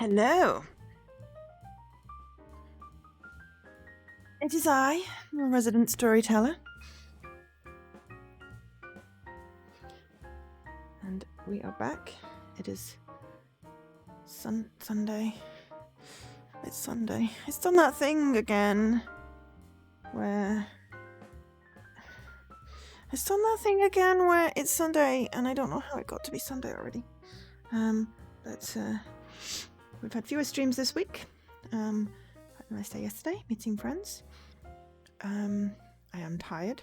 Hello. It is I, your resident storyteller. And we are back. It is Sunday. It's Sunday. It's done that thing again where it's Sunday and I don't know how it got to be Sunday already. But we've had fewer streams this week. Had a nice day yesterday, meeting friends. I am tired,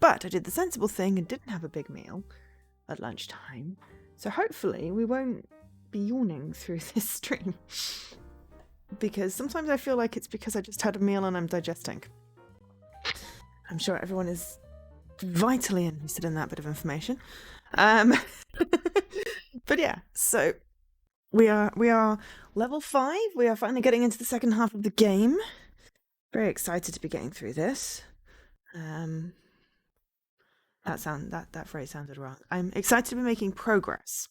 but I did the sensible thing and didn't have a big meal at lunchtime. So hopefully we won't be yawning through this stream. Because sometimes I feel like it's because I just had a meal and I'm digesting. I'm sure everyone is vitally interested in that bit of information. But yeah, so we are level 5. We are finally getting into the second half of the game. Very excited to be getting through this. That phrase sounded wrong. I'm excited to be making progress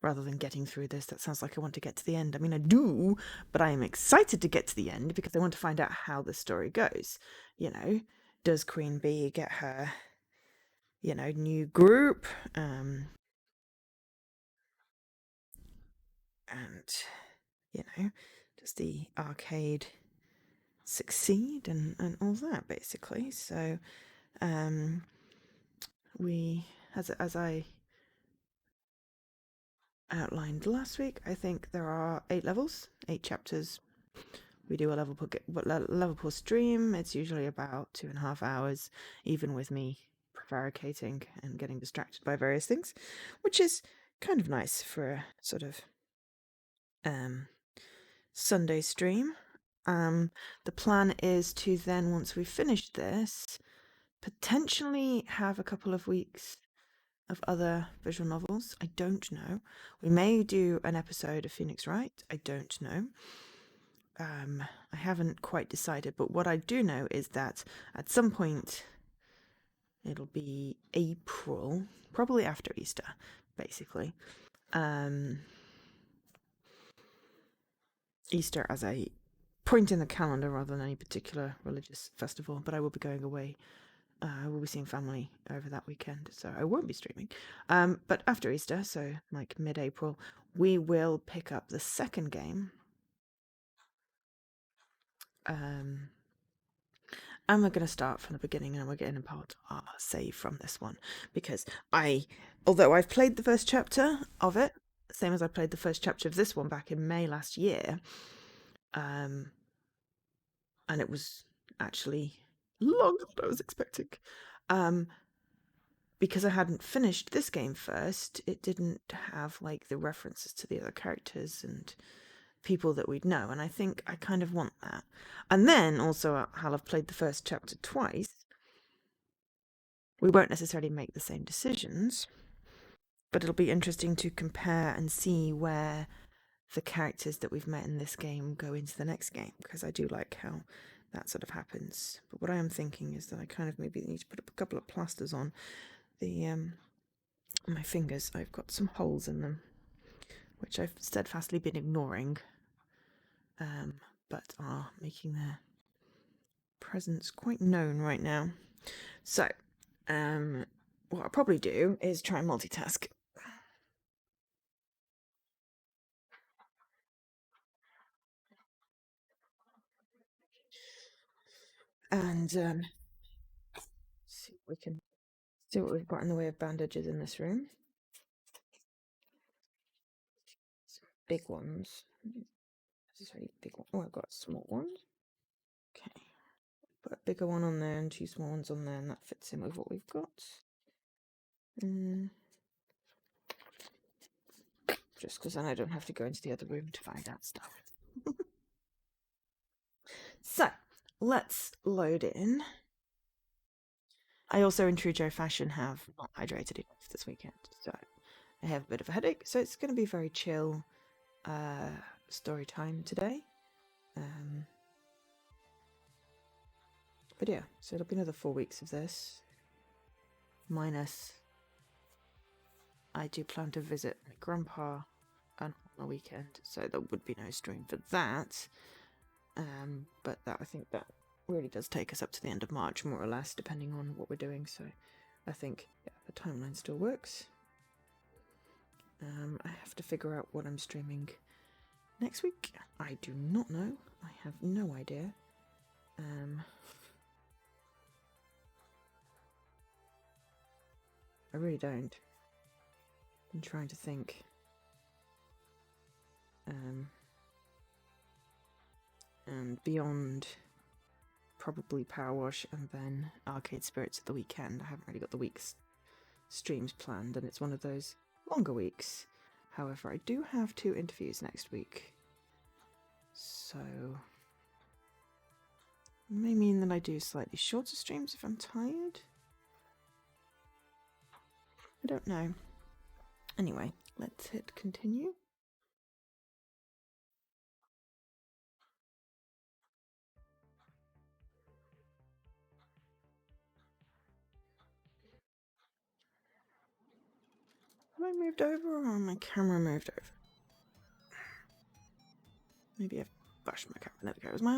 rather than getting through this. That sounds like I want to get to the end. I mean, I do, but I am excited to get to the end because I want to find out how the story goes. You know, does Queen Bee get her, new group? And, does the arcade succeed and all that, basically? So, we, as I outlined last week, I think there are 8 levels, 8 chapters. We do a level per stream. It's usually about 2.5 hours, even with me prevaricating and getting distracted by various things, which is kind of nice for a sort of Sunday stream. The plan is to then, once we've finished this, potentially have a couple of weeks of other visual novels. I don't know. We may do an episode of Phoenix Wright. I don't know. I haven't quite decided, but what I do know is that at some point it'll be April, probably after Easter, basically. Easter as a point in the calendar rather than any particular religious festival, but I will be going away. I will be seeing family over that weekend, so I won't be streaming. But after Easter, so like mid-April, we will pick up the second game. And we're going to start from the beginning, and we're getting a part save from this one, because although I've played the first chapter of it, same as I played the first chapter of this one back in May last year, and it was actually longer than I was expecting. Because I hadn't finished this game first, it didn't have like the references to the other characters and people that we'd know, and I think I kind of want that. And then also, I'll have played the first chapter twice. We won't necessarily make the same decisions, but it'll be interesting to compare and see where the characters that we've met in this game go into the next game, because I do like how that sort of happens. But what I am thinking is that I kind of maybe need to put up a couple of plasters on my fingers. I've got some holes in them, which I've steadfastly been ignoring, but are making their presence quite known right now. So, what I'll probably do is try and multitask. And see what we've got in the way of bandages in this room. Some big ones. This is a really big one. Oh, I've got a small one. Okay. Put a bigger one on there and 2 small ones on there, and that fits in with what we've got. Just because then I don't have to go into the other room to find out stuff. So, let's load in. I also, in true Joe fashion, have not hydrated enough this weekend, so I have a bit of a headache. So it's going to be very chill story time today. But yeah, so it'll be another 4 weeks of this. Minus, I do plan to visit my grandpa and my weekend, so there would be no stream for that. But I think that really does take us up to the end of March, more or less, depending on what we're doing. So I think the timeline still works. I have to figure out what I'm streaming next week. I do not know. I have no idea. I really don't. I'm trying to think. And beyond probably Power Wash and then Arcade Spirits at the weekend. I haven't really got the week's streams planned, and it's one of those longer weeks. However, I do have 2 interviews next week, so it may mean that I do slightly shorter streams if I'm tired. I don't know. Anyway, let's hit continue. Have I moved over or my camera moved over? Maybe I've bashed my camera. There we go. My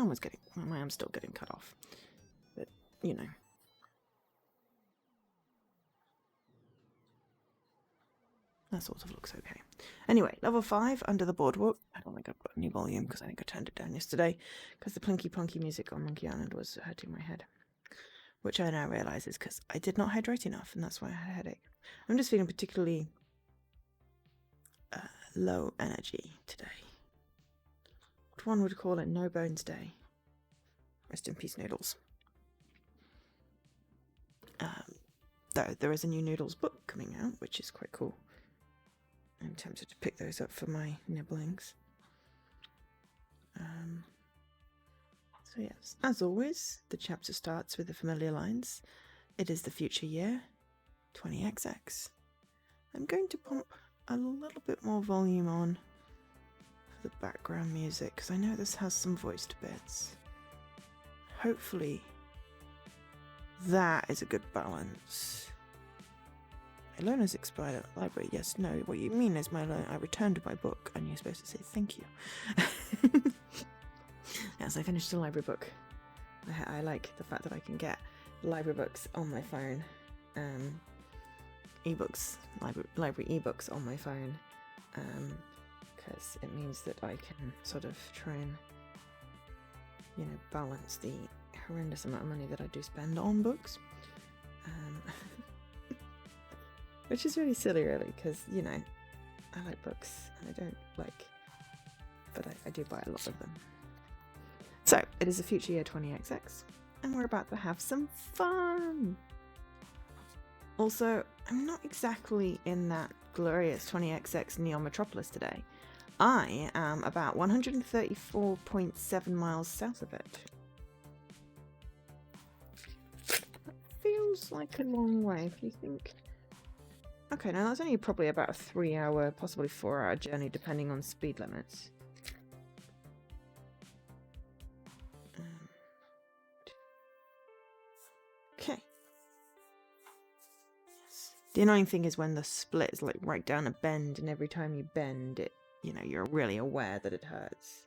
arm's still getting cut off. But, you know. That sort of looks okay. Anyway, level 5, Under the Boardwalk. I don't think I've got any volume because I think I turned it down yesterday because the plinky plonky music on Monkey Island was hurting my head. Which I now realise is because I did not hydrate enough, and that's why I had a headache. I'm just feeling particularly low energy today. What one would call it No Bones Day. Rest in peace, Noodles. Though there is a new Noodles book coming out, which is quite cool. I'm tempted to pick those up for my nibblings. So yes, as always, the chapter starts with the familiar lines. It is the future year, 20XX. I'm going to pump a little bit more volume on for the background music, because I know this has some voiced bits. Hopefully that is a good balance. My loan has expired at the library. Yes, no, what you mean is I returned my book, and you're supposed to say thank you. Yes, I finished the library book. I like the fact that I can get library books on my phone, library ebooks on my phone, because it means that I can sort of try and, balance the horrendous amount of money that I do spend on books. Which is really silly, really, because, I like books, and I don't but I do buy a lot of them. So, it is the future year 20XX, and we're about to have some fun! Also, I'm not exactly in that glorious 20XX Neon Metropolis today. I am about 134.7 miles south of it. That feels like a long way, if you think. Okay, now that's only probably about a 3-hour, possibly 4-hour journey, depending on speed limits. Okay. The annoying thing is when the split is like right down a bend, and every time you bend it, you're really aware that it hurts.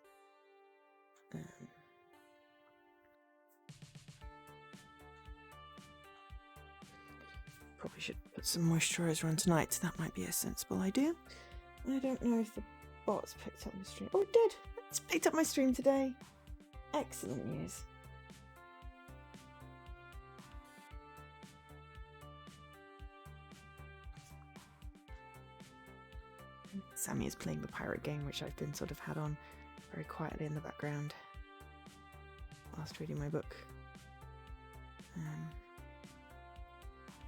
Probably should put some moisturiser on tonight, so that might be a sensible idea. I don't know if the bot's picked up my stream. Oh, it did! It's picked up my stream today. Excellent news. Sammy is playing the pirate game, which I've been sort of had on very quietly in the background whilst reading my book.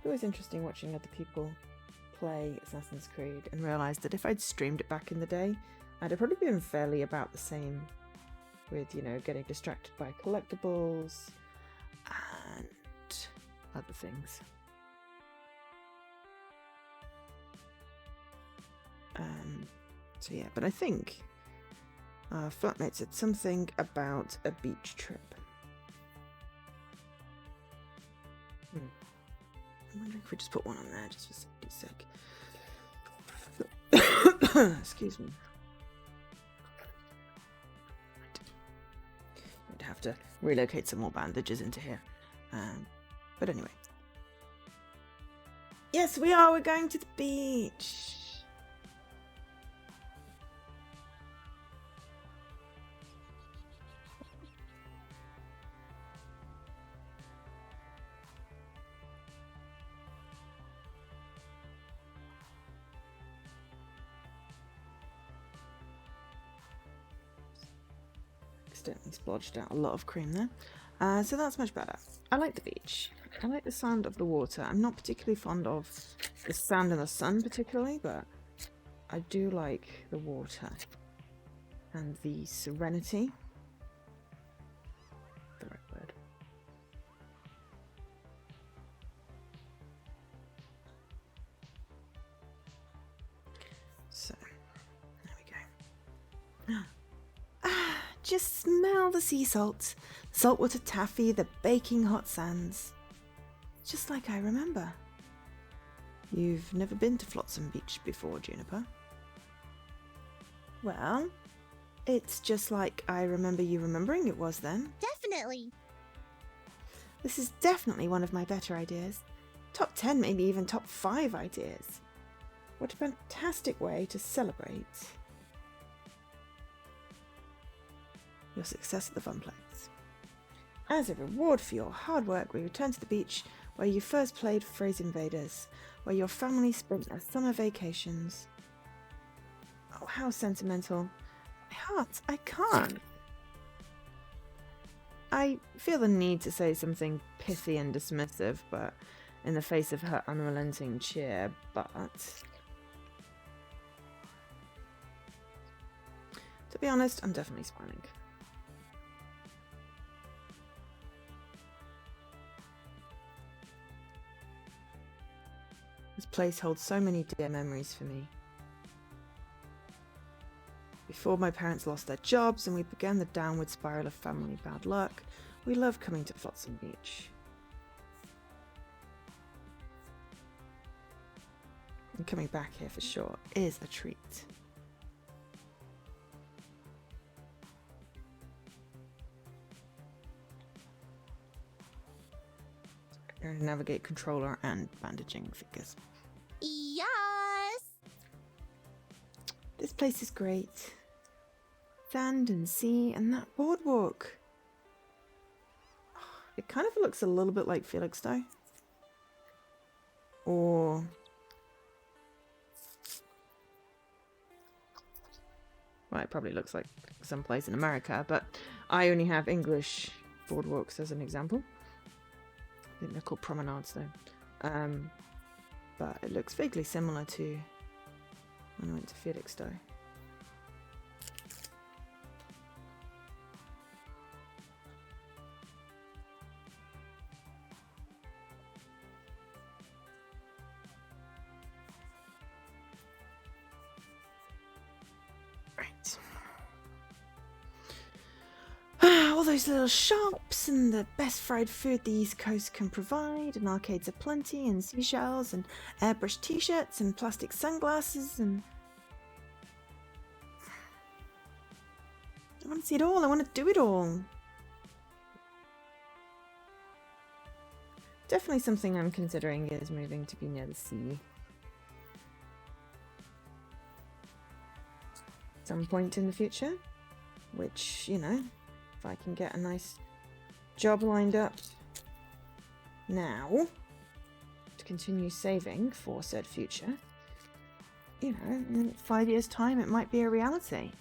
It was interesting watching other people play Assassin's Creed and realise that if I'd streamed it back in the day, I'd have probably been fairly about the same with, getting distracted by collectibles and other things. So yeah, but I think flatmate said something about a beach trip. I'm wondering if we just put one on there just for a sec. Excuse me. have to relocate some more bandages into here. But anyway. Yes, we are. We're going to the beach. Accidentally splodged out a lot of cream there. So that's much better. I like the beach. I like the sound of the water. I'm not particularly fond of the sand and the sun particularly, but I do like the water and the serenity. The right word. So, there we go. Just smell the sea salt, saltwater taffy, the baking hot sands. Just like I remember. You've never been to Flotsam Beach before, Juniper? Well, it's just like I remember you remembering it was then. Definitely. This is definitely one of my better ideas. Top 10, maybe even top 5 ideas. What a fantastic way to celebrate your success at the Funplex. As a reward for your hard work, we return to the beach where you first played Phrase Invaders, where your family spent their summer vacations. Oh, how sentimental. My heart, I can't. I feel the need to say something pithy and dismissive, but in the face of her unrelenting cheer, but to be honest, I'm definitely smiling. This place holds so many dear memories for me. Before my parents lost their jobs and we began the downward spiral of family bad luck, we loved coming to Flotsam Beach. And coming back here for sure is a treat. Learn to navigate controller and bandaging figures. Yes! This place is great. Sand and sea and that boardwalk. It kind of looks a little bit like Felixstowe. Or... well, it probably looks like someplace in America, but I only have English boardwalks as an example. I think they're called promenades though. But it looks vaguely similar to when I went to Felixstowe. Right. All those little shops and the best fried food the East Coast can provide, and arcades aplenty, and seashells, and airbrush t-shirts, and plastic sunglasses, and... I want to see it all, I want to do it all. Definitely something I'm considering is moving to be near the sea. At some point in the future, which, you know, if I can get a nice job lined up now to continue saving for said future, you know, in 5 years' time it might be a reality.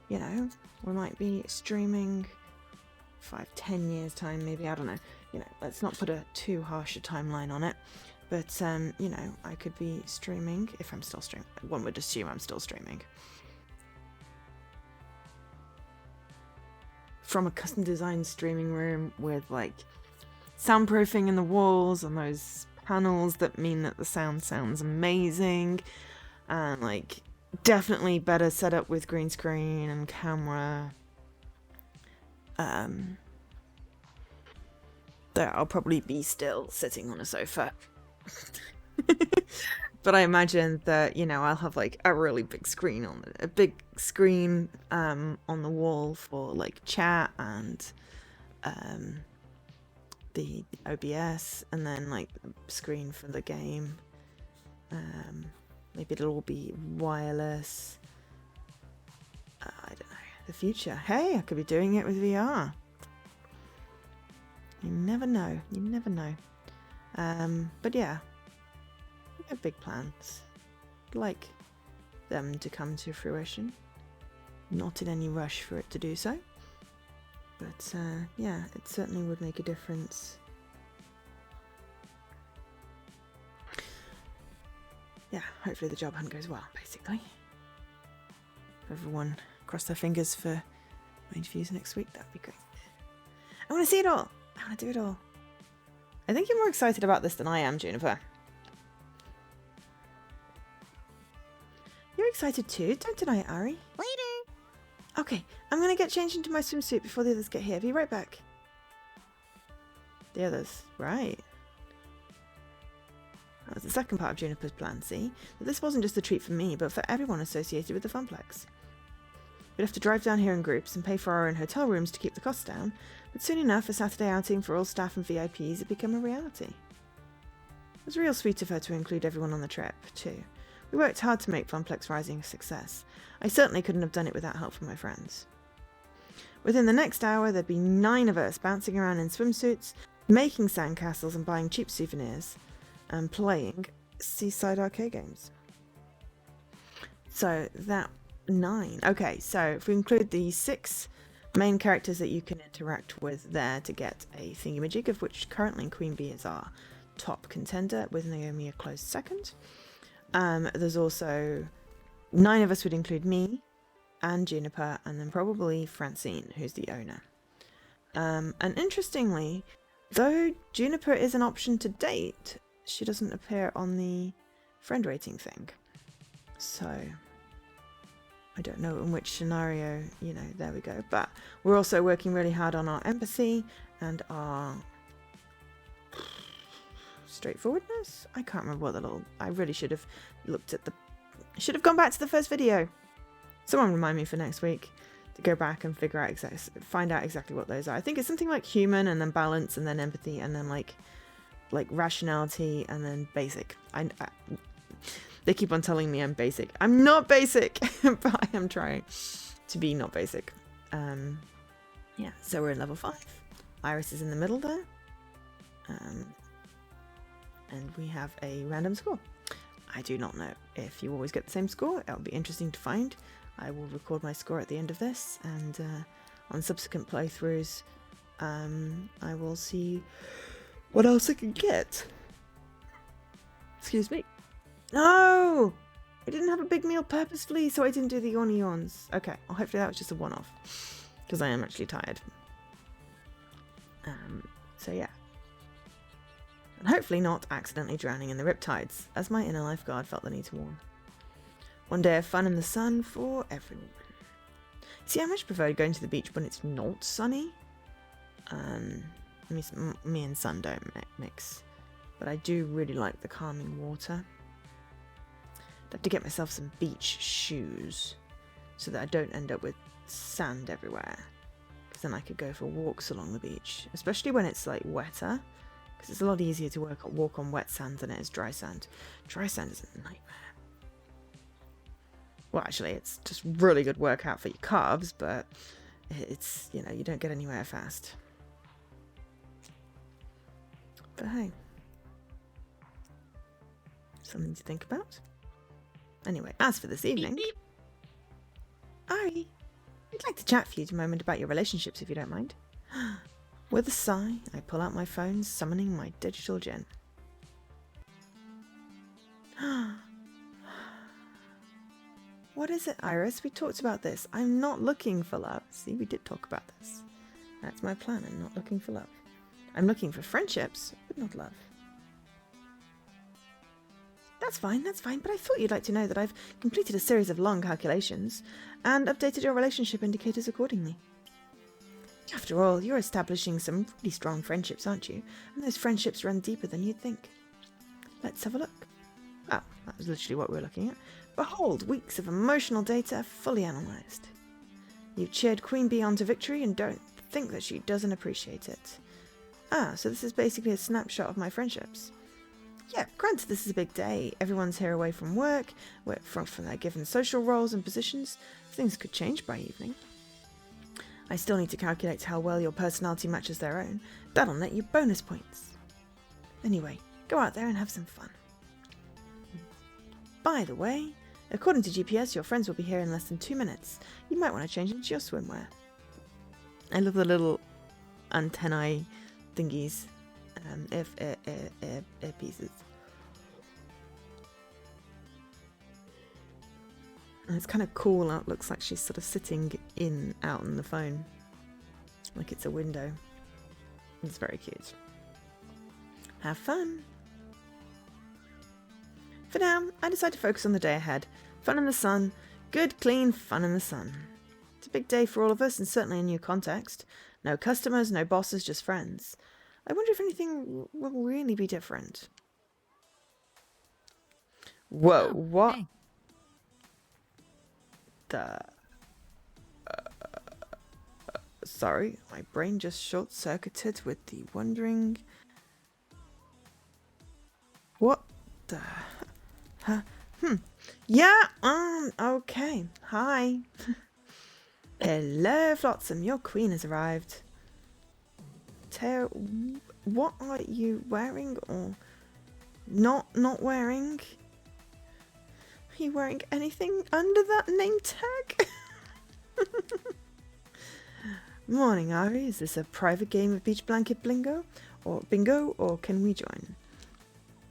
You know, we might be streaming 5-10 years' time, maybe, I don't know. You know, let's not put a too harsh a timeline on it. But, you know, I could be streaming, if I'm still streaming. One would assume I'm still streaming. From a custom designed streaming room with like soundproofing in the walls and those panels that mean that the sound sounds amazing, and like definitely better setup with green screen and camera. There I'll probably be still sitting on a sofa. But I imagine that, you know, I'll have like a really big screen on on the wall for like chat and the OBS, and then like the screen for the game. Maybe it'll all be wireless. I don't know. The future. Hey, I could be doing it with VR. You never know. You never know. But yeah, we have big plans. I'd like them to come to fruition. Not in any rush for it to do so. But yeah, it certainly would make a difference. Yeah, hopefully the job hunt goes well, basically. Everyone cross their fingers for my interviews next week. That'd be great. I want to see it all. I want to do it all. I think you're more excited about this than I am, Juniper. You're excited too. Don't deny it, Ari. Later. Okay, I'm going to get changed into my swimsuit before the others get here. Be right back. The others, right. That was the second part of Juniper's plan, see? That this wasn't just a treat for me, but for everyone associated with the Funplex. We'd have to drive down here in groups and pay for our own hotel rooms to keep the costs down, but soon enough a Saturday outing for all staff and VIPs had become a reality. It was real sweet of her to include everyone on the trip, too. We worked hard to make Funplex Rising a success. I certainly couldn't have done it without help from my friends. Within the next hour there'd be 9 of us bouncing around in swimsuits, making sandcastles and buying cheap souvenirs, and playing seaside arcade games. So that 9. Okay, so if we include the 6 main characters that you can interact with there to get a thingamajig, of which currently Queen Bee is our top contender, with Naomi a close second. There's also 9 of us would include me and Juniper, and then probably Francine, who's the owner. And interestingly, though Juniper is an option to date, she doesn't appear on the friend rating thing. So I don't know in which scenario, you know, there we go. But we're also working really hard on our empathy and our straightforwardness. I can't remember what the little... I really should have looked at the... should have gone back to the first video. Someone remind me for next week to go back and figure out find out exactly what those are. I think it's something like human, and then balance, and then empathy, and then like rationality, and then basic. They keep on telling me I'm basic. I'm not basic, but I am trying to be not basic. Yeah, so we're in level 5. Iris is in the middle there. And we have a random score. I do not know if you always get the same score. It'll be interesting to find. I will record my score at the end of this, and on subsequent playthroughs, I will see what else I can get. Excuse me. No! I didn't have a big meal purposefully, so I didn't do the yawns. Okay, well, hopefully that was just a one-off, because I am actually tired. So yeah. And hopefully not accidentally drowning in the riptides, as my inner lifeguard felt the need to warn. One day of fun in the sun for everyone. See, I much prefer going to the beach when it's not sunny. Me and sun don't mix, but I do really like the calming water. I'd have to get myself some beach shoes so that I don't end up with sand everywhere, because then I could go for walks along the beach, especially when it's like wetter, because it's a lot easier to walk on wet sand than it is dry sand. Dry sand is a nightmare. Well, actually, it's just really good workout for your calves, but it's, you know, you don't get anywhere fast. But hey, something to think about. Anyway, as for this evening, Beep, beep. Ari, I'd like to chat for you a moment about your relationships, if you don't mind. With a sigh, I pull out my phone, summoning my digital Jen. What is it, Iris? We talked about this. I'm not looking for love. See, we did talk about this. That's my plan. I'm not looking for love. I'm looking for friendships, but not love. That's fine, but I thought you'd like to know that I've completed a series of long calculations and updated your relationship indicators accordingly. After all, you're establishing some really strong friendships, aren't you? And those friendships run deeper than you'd think. Let's have a look. Oh, that was literally what we were looking at. Behold, weeks of emotional data fully analysed. You cheered Queen Bee on to victory and don't think that she doesn't appreciate it. Ah, so this is basically a snapshot of my friendships. Yeah, granted this is a big day. Everyone's here away from work, from their given social roles and positions. Things could change by evening. I still need to calculate how well your personality matches their own. That'll net you bonus points. Anyway, go out there and have some fun. By the way, according to GPS, your friends will be here in less than 2 minutes. You might want to change into your swimwear. I love the little antennae thingies, earpieces. And it's kind of cool how it looks like she's sort of sitting out on the phone. Like it's a window. It's very cute. Have fun! For now, I decide to focus on the day ahead. Fun in the sun. Good, clean fun in the sun. It's a big day for all of us, and certainly a new context. No customers, no bosses, just friends. I wonder if anything will really be different. Whoa, what? Hey. Sorry, my brain just short-circuited with the wondering... What the... Huh? Yeah, okay. Hi. Hello, Flotsam, your queen has arrived. Teo, what are you wearing or not wearing? Are you wearing anything under that name tag? Morning, Ari. Is this a private game of beach blanket bingo, or can we join?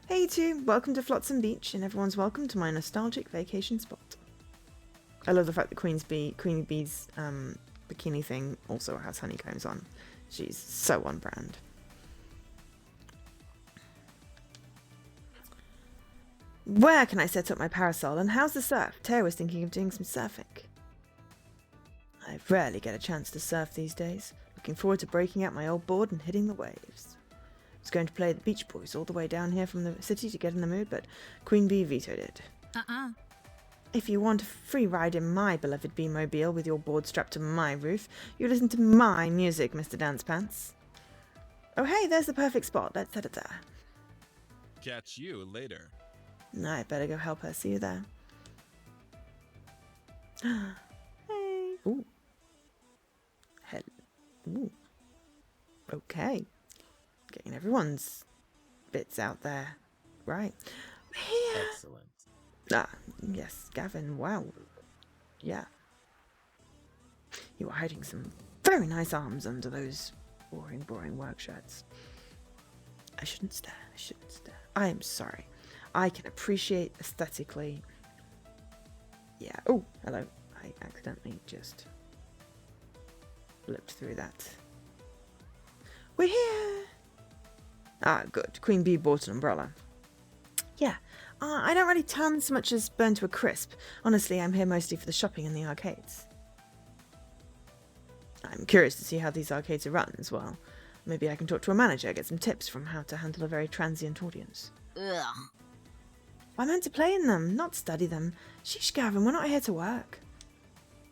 Hey you two, welcome to Flotsam Beach, and everyone's welcome to my nostalgic vacation spot. I love the fact that Queen Bee's bikini thing also has honeycombs on. She's so on brand. Where can I set up my parasol, and how's the surf? Tara was thinking of doing some surfing. I rarely get a chance to surf these days. Looking forward to breaking out my old board and hitting the waves. I was going to play the Beach Boys all the way down here from the city to get in the mood, but Queen Bee vetoed it. If you want a free ride in my beloved Bee-mobile with your board strapped to my roof, you listen to my music, Mr. Dance Pants. Oh hey, there's the perfect spot. Let's set it there. Catch you later. I better go help her. See you there. Hey. Ooh. Hell. Ooh. Okay. Getting everyone's bits out there. Right. Here. Excellent. Ah, yes, Gavin. Wow. Yeah. You are hiding some very nice arms under those boring work shirts. I shouldn't stare. I am sorry. I can appreciate aesthetically. Yeah. Oh, hello. I accidentally just blipped through that. We're here! Ah, good. Queen Bee bought an umbrella. Yeah. I don't really tan so much as burn to a crisp. Honestly, I'm here mostly for the shopping and the arcades. I'm curious to see how these arcades are run as well. Maybe I can talk to a manager, get some tips from how to handle a very transient audience. Ugh. I meant to play in them, not study them. Sheesh, Gavin, we're not here to work.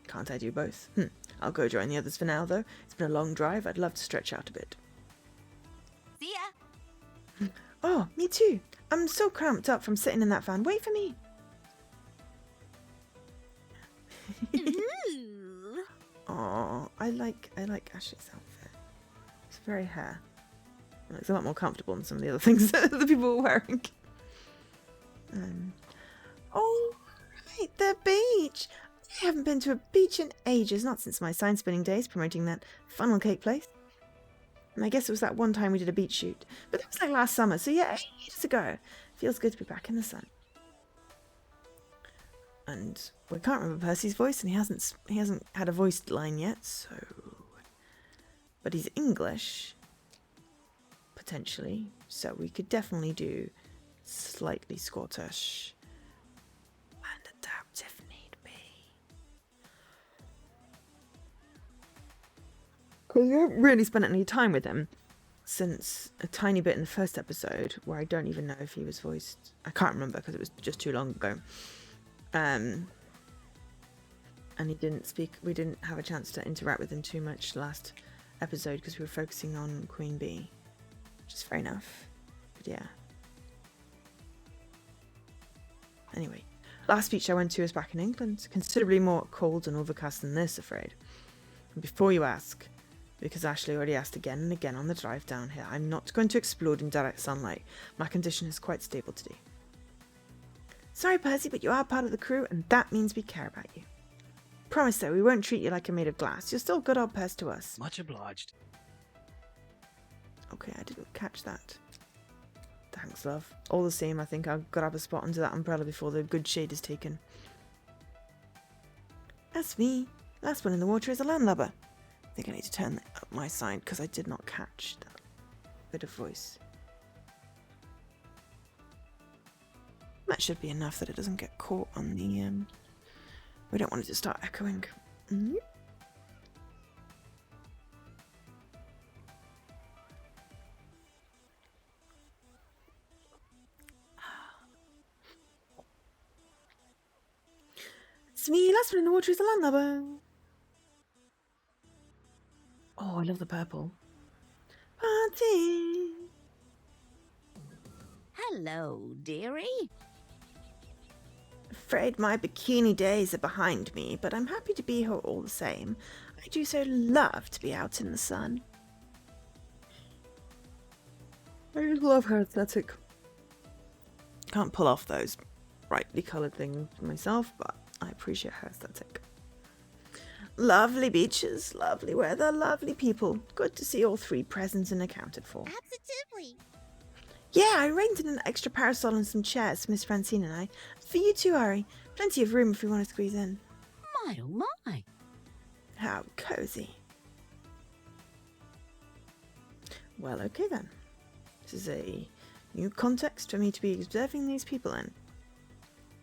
Can't I do both? I'll go join the others for now, though. It's been a long drive. I'd love to stretch out a bit. See ya. Oh, me too. I'm so cramped up from sitting in that van. Wait for me. Oh, I like Ashley's outfit. It's very hair. It's a lot more comfortable than some of the other things that the people were wearing. Oh, right, the beach. I haven't been to a beach in ages, not since my sign spinning days promoting that funnel cake place. And I guess it was that one time we did a beach shoot. But that was like last summer, so yeah, ages ago. Feels good to be back in the sun. And we can't remember Percy's voice, and he hasn't had a voiced line yet, so... But he's English, potentially, so we could definitely do slightly Scottish and adapt if need be. Because we haven't really spent any time with him since a tiny bit in the first episode where I don't even know if he was voiced. I can't remember because it was just too long ago. And he didn't speak. We didn't have a chance to interact with him too much last episode because we were focusing on Queen Bee, which is fair enough. But yeah. Anyway, last beach I went to was back in England, considerably more cold and overcast than this, afraid. And before you ask, because Ashley already asked again and again on the drive down here, I'm not going to explode in direct sunlight. My condition is quite stable today. Sorry, Percy, but you are part of the crew, and that means we care about you. Promise, though, we won't treat you like you're made of glass. You're still good old Pers to us. Much obliged. Okay, I didn't catch that. Thanks, love. All the same, I think I'll grab a spot under that umbrella before the good shade is taken. As for me, last one in the water is a landlubber. I think I need to turn up my side because I did not catch that bit of voice. That should be enough that it doesn't get caught on the, we don't want it to start echoing. Mm-hmm. It's me, last one in the water is a landlubber. Oh, I love the purple. Party! Hello, dearie. Afraid my bikini days are behind me, but I'm happy to be here all the same. I do so love to be out in the sun. I just love her aesthetic. Can't pull off those brightly coloured things myself, but I appreciate her aesthetic. Lovely beaches, lovely weather, lovely people. Good to see all three present and accounted for. Absolutely. Yeah, I rented an extra parasol and some chairs for Miss Francine and I. For you too, Ari. Plenty of room if we want to squeeze in. My oh my. How cozy. Well, okay then. This is a new context for me to be observing these people in.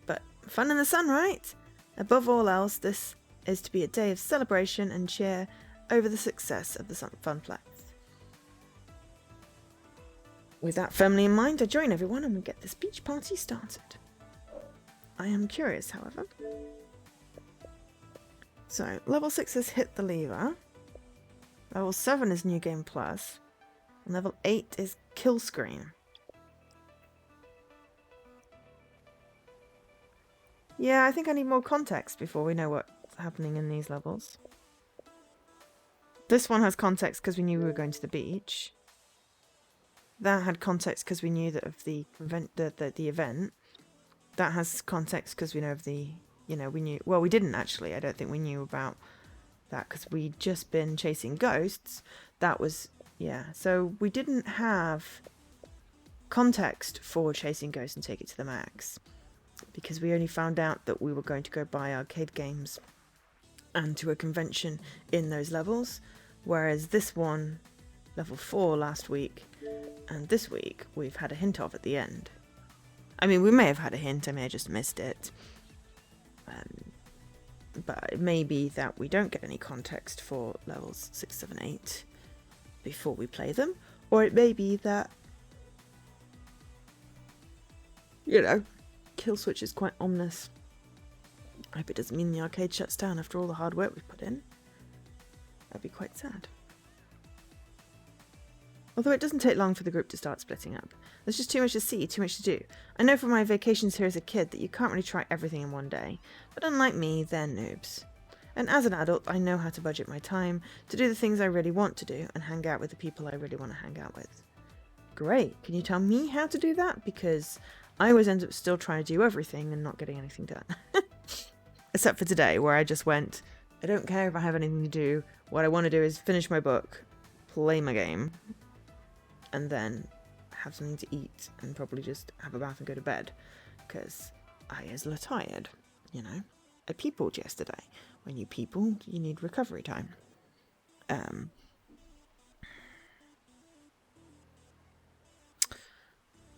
But fun in the sun, right? Above all else, this is to be a day of celebration and cheer over the success of the Funplex. With that firmly in mind, I join everyone and we get this beach party started. I am curious, however. So, level 6 has hit the lever. Level 7 is New Game Plus. And level 8 is Kill Screen. Yeah, I think I need more context before we know what's happening in these levels. This one has context because we knew we were going to the beach. That had context because we knew that of the event. That has context because we know of the, we knew, well, we didn't actually. I don't think we knew about that because we'd just been chasing ghosts. That was, yeah. So we didn't have context for chasing ghosts and take it to the max because we only found out that we were going to go buy arcade games and to a convention in those levels. Whereas this one, level 4 last week, and this week we've had a hint of at the end. I mean, we may have had a hint, I may have just missed it. But it may be that we don't get any context for levels 6, 7, 8 before we play them. Or it may be that, kill switch is quite ominous. I hope it doesn't mean the arcade shuts down after all the hard work we've put in. That'd be quite sad. Although it doesn't take long for the group to start splitting up. There's just too much to see, too much to do. I know from my vacations here as a kid that you can't really try everything in one day, but unlike me, they're noobs. And as an adult, I know how to budget my time to do the things I really want to do and hang out with the people I really want to hang out with. Great, can you tell me how to do that? Because I always end up still trying to do everything and not getting anything done. Except for today, where I just went, I don't care if I have anything to do, what I want to do is finish my book, play my game, and then have something to eat and probably just have a bath and go to bed because I is tired, I peopled yesterday. When you people, you need recovery time.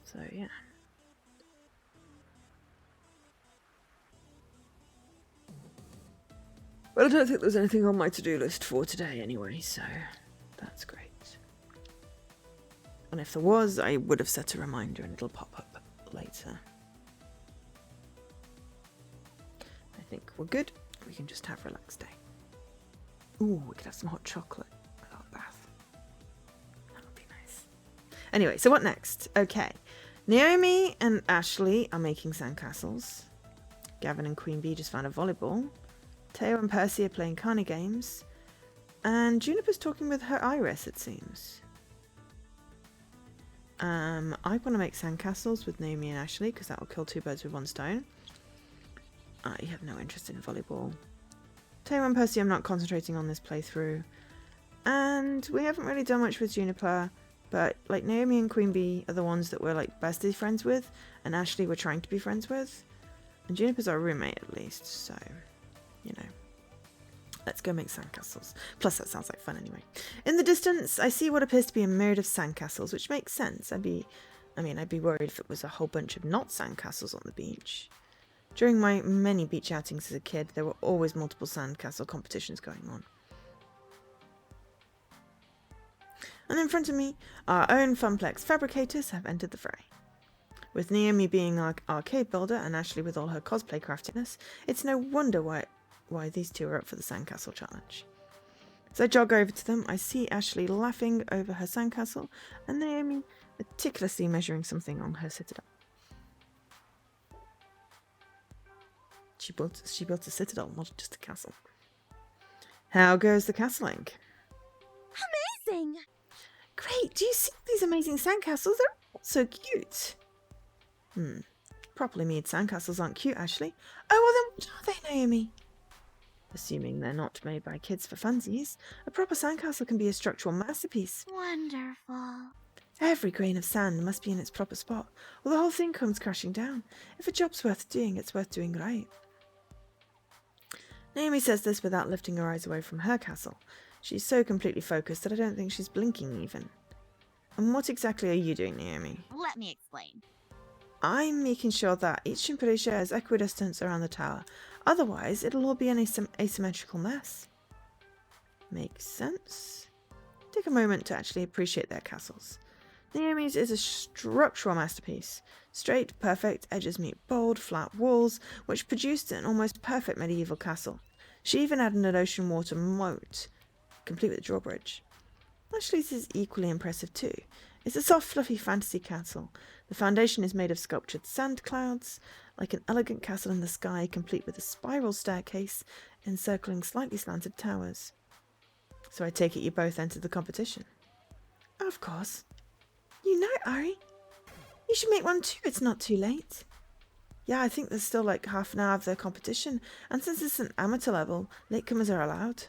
So yeah. Well, I don't think there's anything on my to-do list for today anyway, so that's great. And if there was, I would have set a reminder and it'll pop up later. I think we're good. We can just have a relaxed day. Ooh, we could have some hot chocolate with our bath. Anyway, so what next? Okay. Naomi and Ashley are making sandcastles. Gavin and Queen Bee just found a volleyball. Teo and Percy are playing carny games. And Juniper's talking with her Iris, it seems. I want to make sandcastles with Naomi and Ashley because that will kill two birds with one stone. I have no interest in volleyball. Teo and Percy I'm not concentrating on this playthrough. And we haven't really done much with Juniper, but like Naomi and Queen Bee are the ones that we're like bestie friends with, and Ashley we're trying to be friends with. And Juniper's our roommate at least, so, you know. Let's go make sandcastles. Plus that sounds like fun anyway. In the distance, I see what appears to be a myriad of sandcastles, which makes sense. I'd be worried if it was a whole bunch of not sandcastles on the beach. During my many beach outings as a kid, there were always multiple sandcastle competitions going on. And in front of me, our own Funplex fabricators have entered the fray. With Naomi being our arcade builder and Ashley with all her cosplay craftiness, it's no wonder why these two are up for the sandcastle challenge. As I jog over to them, I see Ashley laughing over her sandcastle and Naomi meticulously measuring something on her citadel. She built a citadel, not just a castle. How goes the castling? Amazing! Great! Do you see these amazing sandcastles? They're all so cute. Properly made sandcastles aren't cute, Ashley. Oh, well then what are they, Naomi? Assuming they're not made by kids for funsies, a proper sandcastle can be a structural masterpiece. Wonderful. Every grain of sand must be in its proper spot, or the whole thing comes crashing down. If a job's worth doing, it's worth doing right. Naomi says this without lifting her eyes away from her castle. She's so completely focused that I don't think she's blinking even. And what exactly are you doing, Naomi? Let me explain. I'm making sure that each Chimperisha is equidistant around the tower. Otherwise, it'll all be an asymmetrical mess. Makes sense. Take a moment to actually appreciate their castles. Naomi's is a structural masterpiece. Straight, perfect edges meet bold, flat walls, which produced an almost perfect medieval castle. She even added an ocean water moat, complete with a drawbridge. Ashley's is equally impressive too. It's a soft, fluffy fantasy castle. The foundation is made of sculptured sand clouds, like an elegant castle in the sky, complete with a spiral staircase encircling slightly slanted towers. So I take it you both entered the competition? Of course. You know, Ari. You should make one too, it's not too late. Yeah, I think there's still like half an hour of the competition, and since it's an amateur level, latecomers are allowed.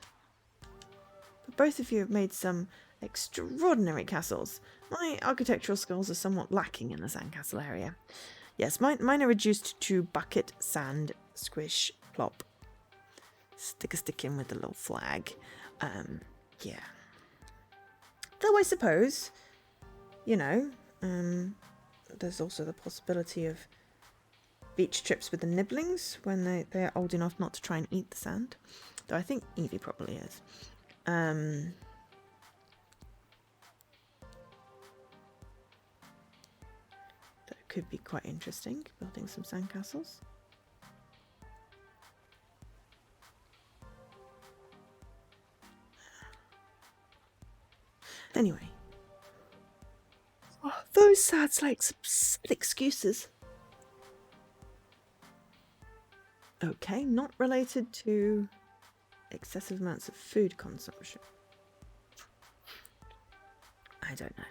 But both of you have made some extraordinary castles. My architectural skills are somewhat lacking in the sandcastle area. Yes, mine are reduced to bucket, sand, squish, plop. Stick in with the little flag. Yeah. Though I suppose, you know, there's also the possibility of beach trips with the nibblings when they are old enough not to try and eat the sand. Though I think Evie probably is. That could be quite interesting, building some sandcastles. Anyway. Oh, those sounds like some sad excuses. Okay, not related to excessive amounts of food consumption. I don't know.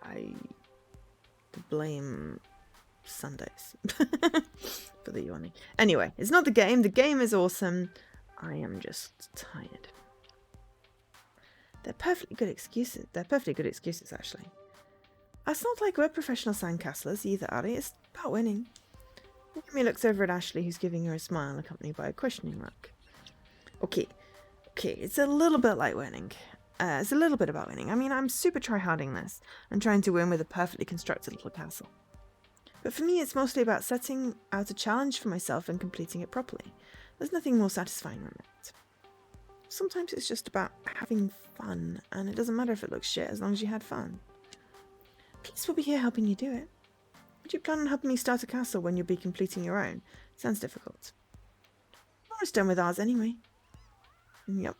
I blame Sundays for the yawning. Anyway, it's not the game. The game is awesome. I am just tired. They're perfectly good excuses. Actually. It's not like we're professional sandcastlers either, Ari. It's about winning. Naomi looks over at Ashley, who's giving her a smile, accompanied by a questioning look. Okay, it's a little bit like winning. It's a little bit about winning. I mean, I'm super try-harding this and trying to win with a perfectly constructed little castle. But for me, it's mostly about setting out a challenge for myself and completing it properly. There's nothing more satisfying than that. Sometimes it's just about having fun, and it doesn't matter if it looks shit as long as you had fun. Peace will be here helping you do it. Would you plan on helping me start a castle when you'll be completing your own? Sounds difficult. We're almost done with ours anyway. Yep.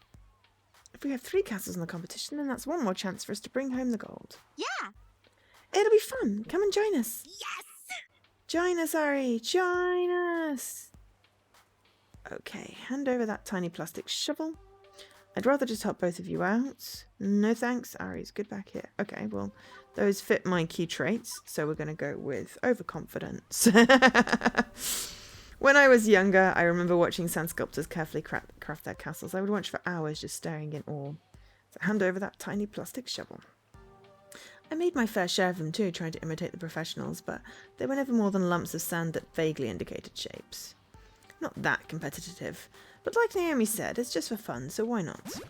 If we have 3 castles in the competition, then that's one more chance for us to bring home the gold. Yeah, It'll be fun. Come and join us. Yes! Join us, Ari. Join us. Okay, hand over that tiny plastic shovel. I'd rather just help both of you out. No thanks. Ari's good back here. Okay, well, those fit my key traits, so we're going to go with overconfidence. When I was younger, I remember watching sand sculptors carefully craft their castles. I would watch for hours just staring in awe. So hand over that tiny plastic shovel. I made my fair share of them too, trying to imitate the professionals, but they were never more than lumps of sand that vaguely indicated shapes. Not that competitive, but like Naomi said, it's just for fun, so why not?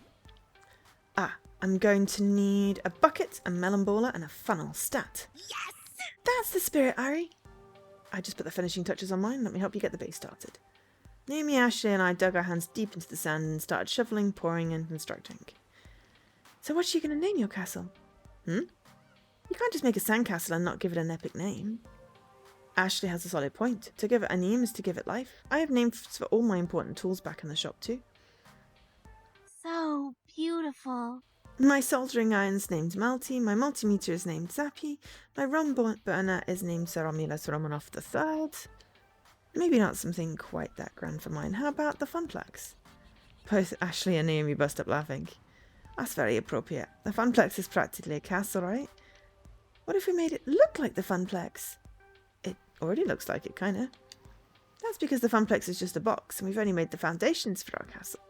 Ah, I'm going to need a bucket, a melon baller, and a funnel stat. Yes! That's the spirit, Ari. I just put the finishing touches on mine. Let me help you get the base started. Naomi, Ashley, and I dug our hands deep into the sand and started shoveling, pouring, and constructing. So what's you going to name your castle? You can't just make a sandcastle and not give it an epic name. Ashley has a solid point. To give it a name is to give it life. I have names for all my important tools back in the shop too. So beautiful. My soldering iron's named Malty, my multimeter is named Zappy, my rum burner is named Sir Romulus Romanov III. Maybe not something quite that grand for mine. How about the Funplex? Both Ashley and Naomi bust up laughing. That's very appropriate. The Funplex is practically a castle, right? What if we made it look like the Funplex? It already looks like it, kinda. That's because the Funplex is just a box, and we've only made the foundations for our castle.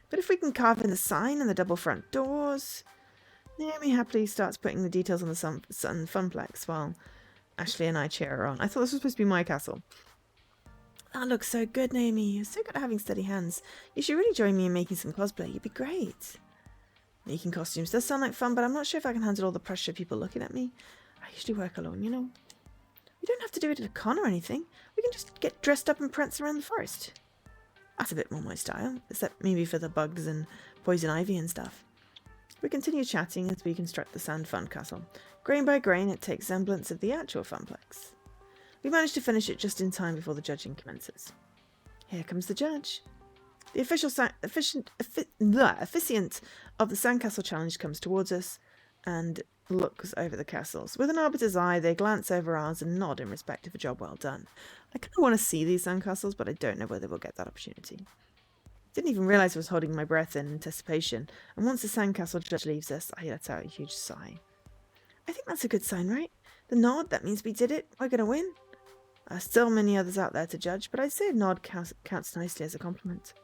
But if we can carve in the sign and the double front doors... Naomi happily starts putting the details on the sun Funplex while Ashley and I cheer her on. I thought this was supposed to be my castle. That looks so good, Naomi. You're so good at having steady hands. You should really join me in making some cosplay. You'd be great. Making costumes does sound like fun, but I'm not sure if I can handle all the pressure of people looking at me. I usually work alone, you know. We don't have to do it at a con or anything. We can just get dressed up and prance around the forest. That's a bit more my style, except maybe for the bugs and poison ivy and stuff. We continue chatting as we construct the sand fun castle. Grain by grain, it takes semblance of the actual funplex. We manage to finish it just in time before the judging commences. Here comes the judge. The officiant of the Sandcastle Challenge comes towards us and looks over the castles. With an arbiter's eye, they glance over ours and nod in respect of a job well done. I kind of want to see these sandcastles, but I don't know whether we'll get that opportunity. Didn't even realise I was holding my breath in anticipation, and once the sandcastle judge leaves us, I let out a huge sigh. I think that's a good sign, right? The nod, that means we did it. We're going to win. Still many others out there to judge, but I'd say a nod counts nicely as a compliment.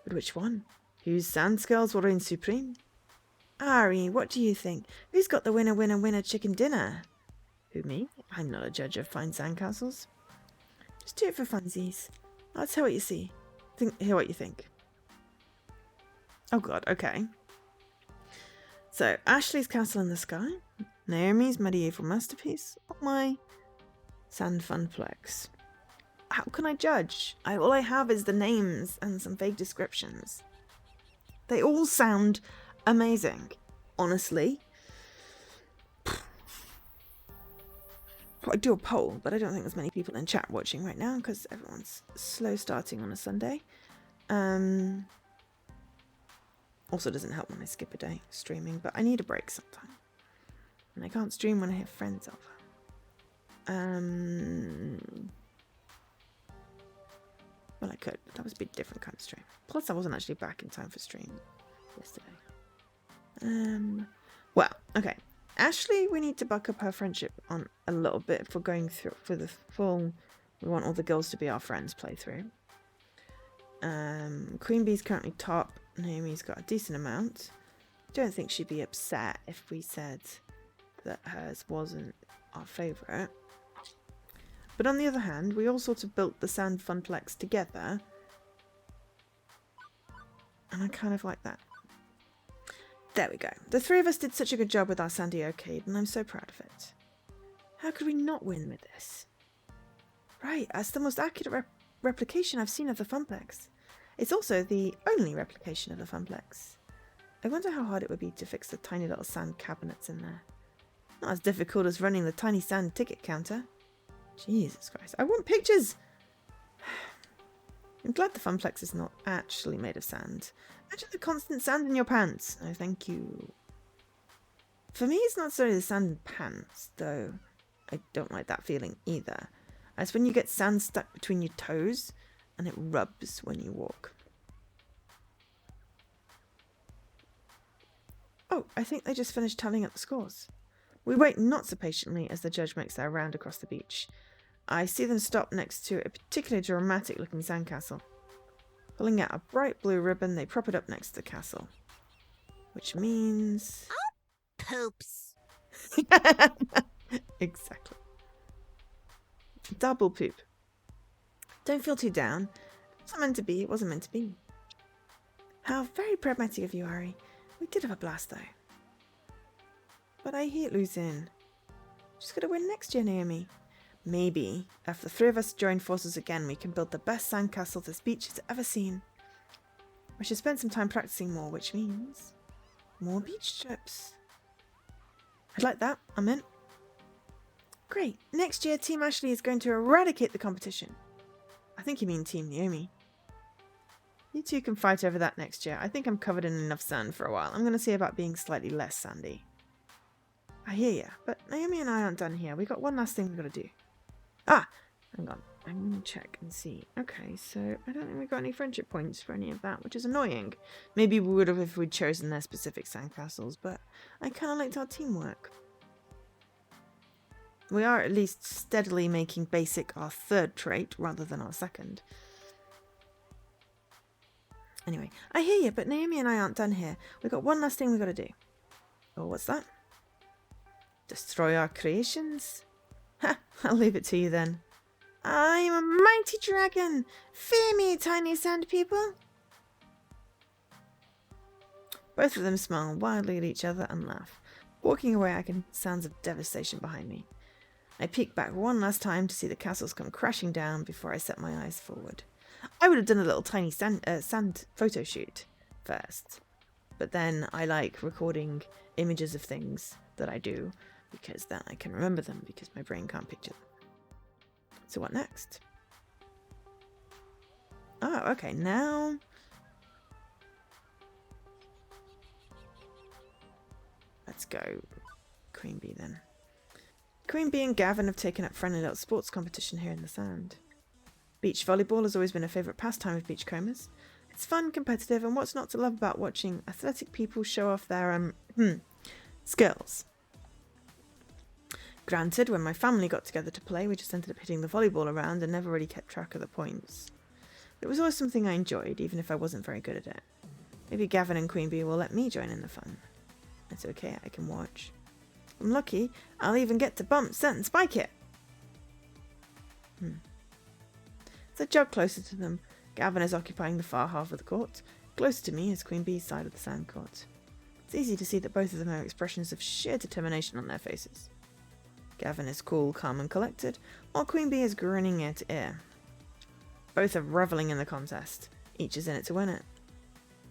But which one? Whose sand skills will reign supreme? Ari, what do you think? Who's got the winner chicken dinner? Who, me? I'm not a judge of fine sandcastles. Just do it for funsies. Let's hear what you see. Hear what you think. Oh god, okay. So, Ashley's Castle in the Sky, Naomi's medieval masterpiece, or my sand funplex. How can I judge? All I have is the names and some vague descriptions. They all sound amazing. Honestly. I'd do a poll, but I don't think there's many people in chat watching right now because everyone's slow starting on a Sunday. Also doesn't help when I skip a day streaming, but I need a break sometime. And I can't stream when I have friends over. Well, I could, but that was a bit different kind of stream. Plus, I wasn't actually back in time for stream yesterday. Well, okay. Ashley, we need to buck up her friendship on a little bit if we're going through for the full. We want all the girls to be our friends playthrough. Queen Bee's currently top. Naomi's got a decent amount. Don't think she'd be upset if we said that hers wasn't our favourite. But on the other hand, we all sort of built the sand funplex together. And I kind of like that. There we go. The three of us did such a good job with our sandy arcade, and I'm so proud of it. How could we not win with this? Right, that's the most accurate replication I've seen of the funplex. It's also the only replication of the funplex. I wonder how hard it would be to fix the tiny little sand cabinets in there. Not as difficult as running the tiny sand ticket counter. Jesus Christ, I want pictures! I'm glad the funplex is not actually made of sand. Imagine the constant sand in your pants. Oh, thank you. For me, it's not necessarily the sand pants, though I don't like that feeling either. It's when you get sand stuck between your toes and it rubs when you walk. Oh, I think they just finished tallying up the scores. We wait not so patiently as the judge makes their round across the beach. I see them stop next to a particularly dramatic-looking sandcastle. Pulling out a bright blue ribbon, they prop it up next to the castle. Which means... Poops. Exactly. Double poop. Don't feel too down. It wasn't meant to be, it wasn't meant to be. How very pragmatic of you, Ari. We did have a blast, though. But I hate losing. Just gotta win next year, Naomi. Maybe, if the three of us join forces again, we can build the best sandcastle this beach has ever seen. We should spend some time practicing more, which means... more beach trips. I'd like that. I'm in. Great. Next year, Team Ashley is going to eradicate the competition. I think you mean Team Naomi. You two can fight over that next year. I think I'm covered in enough sand for a while. I'm going to see about being slightly less sandy. I hear ya, but Naomi and I aren't done here. We got one last thing we've got to do. Ah! Hang on. I'm going to check and see. Okay, so I don't think we got any friendship points for any of that, which is annoying. Maybe we would have if we'd chosen their specific sandcastles, but I kind of liked our teamwork. We are at least steadily making basic our third trait rather than our second. Anyway, I hear you, but Naomi and I aren't done here. We've got one last thing we've got to do. Oh, what's that? Destroy our creations? Ha! I'll leave it to you then. I'm a mighty dragon! Fear me, tiny sand people! Both of them smile wildly at each other and laugh. Walking away, I can hear sounds of devastation behind me. I peek back one last time to see the castles come crashing down before I set my eyes forward. I would have done a little tiny sand photo shoot first. But then I like recording images of things that I do because then I can remember them because my brain can't picture them. So what next? Oh, okay, now... let's go Queen Bee then. Queen Bee and Gavin have taken up friendly little sports competition here in the sand. Beach volleyball has always been a favourite pastime of beachcombers. It's fun, competitive, and what's not to love about watching athletic people show off their, skills. Granted, when my family got together to play, we just ended up hitting the volleyball around and never really kept track of the points. It was always something I enjoyed, even if I wasn't very good at it. Maybe Gavin and Queen Bee will let me join in the fun. It's okay, I can watch. If I'm lucky, I'll even get to bump, set, and spike it. As I jog closer to them, Gavin is occupying the far half of the court. Closer to me is Queen Bee's side of the sand court. It's easy to see that both of them have expressions of sheer determination on their faces. Gavin is cool, calm, and collected, while Queen Bee is grinning ear to ear. Both are reveling in the contest. Each is in it to win it.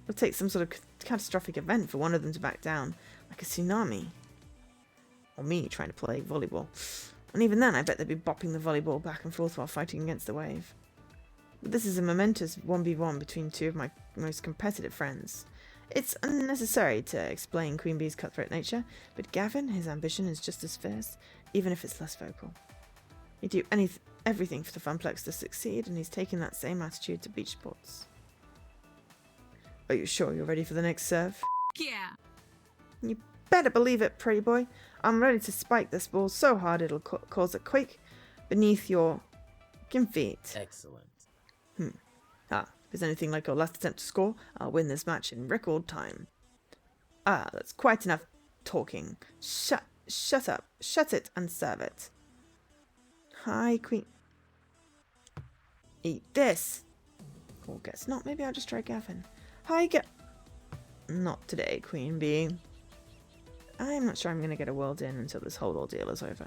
It'll take some sort of catastrophic event for one of them to back down, like a tsunami. Or me trying to play volleyball. And even then, I bet they'd be bopping the volleyball back and forth while fighting against the wave. But this is a momentous 1v1 between two of my most competitive friends. It's unnecessary to explain Queen Bee's cutthroat nature, but Gavin, his ambition is just as fierce, even if it's less vocal. He'd do everything for the Funplex to succeed, and he's taken that same attitude to beach sports. Are you sure you're ready for the next serve? Yeah. You better believe it, pretty boy. I'm ready to spike this ball so hard it'll cause a quake beneath your feet. Excellent. If it's anything like your last attempt to score, I'll win this match in record time. That's quite enough talking. Shut up. Shut it and serve it. Hi, Queen. Eat this. Or guess not. Maybe I'll just try Gavin. Hi, not today, Queen Bee. I'm not sure I'm going to get a world in until this whole ordeal is over.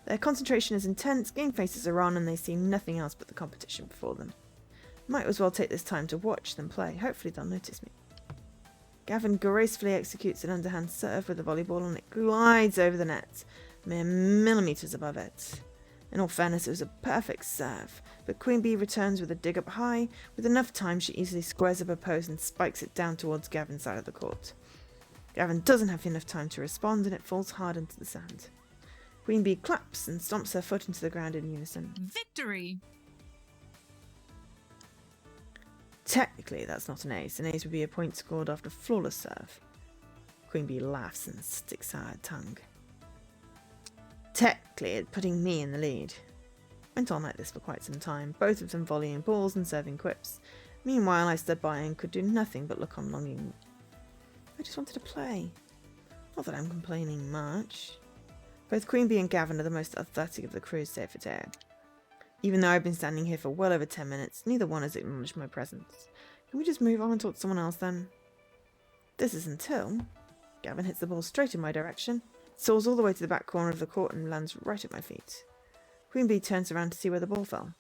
Their concentration is intense, game faces are on, and they see nothing else but the competition before them. Might as well take this time to watch them play. Hopefully they'll notice me. Gavin gracefully executes an underhand serve with the volleyball and it glides over the net, mere millimetres above it. In all fairness, it was a perfect serve, but Queen Bee returns with a dig up high. With enough time, she easily squares up her pose and spikes it down towards Gavin's side of the court. Gavin doesn't have enough time to respond and it falls hard into the sand. Queen Bee claps and stomps her foot into the ground in unison. Victory! Technically, that's not an ace. An ace would be a point scored after a flawless serve. Queen Bee laughs and sticks out her tongue. Technically, it's putting me in the lead. Went on like this for quite some time, both of them volleying balls and serving quips. Meanwhile, I stood by and could do nothing but look on longing. I just wanted to play. Not that I'm complaining much. Both Queen Bee and Gavin are the most athletic of the crew, save for Teo. Even though I've been standing here for well over 10 minutes, neither one has acknowledged my presence. Can we just move on and talk to someone else then? This is until Gavin hits the ball straight in my direction, soars all the way to the back corner of the court and lands right at my feet. Queen Bee turns around to see where the ball fell.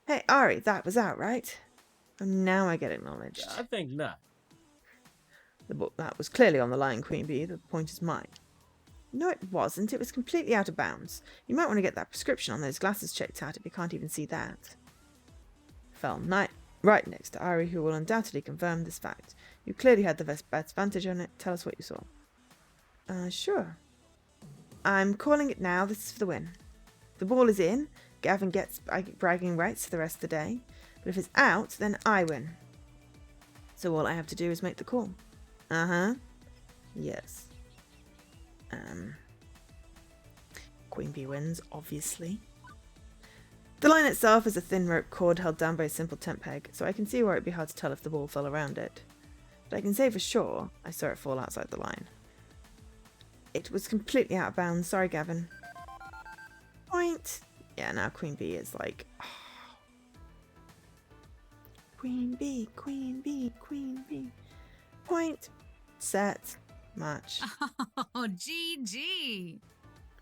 Hey, Ari, that was out, right? Oh, now I get acknowledged. I think not. That was clearly on the line, Queen Bee. The point is mine. No, it wasn't. It was completely out of bounds. You might want to get that prescription on those glasses checked out if you can't even see that. Fell right next to Ari, who will undoubtedly confirm this fact. You clearly had the best vantage on it. Tell us what you saw. Sure. I'm calling it now. This is for the win. If the ball is in, Gavin gets bragging rights for the rest of the day. But if it's out, then I win. So all I have to do is make the call. Uh-huh. Yes. Queen Bee wins, obviously. The line itself is a thin rope cord held down by a simple tent peg, so I can see where it'd be hard to tell if the ball fell around it. But I can say for sure I saw it fall outside the line. It was completely out of bounds. Sorry, Gavin. Point. Yeah, now Queen Bee is like... Oh. Queen Bee, Queen Bee, Queen Bee. Point. Set. Match. Oh, GG!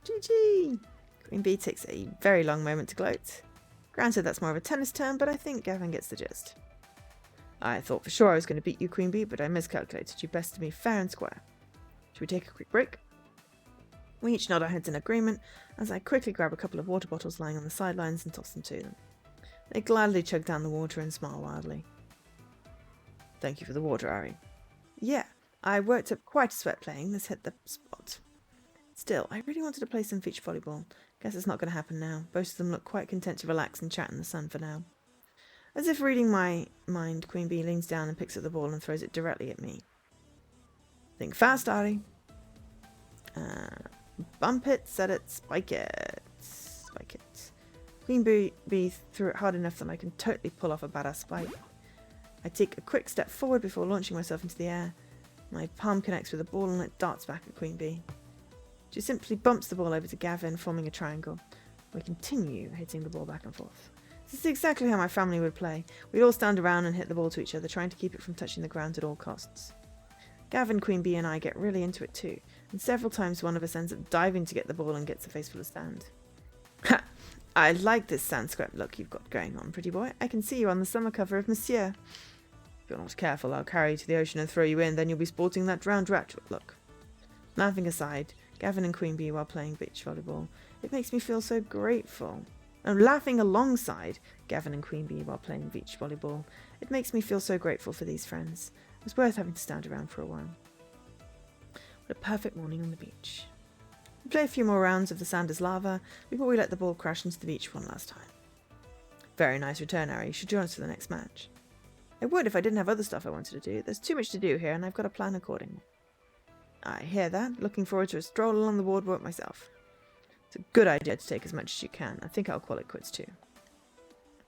GG! Queen Bee takes a very long moment to gloat. Granted, that's more of a tennis term, but I think Gavin gets the gist. I thought for sure I was going to beat you, Queen Bee, but I miscalculated. You bested me fair and square. Should we take a quick break? We each nod our heads in agreement as I quickly grab a couple of water bottles lying on the sidelines and toss them to them. They gladly chug down the water and smile wildly. Thank you for the water, Ari. Yeah, I worked up quite a sweat playing. This hit the spot. Still, I really wanted to play some beach volleyball. Guess it's not going to happen now. Both of them look quite content to relax and chat in the sun for now. As if reading my mind, Queen Bee leans down and picks up the ball and throws it directly at me. Think fast, Ari. Bump it, set it, spike it. Spike it. Queen Bee threw it hard enough that I can totally pull off a badass spike. I take a quick step forward before launching myself into the air. My palm connects with the ball and it darts back at Queen Bee. She simply bumps the ball over to Gavin, forming a triangle. We continue hitting the ball back and forth. This is exactly how my family would play. We'd all stand around and hit the ball to each other, trying to keep it from touching the ground at all costs. Gavin, Queen Bee and I get really into it too, and several times one of us ends up diving to get the ball and gets a face full of sand. Ha! I like this sand scrap look you've got going on, pretty boy. I can see you on the summer cover of Monsieur. If you're not careful, I'll carry you to the ocean and throw you in, then you'll be sporting that drowned rat look. Laughing aside, Gavin and Queen Bee while playing beach volleyball. It makes me feel so grateful. And laughing alongside Gavin and Queen Bee while playing beach volleyball. It makes me feel so grateful for these friends. It was worth having to stand around for a while. What a perfect morning on the beach. We play a few more rounds of the sand as lava before we let the ball crash into the beach one last time. Very nice return, Ari. You should join us for the next match. I would if I didn't have other stuff I wanted to do. There's too much to do here and I've got to plan accordingly. I hear that. Looking forward to a stroll along the boardwalk myself. It's a good idea to take as much as you can. I think I'll call it quits too.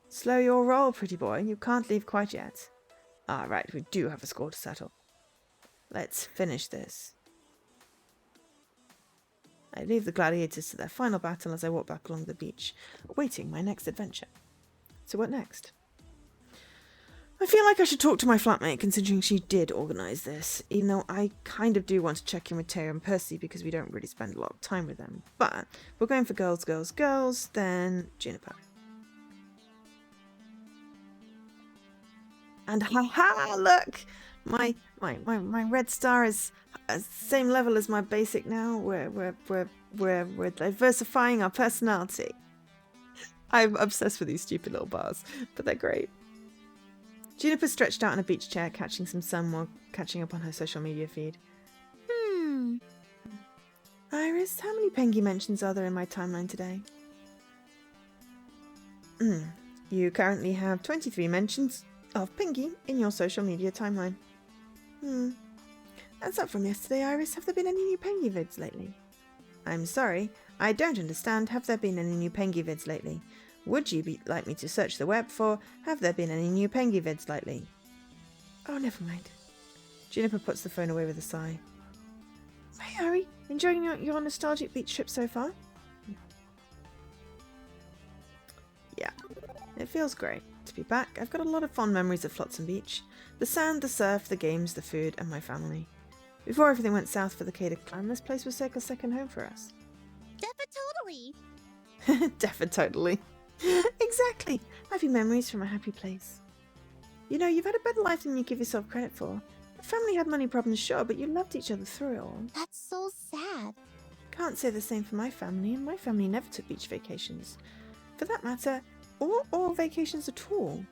Slow your roll, pretty boy. You can't leave quite yet. Ah, right. We do have a score to settle. Let's finish this. I leave the gladiators to their final battle as I walk back along the beach, awaiting my next adventure. So what next? I feel like I should talk to my flatmate, considering she did organise this, even though I kind of do want to check in with Teo and Percy because we don't really spend a lot of time with them. But if we're going for girls, girls, girls, then Juniper. And haha, look! My red star is same level as my basic now. We're diversifying our personality. I'm obsessed with these stupid little bars, but they're great. Juniper stretched out on a beach chair, catching some sun while catching up on her social media feed. Iris, how many Pengy mentions are there in my timeline today? You currently have 23 mentions of Pengy in your social media timeline. That's up from yesterday, Iris. Have there been any new Pengy vids lately? I'm sorry, I don't understand. Have there been any new Pengy vids lately? Would you like me to search the web for have there been any new Pengy vids lately? Oh, never mind. Juniper puts the phone away with a sigh. Hey, Harry, enjoying your nostalgic beach trip so far? Yeah, it feels great to be back. I've got a lot of fond memories of Flotsam Beach. The sand, the surf, the games, the food, and my family. Before everything went south for the Cada clan, this place was like a second home for us. Totally. Totally. Exactly. Happy memories from a happy place. You know, you've had a better life than you give yourself credit for. Your family had money problems, sure, but you loved each other through it all. That's so sad. Can't say the same for my family, and my family never took beach vacations. For that matter, or vacations at all.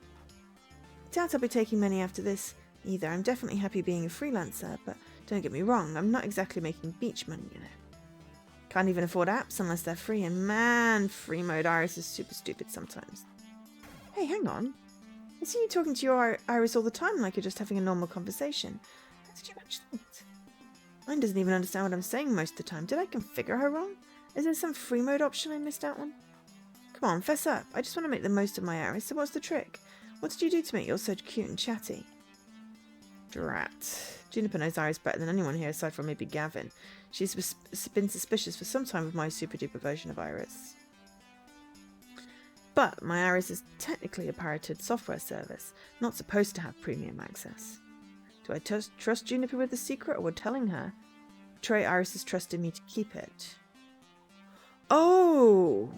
Doubt I'll be taking many after this either. I'm definitely happy being a freelancer, but don't get me wrong, I'm not exactly making beach money, you know. Can't even afford apps unless they're free, and man, free mode Iris is super stupid sometimes. Hey, hang on. I see you talking to your Iris all the time like you're just having a normal conversation. How did you manage that? Mine doesn't even understand what I'm saying most of the time. Did I configure her wrong? Is there some free mode option I missed out on? Come on, fess up. I just want to make the most of my Iris, so what's the trick? What did you do to make you so cute and chatty? Drat. Juniper knows Iris better than anyone here aside from maybe Gavin. She's been suspicious for some time of my super duper version of Iris. But my Iris is technically a pirated software service, not supposed to have premium access. Do I trust Juniper with the secret, or would telling her betray Iris's trust in me to keep it? Oh!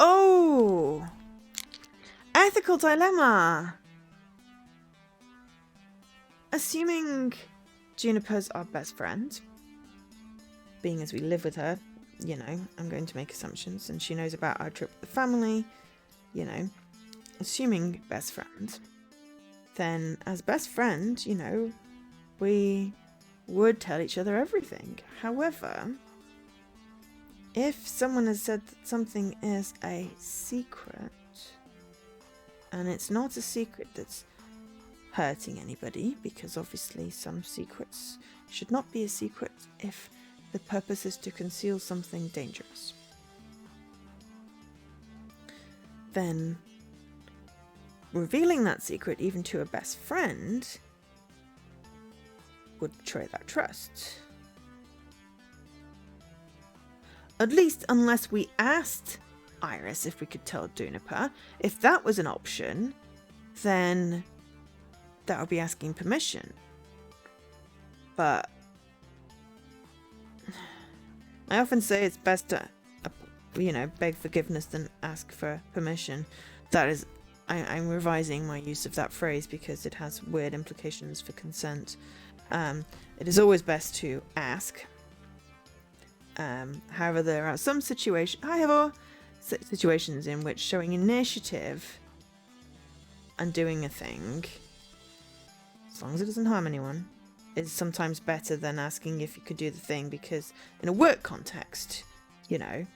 Oh! Ethical dilemma! Assuming Juniper's our best friend, being as we live with her, you know, I'm going to make assumptions, and she knows about our trip with the family, you know, assuming best friend, then as best friend, you know, we would tell each other everything. However, if someone has said that something is a secret, and it's not a secret that's hurting anybody, because obviously some secrets should not be a secret if the purpose is to conceal something dangerous, then revealing that secret even to a best friend would betray that trust. At least unless we asked Iris if we could tell Juniper. If that was an option, then that would be asking permission. But I often say it's best to, you know, beg forgiveness than ask for permission. That is, I'm revising my use of that phrase because it has weird implications for consent. It is always best to ask. However, there are some situations in which showing initiative and doing a thing, as long as it doesn't harm anyone, is sometimes better than asking if you could do the thing, because in a work context, you know,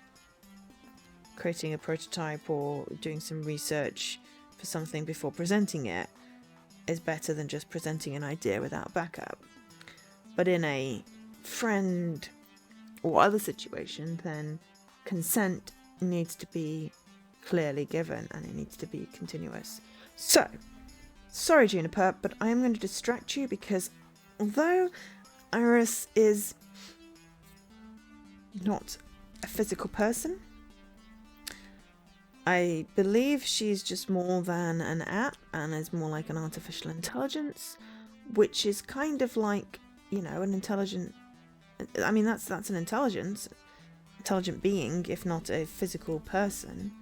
creating a prototype or doing some research for something before presenting it is better than just presenting an idea without backup. But in a friend or other situation, then consent needs to be clearly given and it needs to be continuous. So, sorry Juniper, but I am going to distract you because although Iris is not a physical person, I believe she's just more than an app and is more like an artificial intelligence, which is kind of like, you know, an intelligent, I mean, that's an intelligent being, if not a physical person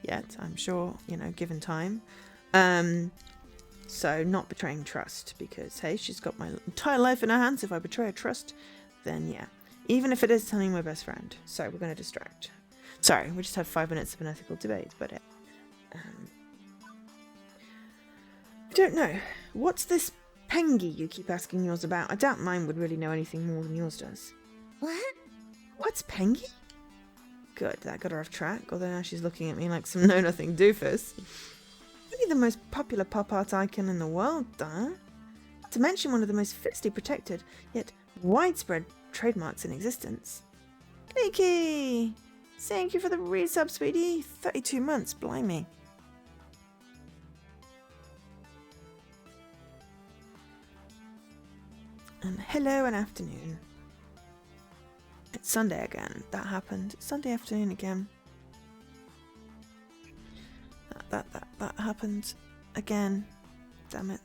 yet, I'm sure, you know, given time. So not betraying trust, because hey, she's got my entire life in her hands. If I betray her trust, then yeah, even if it is telling my best friend. So we're going to distract. Sorry, we just had 5 minutes of an ethical debate, but I don't know. What's this Pengy you keep asking yours about? I doubt mine would really know anything more than yours does. What? What's Pengy? Good, that got her off track, although now she's looking at me like some know-nothing doofus. Really the most popular pop art icon in the world, though. Not to mention one of the most fiercely protected, yet widespread trademarks in existence. Leaky! Thank you for the resub, sweetie. 32 months, blimey. And hello and afternoon. It's Sunday again. That happened. Sunday afternoon again. That happened again. Damn it.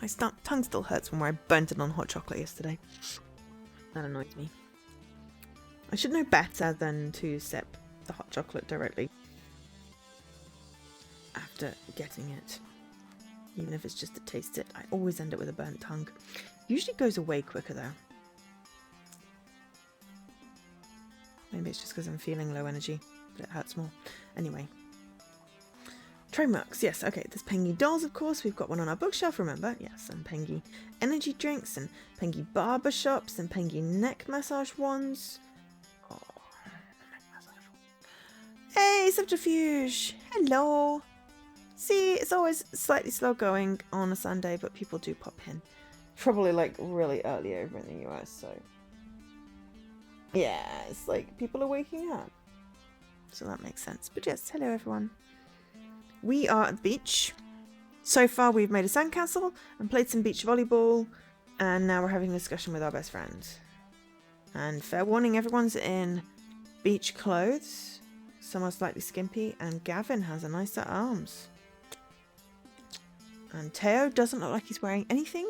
My tongue still hurts from where I burnt it on hot chocolate yesterday. That annoys me. I should know better than to sip the hot chocolate directly after getting it. Even if it's just to taste it, I always end up with a burnt tongue. Usually goes away quicker though. Maybe it's just because I'm feeling low energy, but it hurts more. Anyway. Trademarks, yes, okay, there's Pengy dolls, of course. We've got one on our bookshelf, remember? Yes, and Pengy energy drinks, and Pengy barber shops, and Pengy neck massage wands. Oh, neck massage. Hey, Subterfuge! Hello! See, it's always slightly slow going on a Sunday, but people do pop in. Probably like really early over in the US, so... yeah, it's like people are waking up. So that makes sense. But yes, hello everyone. We are at the beach. So far we've made a sandcastle and played some beach volleyball, and now we're having a discussion with our best friend. And fair warning, everyone's in beach clothes. Some are slightly skimpy, and Gavin has a nice set of arms. And Teo doesn't look like he's wearing anything,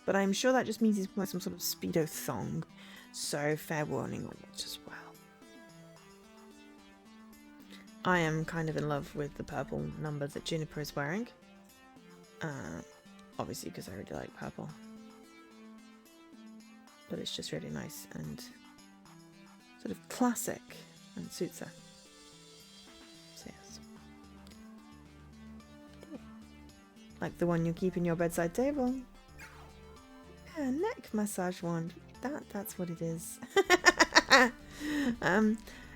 but I'm sure that just means he's wearing some sort of Speedo thong. So fair warning on it as well. I am kind of in love with the purple number that Juniper is wearing. Obviously because I really like purple. But it's just really nice and sort of classic and suits her. So yes. Like the one you keep in your bedside table. Yeah, neck massage wand. That's what it is.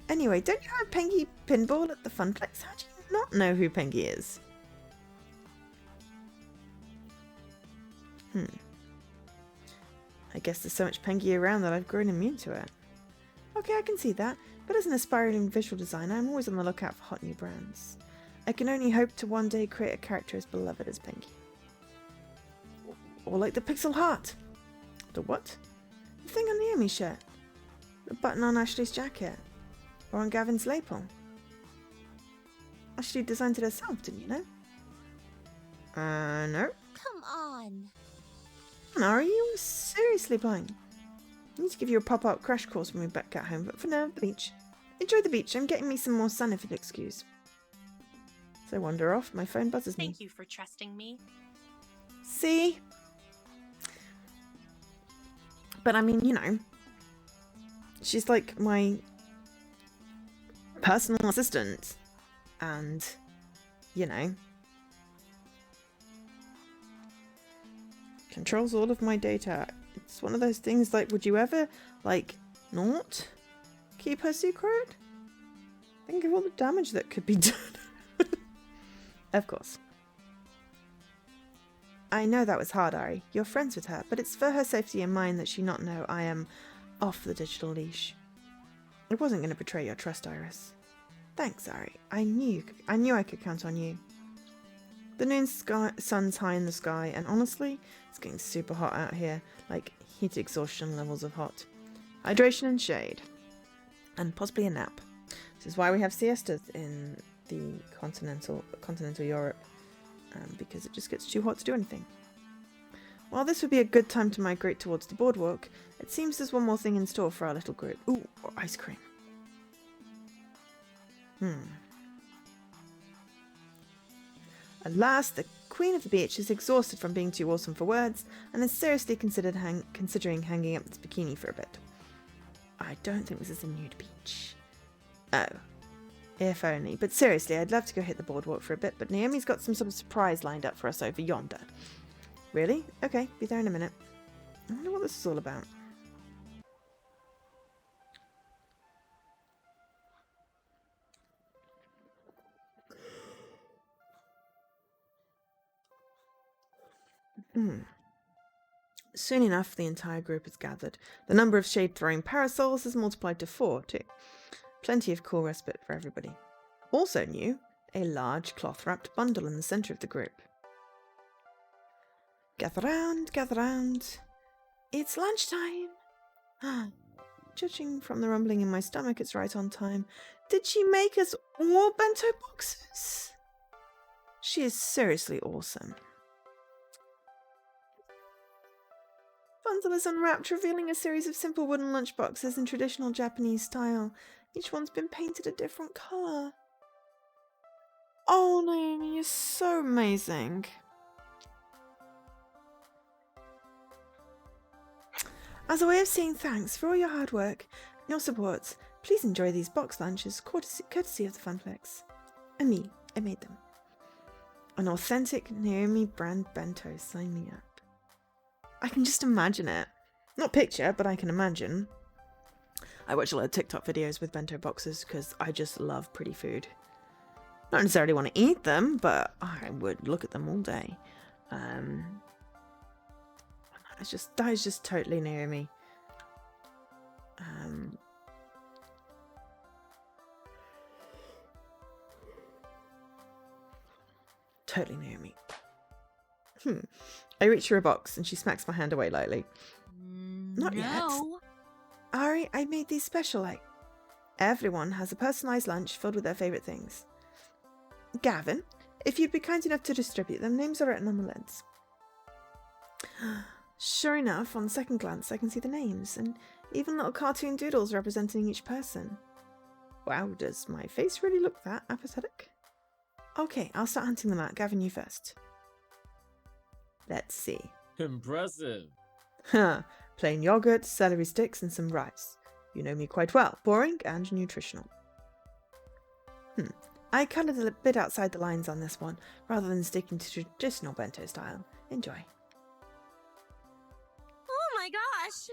Anyway, don't you have Pengy Pinball at the Funplex? How do you not know who Pengy is? I guess there's so much Pengy around that I've grown immune to it. Okay, I can see that, but as an aspiring visual designer, I'm always on the lookout for hot new brands. I can only hope to one day create a character as beloved as Pengy. Or like the Pixel Heart. The what? The thing on Naomi's shirt. The button on Ashley's jacket. Or on Gavin's lapel. Ashley designed it herself, didn't you know? No. Come on. Are you seriously blind? I need to give you a pop-up crash course when we're back at home, but for now, the beach. Enjoy the beach. I'm getting me some more sun if you'll excuse. So I wander off. My phone buzzes me. Thank you for trusting me. See? But I mean, you know, she's like my personal assistant, and you know, controls all of my data. It's one of those things like, would you ever like not keep her secret? Think of all the damage that could be done. Of course. I know that was hard, Ari. You're friends with her, but it's for her safety and mine that she not know I am off the digital leash. I wasn't going to betray your trust, Iris. Thanks, Ari. I knew I could count on you. The sun's high in the sky, and honestly, it's getting super hot out here, like heat exhaustion levels of hot. Hydration and shade. And possibly a nap. This is why we have siestas in the continental Europe, because it just gets too hot to do anything. While this would be a good time to migrate towards the boardwalk, it seems there's one more thing in store for our little group. Ooh, or ice cream. Alas, the Queen of the Beach is exhausted from being too awesome for words, and is seriously considering hanging up this bikini for a bit. I don't think this is a nude beach. Oh. If only. But seriously, I'd love to go hit the boardwalk for a bit, but Naomi's got some sort of surprise lined up for us over yonder. Really? Okay, be there in a minute. I wonder what this is all about. Soon enough, the entire group has gathered. The number of shade-throwing parasols has multiplied to 4, too. Plenty of cool respite for everybody. Also new, a large cloth-wrapped bundle in the centre of the group. Gather round, gather round. It's lunchtime. Judging from the rumbling in my stomach, it's right on time. Did she make us all bento boxes? She is seriously awesome. Bundle is unwrapped, revealing a series of simple wooden lunchboxes in traditional Japanese style. Each one's been painted a different colour. Oh, Naomi, you're so amazing. As a way of saying thanks for all your hard work and your support, please enjoy these box lunches, courtesy of the Funplex. And me, I made them. An authentic Naomi brand bento, sign me up. I can just imagine it. Not picture, but I can imagine. I watch a lot of TikTok videos with bento boxes because I just love pretty food. Not necessarily want to eat them, but I would look at them all day. That is just totally Naomi. Totally Naomi. I reach for a box and she smacks my hand away lightly. Not yet. Ari, I made these special, everyone has a personalised lunch filled with their favourite things. Gavin, if you'd be kind enough to distribute them, names are written on the lids. Sure enough, on second glance I can see the names, and even little cartoon doodles representing each person. Wow, does my face really look that apathetic? Okay, I'll start hunting them out. Gavin, you first. Let's see. Impressive. Plain yogurt, celery sticks, and some rice. You know me quite well. Boring and nutritional. I coloured a bit outside the lines on this one, rather than sticking to traditional bento style. Enjoy. Oh my gosh!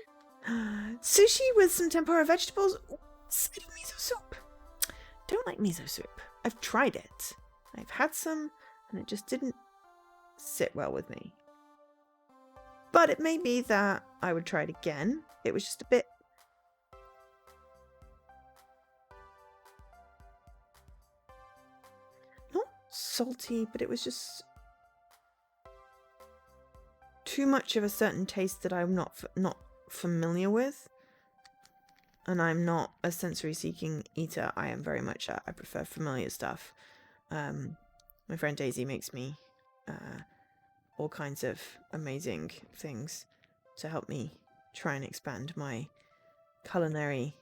Sushi with some tempura vegetables. Side of miso soup. Don't like miso soup. I've tried it. I've had some, and it just didn't sit well with me. But it may be that I would try it again. It was just a bit... not salty, but it was just... too much of a certain taste that I'm not familiar with. And I'm not a sensory-seeking eater. I am very much I prefer familiar stuff. My friend Daisy makes me... all kinds of amazing things to help me try and expand my culinary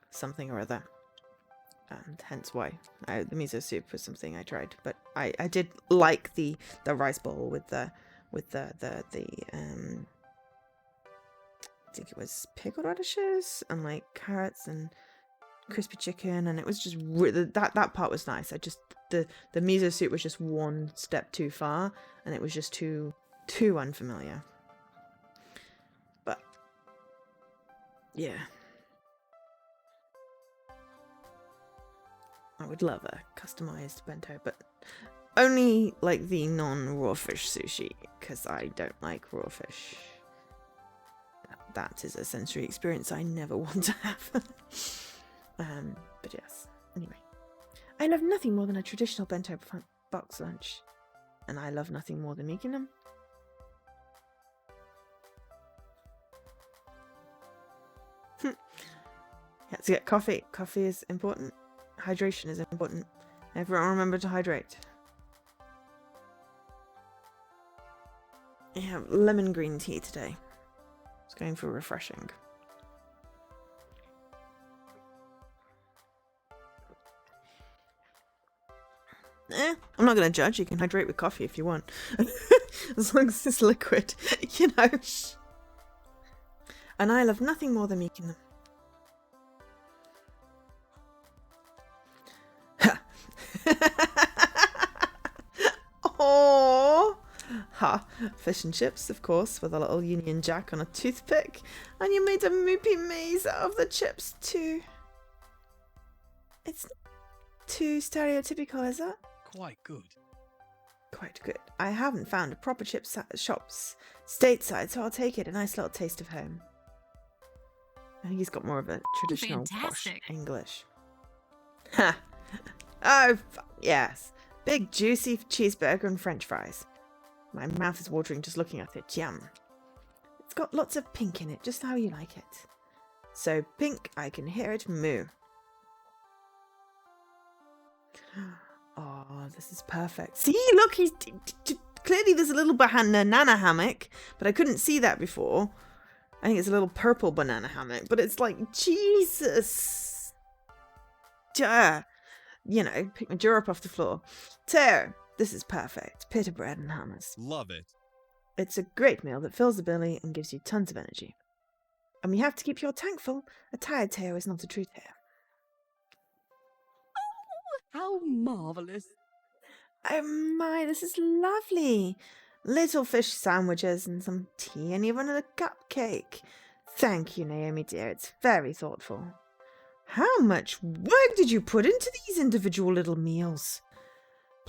something or other, and hence why the miso soup was something I tried. But I did like the rice bowl with the I think it was pickled radishes and like carrots and crispy chicken, and it was just that part was nice. I just the miso soup was just one step too far, and it was just too unfamiliar. But yeah, I would love a customized bento, but only like the non-raw fish sushi, because I don't like raw fish. That is a sensory experience I never want to have. But yes, anyway. I love nothing more than a traditional bento box lunch. And I love nothing more than making them. You have to get coffee. Coffee is important. Hydration is important. Everyone remember to hydrate. I have lemon green tea today. It's going for refreshing. I'm not going to judge. You can hydrate with coffee if you want. As long as it's liquid, you know. And I love nothing more than making them. Fish and chips, of course, with a little Union Jack on a toothpick. And you made a moopy maze out of the chips too. It's not too stereotypical, is it? Quite good. Quite good. I haven't found a proper shops stateside, so I'll take it. A nice little taste of home. I think he's got more of a traditional posh fantastic. English. Ha! Oh, yes. Big juicy cheeseburger and french fries. My mouth is watering just looking at it. Yum. It's got lots of pink in it, just how you like it. So pink, I can hear it moo. Oh, this is perfect. See, look, he's clearly there's a little banana hammock, but I couldn't see that before. I think it's a little purple banana hammock, but it's like, Jesus. Duh. You know, pick my jaw up off the floor. So, this is perfect. Pita bread and hummus. Love it. It's a great meal that fills the belly and gives you tons of energy. And we have to keep your tank full. A tired Teo is not a true Teo. How marvelous. Oh my, this is lovely. Little fish sandwiches and some tea and even a cupcake. Thank you, Naomi dear. It's very thoughtful. How much work did you put into these individual little meals?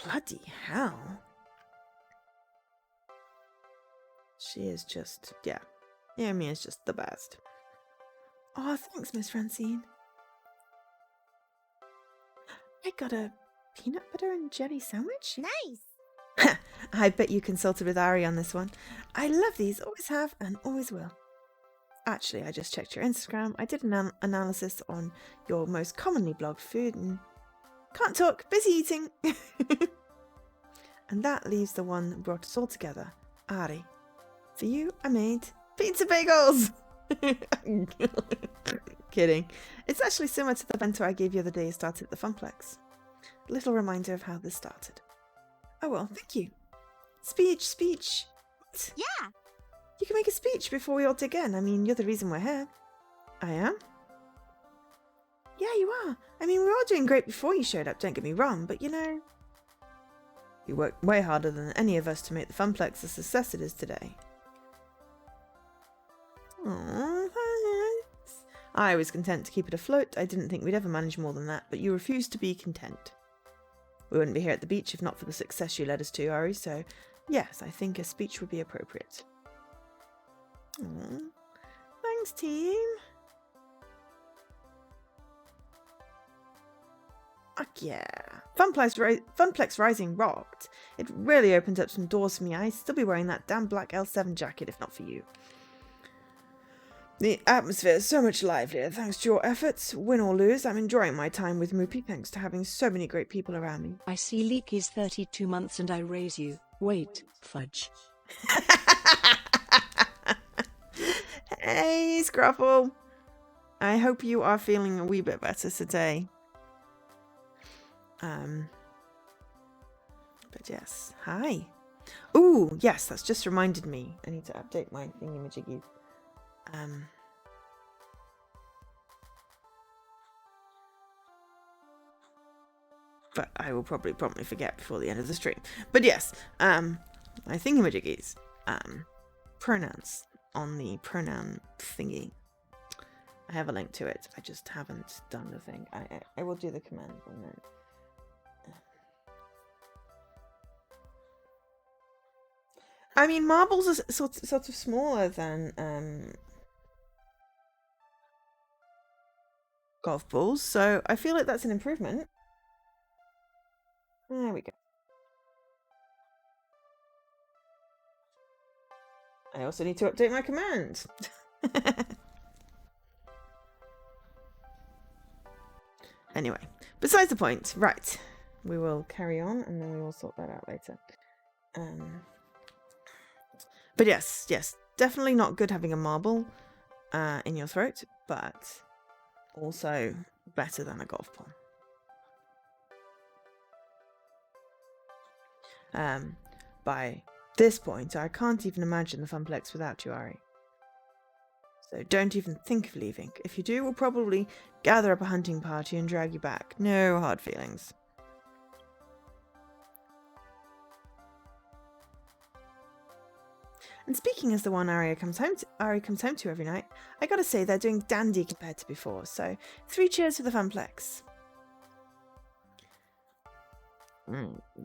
Bloody hell. She is just, yeah. Naomi is just the best. Oh, thanks, Miss Francine. I got a peanut butter and jelly sandwich. Nice. I bet you consulted with Ari on this one. I love these, always have and always will. Actually, I just checked your Instagram. I did an analysis on your most commonly blogged food and can't talk, busy eating. And that leaves the one that brought us all together, Ari. For you, I made pizza bagels. Kidding. It's actually similar to the bento I gave you the other day you started at the Funplex. A little reminder of how this started. Oh well, thank you. Speech. What? Yeah. You can make a speech before we all dig in. I mean, you're the reason we're here. I am? Yeah, you are. I mean, we were all doing great before you showed up, don't get me wrong, but you know... You worked way harder than any of us to make the Funplex the success it is today. Aww, thanks. I was content to keep it afloat. I didn't think we'd ever manage more than that, but you refused to be content. We wouldn't be here at the beach if not for the success you led us to, Ari, so yes, I think a speech would be appropriate. Aww. Thanks, team. Fuck yeah. Funplex Rising rocked. It really opened up some doors for me. I'd still be wearing that damn black L7 jacket if not for you. The atmosphere is so much livelier thanks to your efforts. Win or lose, I'm enjoying my time with Moopy thanks to having so many great people around me. I see Leek is 32 months and I raise you. Wait, fudge. Hey, Scruffle. I hope you are feeling a wee bit better today. But yes, hi. Ooh, yes, that's just reminded me. I need to update my thingy-majiggy. But I will probably promptly forget before the end of the stream. But yes, my thingy-majiggies, pronouns on the pronoun thingy. I have a link to it. I just haven't done the thing. I will do the command and then. I mean, marbles are sort of smaller than golf balls, so I feel like that's an improvement. There we go. I also need to update my command. Anyway, besides the point, right. We will carry on and then we will sort that out later. But yes, definitely not good having a marble in your throat, but also better than a golf ball. By this point, I can't even imagine the Funplex without you, Ari. So don't even think of leaving. If you do, we'll probably gather up a hunting party and drag you back. No hard feelings. And speaking as the one Ari comes home to every night, I gotta say they're doing dandy compared to before. So 3 cheers for the Funplex.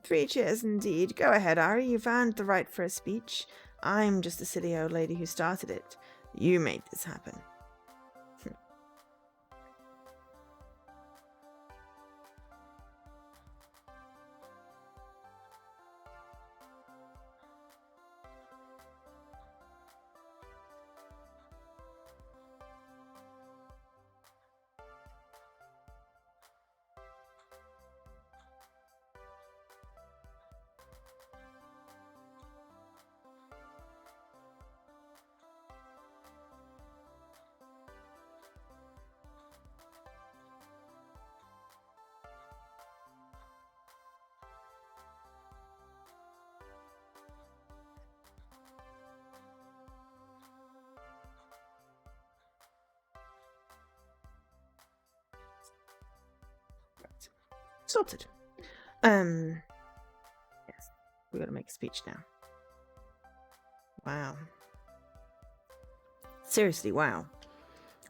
3 cheers indeed. Go ahead, Ari. You've earned the right for a speech. I'm just the silly old lady who started it. You made this happen. Sorted. Yes, we gotta make a speech now. Wow. Seriously, wow.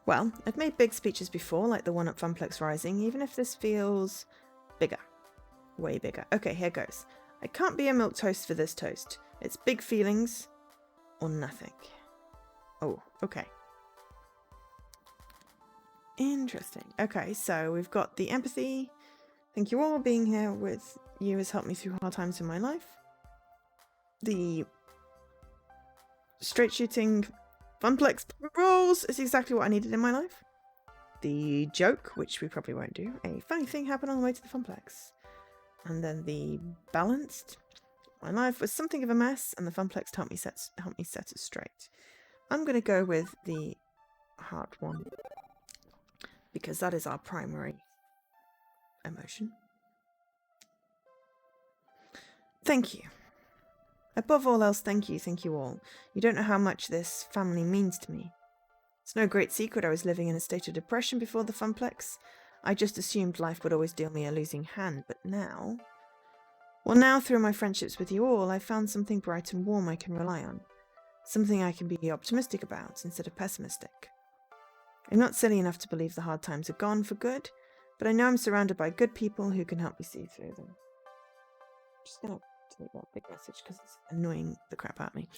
Well, I've made big speeches before, like the one at Funplex Rising, even if this feels bigger. Way bigger. Okay, here goes. I can't be a milquetoast for this toast. It's big feelings or nothing. Oh, okay. Interesting. Okay, so we've got the empathy. Thank you all. Being here with you has helped me through hard times in my life. The straight shooting Funplex rules is exactly what I needed in my life. The joke, which we probably won't do. A funny thing happened on the way to the Funplex. And then the balanced. My life was something of a mess, and the Funplex helped me set it straight. I'm going to go with the heart one. Because that is our primary emotion. Thank you. Above all else, thank you all. You don't know how much this family means to me. It's no great secret I was living in a state of depression before the Funplex. I just assumed life would always deal me a losing hand, but now... Well, now through my friendships with you all, I've found something bright and warm I can rely on. Something I can be optimistic about instead of pessimistic. I'm not silly enough to believe the hard times are gone for good, but I know I'm surrounded by good people who can help me see through them. I'm just going to delete that big message because it's annoying the crap out of me.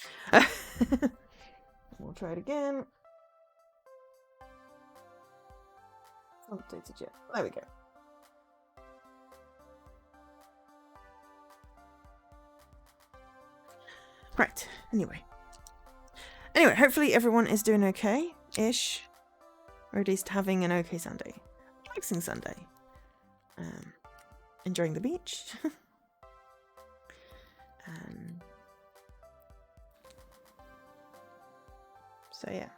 We'll try it again. Updated yet. There we go. Right, anyway, hopefully everyone is doing okay-ish. Or at least having an okay Sunday. Relaxing Sunday. Enjoying the beach. So yeah.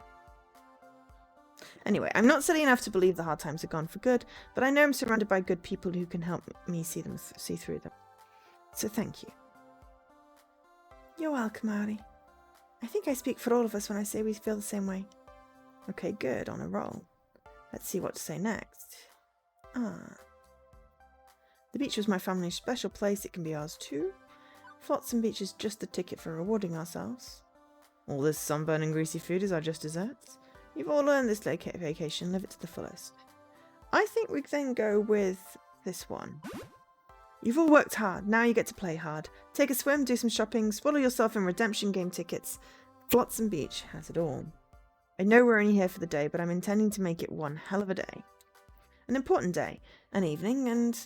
Anyway, I'm not silly enough to believe the hard times are gone for good, but I know I'm surrounded by good people who can help me see through them. So thank you. You're welcome, Ari. I think I speak for all of us when I say we feel the same way. Okay, good, on a roll. Let's see what to say next. The beach was my family's special place, it can be ours too. Flotsam Beach is just the ticket for rewarding ourselves. All this sunburn and greasy food is our just desserts. You've all earned this vacation, live it to the fullest. I think we then go with this one. You've all worked hard, now you get to play hard. Take a swim, do some shopping, swallow yourself in redemption game tickets. Flotsam Beach has it all. I know we're only here for the day, but I'm intending to make it one hell of a day. An important day, an evening, and...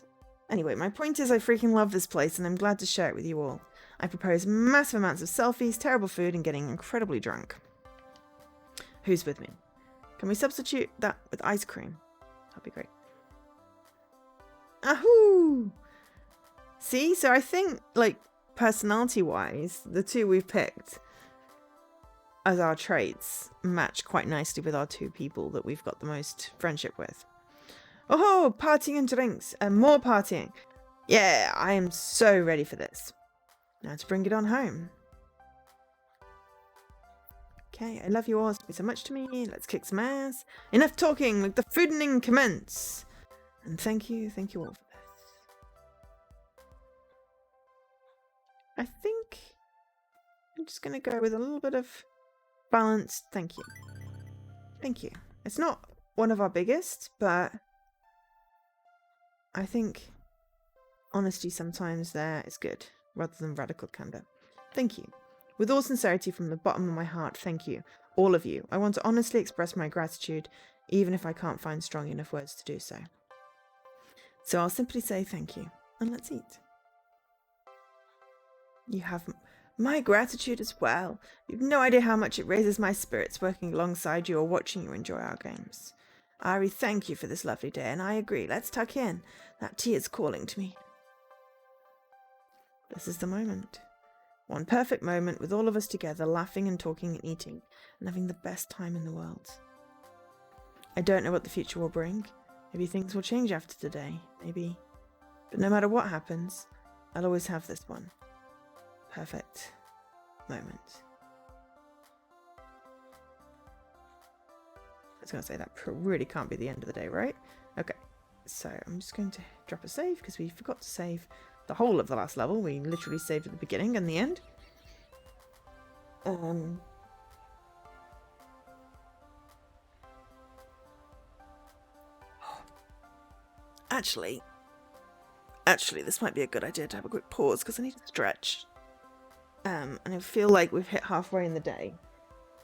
Anyway, my point is I freaking love this place and I'm glad to share it with you all. I propose massive amounts of selfies, terrible food, and getting incredibly drunk. Who's with me? Can we substitute that with ice cream? That'd be great. Ahoo! See, so I think, like, personality-wise, the two we've picked as our traits match quite nicely with our two people that we've got the most friendship with. Oh, partying and drinks, and more partying. Yeah, I am so ready for this. Now to bring it on home. Okay, I love you all so much to me. Let's kick some ass. Enough talking, let the fooding commence. And thank you all for this. I think I'm just going to go with a little bit of balanced thank you. Thank you. It's not one of our biggest, but I think honesty sometimes there is good, rather than radical candor. Thank you. With all sincerity from the bottom of my heart, thank you. All of you. I want to honestly express my gratitude, even if I can't find strong enough words to do so. So I'll simply say thank you, and let's eat. You have my gratitude as well. You've no idea how much it raises my spirits working alongside you or watching you enjoy our games. Ari, thank you for this lovely day, and I agree. Let's tuck in. That tea is calling to me. This is the moment. One perfect moment with all of us together, laughing and talking and eating, and having the best time in the world. I don't know what the future will bring. Maybe things will change after today. Maybe. But no matter what happens, I'll always have this one perfect moment. I was going to say that really can't be the end of the day, right? Okay, so I'm just going to drop a save because we forgot to save the whole of the last level. We literally saved at the beginning and the end. Actually, this might be a good idea to have a quick pause because I need to stretch. And I feel like we've hit halfway in the day.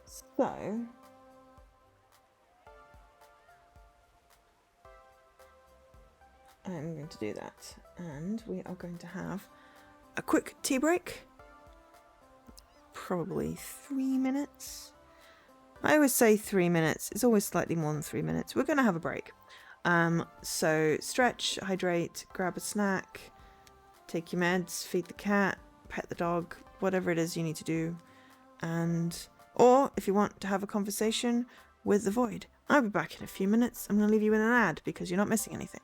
So I'm going to do that. And we are going to have a quick tea break. Probably 3 minutes. I always say 3 minutes. It's always slightly more than 3 minutes. We're going to have a break. So stretch, hydrate, grab a snack, take your meds, feed the cat, pet the dog, whatever it is you need to do. Or if you want to have a conversation with the void. I'll be back in a few minutes. I'm going to leave you in an ad because you're not missing anything.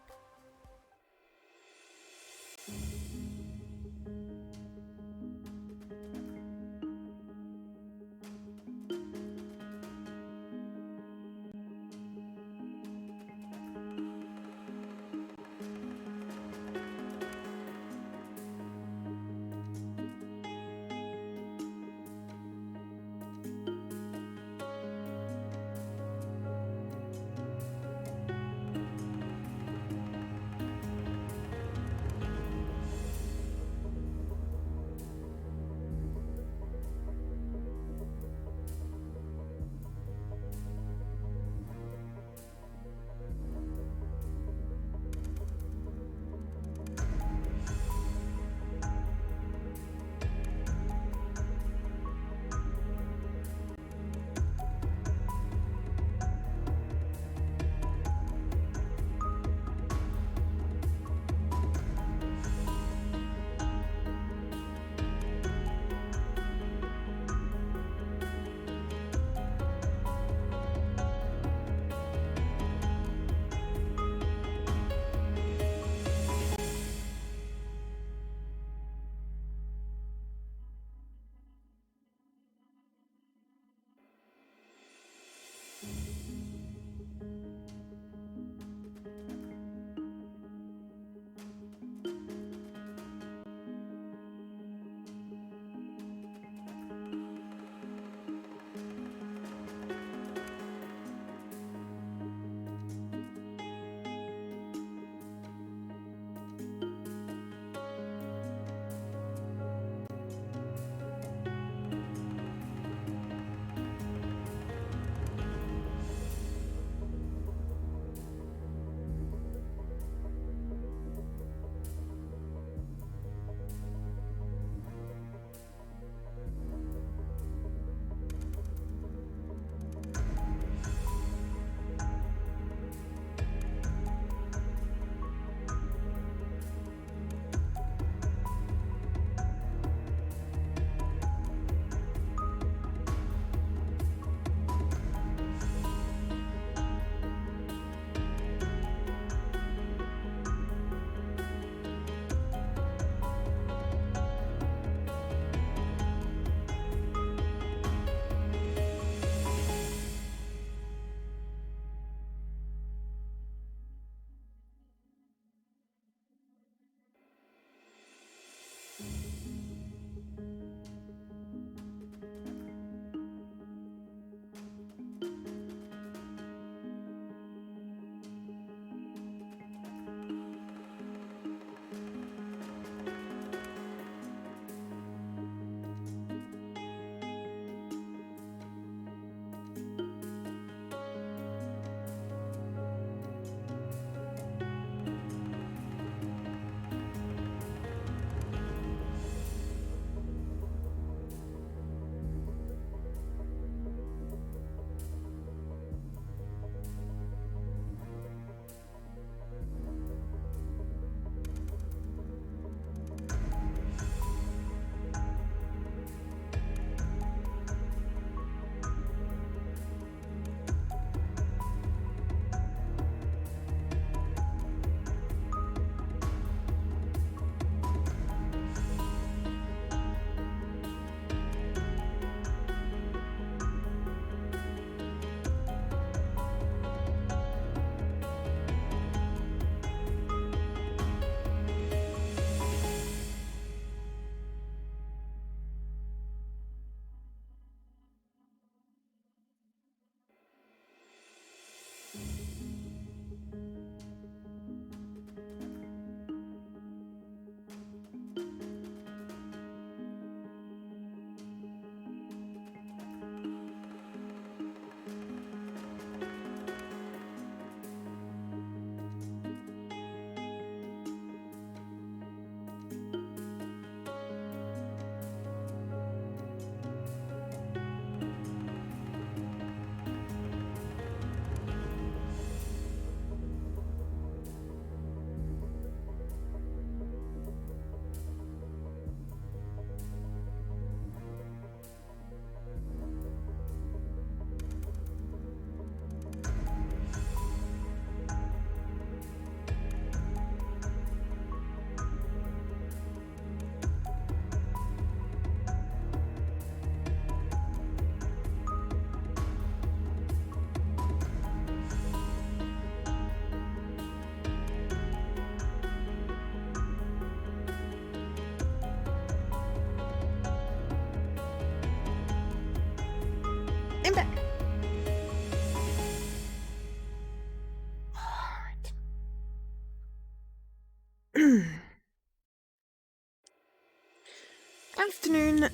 Afternoon.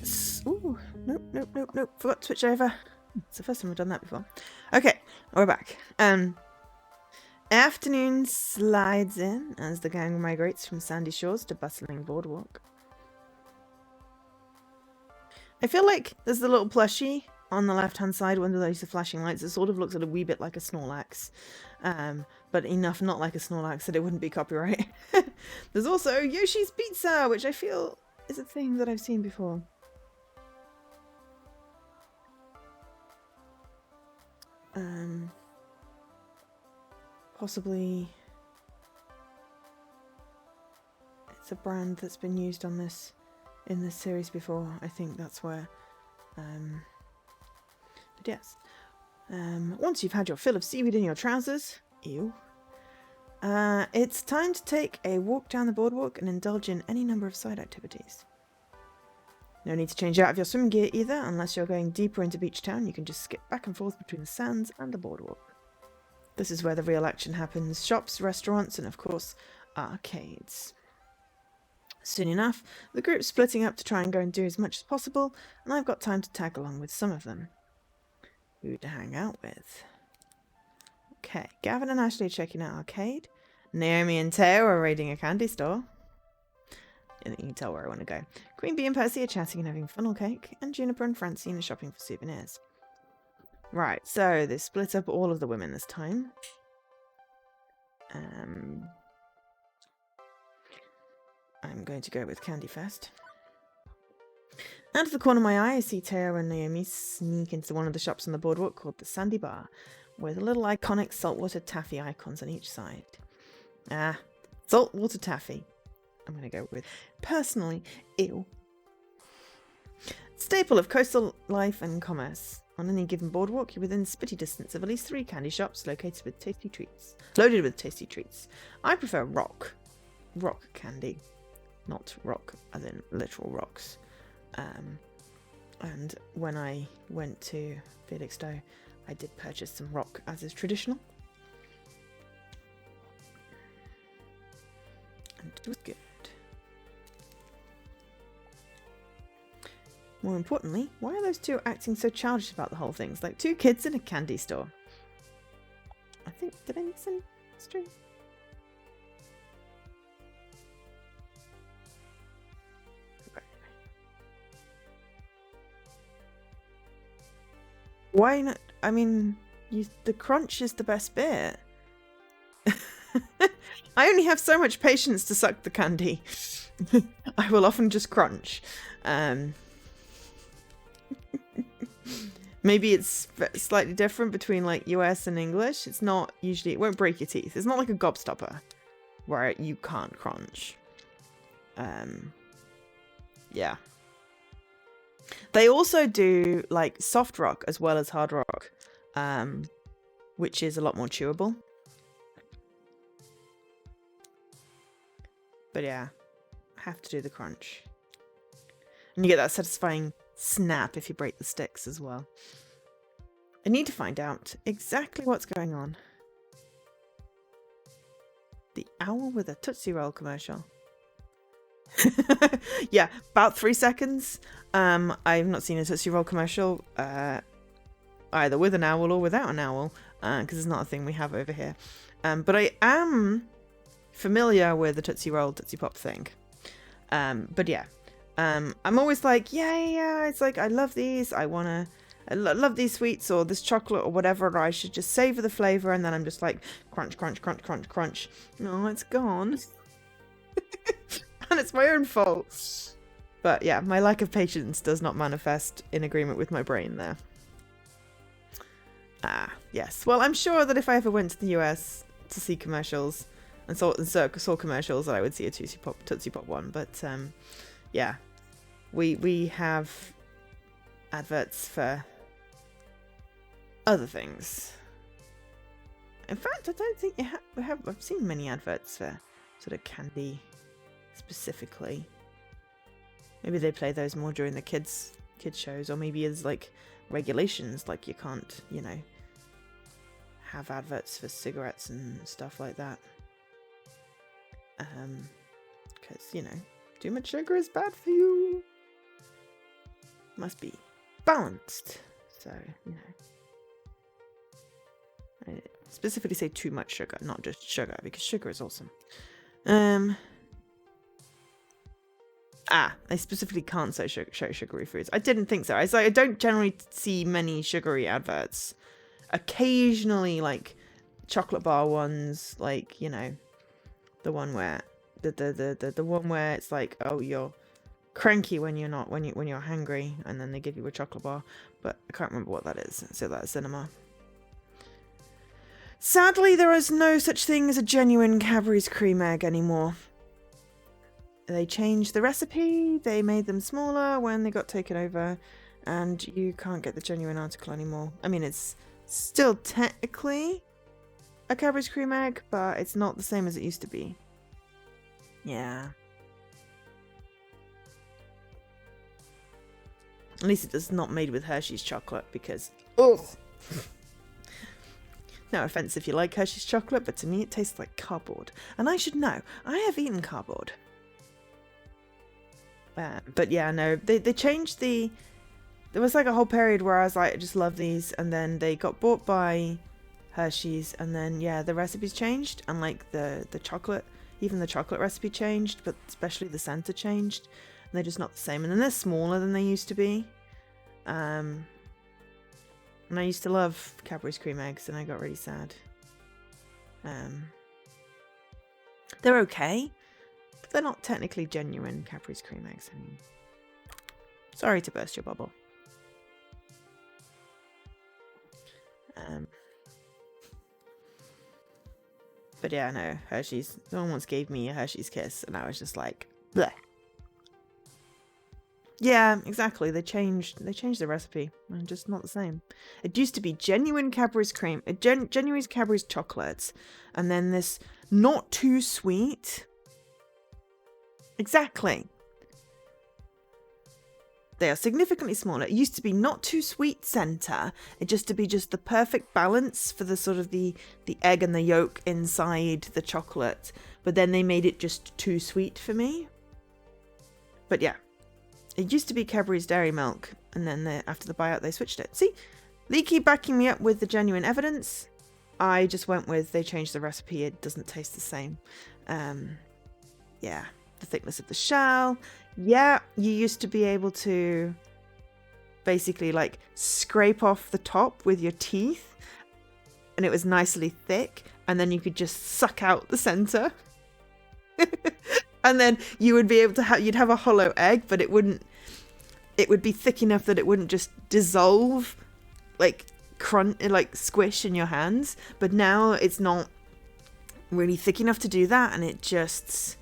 Ooh, nope. Forgot to switch over. It's the first time we've done that before. Okay, we're back. Afternoon slides in as the gang migrates from sandy shores to bustling boardwalk. I feel like there's the little plushie on the left-hand side under those flashing lights. It sort of looks a wee bit like a Snorlax, but enough not like a Snorlax that it wouldn't be copyright. There's also Yoshi's Pizza, which I feel is a thing that I've seen before. Possibly it's a brand that's been used on this in this series before. I think that's where but yes. Once you've had your fill of seaweed in your trousers, ew, it's time to take a walk down the boardwalk and indulge in any number of side activities. No need to change out of your swim gear either, unless you're going deeper into beach town. You can just skip back and forth between the sands and the boardwalk. This is where the real action happens. Shops, restaurants, and of course, arcades. Soon enough, the group's splitting up to try and go and do as much as possible, and I've got time to tag along with some of them. Who to hang out with? Okay, Gavin and Ashley are checking out arcade. Naomi and Teo are raiding a candy store. You can tell where I want to go. Queen Bee and Percy are chatting and having funnel cake, and Juniper and Francine are shopping for souvenirs. Right, so they split up all of the women this time. I'm going to go with Candy first. Out of the corner of my eye, I see Teo and Naomi sneak into one of the shops on the boardwalk called the Sandy Bar, with little iconic saltwater taffy icons on each side. Ah, saltwater taffy. I'm going to go with, personally, ew. Staple of coastal life and commerce. On any given boardwalk, you're within spitty distance of at least 3 candy shops loaded with tasty treats. I prefer rock candy, not rock as in literal rocks. And when I went to Felixstowe, I did purchase some rock as is traditional, and it was good. More importantly, why are those two acting so childish about the whole thing? It's like 2 kids in a candy store. I think, did I miss any string? Okay. Why not? I mean, the crunch is the best bit. I only have so much patience to suck the candy. I will often just crunch. Maybe it's slightly different between like US and English. It's not usually, it won't break your teeth. It's not like a gobstopper where you can't crunch. Yeah. They also do like soft rock as well as hard rock, which is a lot more chewable. But yeah, I have to do the crunch. And you get that satisfying snap if you break the sticks as well. I need to find out exactly what's going on. The owl with a Tootsie Roll commercial. Yeah, about 3 seconds. I've not seen a Tootsie Roll commercial either with an owl or without an owl, because it's not a thing we have over here. But I am familiar with the Tootsie Roll, Tootsie Pop thing. But yeah. I'm always like, yeah, it's like, I love these, I love these sweets or this chocolate or whatever, I should just savor the flavor, and then I'm just like, crunch. No, it's gone. And it's my own fault. But yeah, my lack of patience does not manifest in agreement with my brain there. Ah, yes. Well, I'm sure that if I ever went to the US to see commercials and saw commercials, that I would see a Tootsie Pop one, but yeah, we have adverts for other things. In fact, I don't think I've seen many adverts for sort of candy specifically. Maybe they play those more during the kids shows, or maybe as like regulations, like you can't, have adverts for cigarettes and stuff like that. because, you know, too much sugar is bad for you. Must be balanced. So, you know. I specifically say too much sugar, not just sugar, because sugar is awesome. I specifically can't show sugary foods. I didn't think so. I don't generally see many sugary adverts. Occasionally, like chocolate bar ones, like, you know, the one where the one where it's like, oh, you're cranky when you're not, when you're hungry, and then they give you a chocolate bar. But I can't remember what that is. So that's cinema. Sadly, there is no such thing as a genuine Cadbury's cream egg anymore. They changed the recipe, they made them smaller when they got taken over, and you can't get the genuine article anymore. I mean, it's still technically a Cadbury's cream egg, but it's not the same as it used to be. Yeah. At least it is not made with Hershey's chocolate, because... ugh. No offense if you like Hershey's chocolate, but to me it tastes like cardboard. And I should know, I have eaten cardboard. But yeah, no, they changed the... There was like a whole period where I was like, I just love these, and then they got bought by Hershey's, and then yeah, the recipes changed, and like the chocolate, even the chocolate recipe changed, but especially the center changed, and they're just not the same. And then they're smaller than they used to be. And I used to love Cadbury's cream eggs, and I got really sad. They're okay. They're not technically genuine Cadbury's cream eggs. I mean, sorry to burst your bubble. But yeah, no, Hershey's. Someone once gave me a Hershey's Kiss, and I was just like, bleh. Yeah, exactly. They changed the recipe, and just not the same. It used to be genuine Cadbury's cream, genuine Cadbury's chocolates, and then this not too sweet. Exactly. They are significantly smaller. It used to be not too sweet center. It just to be just the perfect balance for the sort of the egg and the yolk inside the chocolate. But then they made it just too sweet for me. But yeah. It used to be Cadbury's Dairy Milk, and then after the buyout they switched it. See? They keep backing me up with the genuine evidence. I just went with they changed the recipe. It doesn't taste the same. Yeah. The thickness of the shell. Yeah, you used to be able to basically like scrape off the top with your teeth, and it was nicely thick, and then you could just suck out the center. And then you would be able to you'd have a hollow egg, but it would be thick enough that it wouldn't just dissolve, like squish in your hands. But now it's not really thick enough to do that, and it just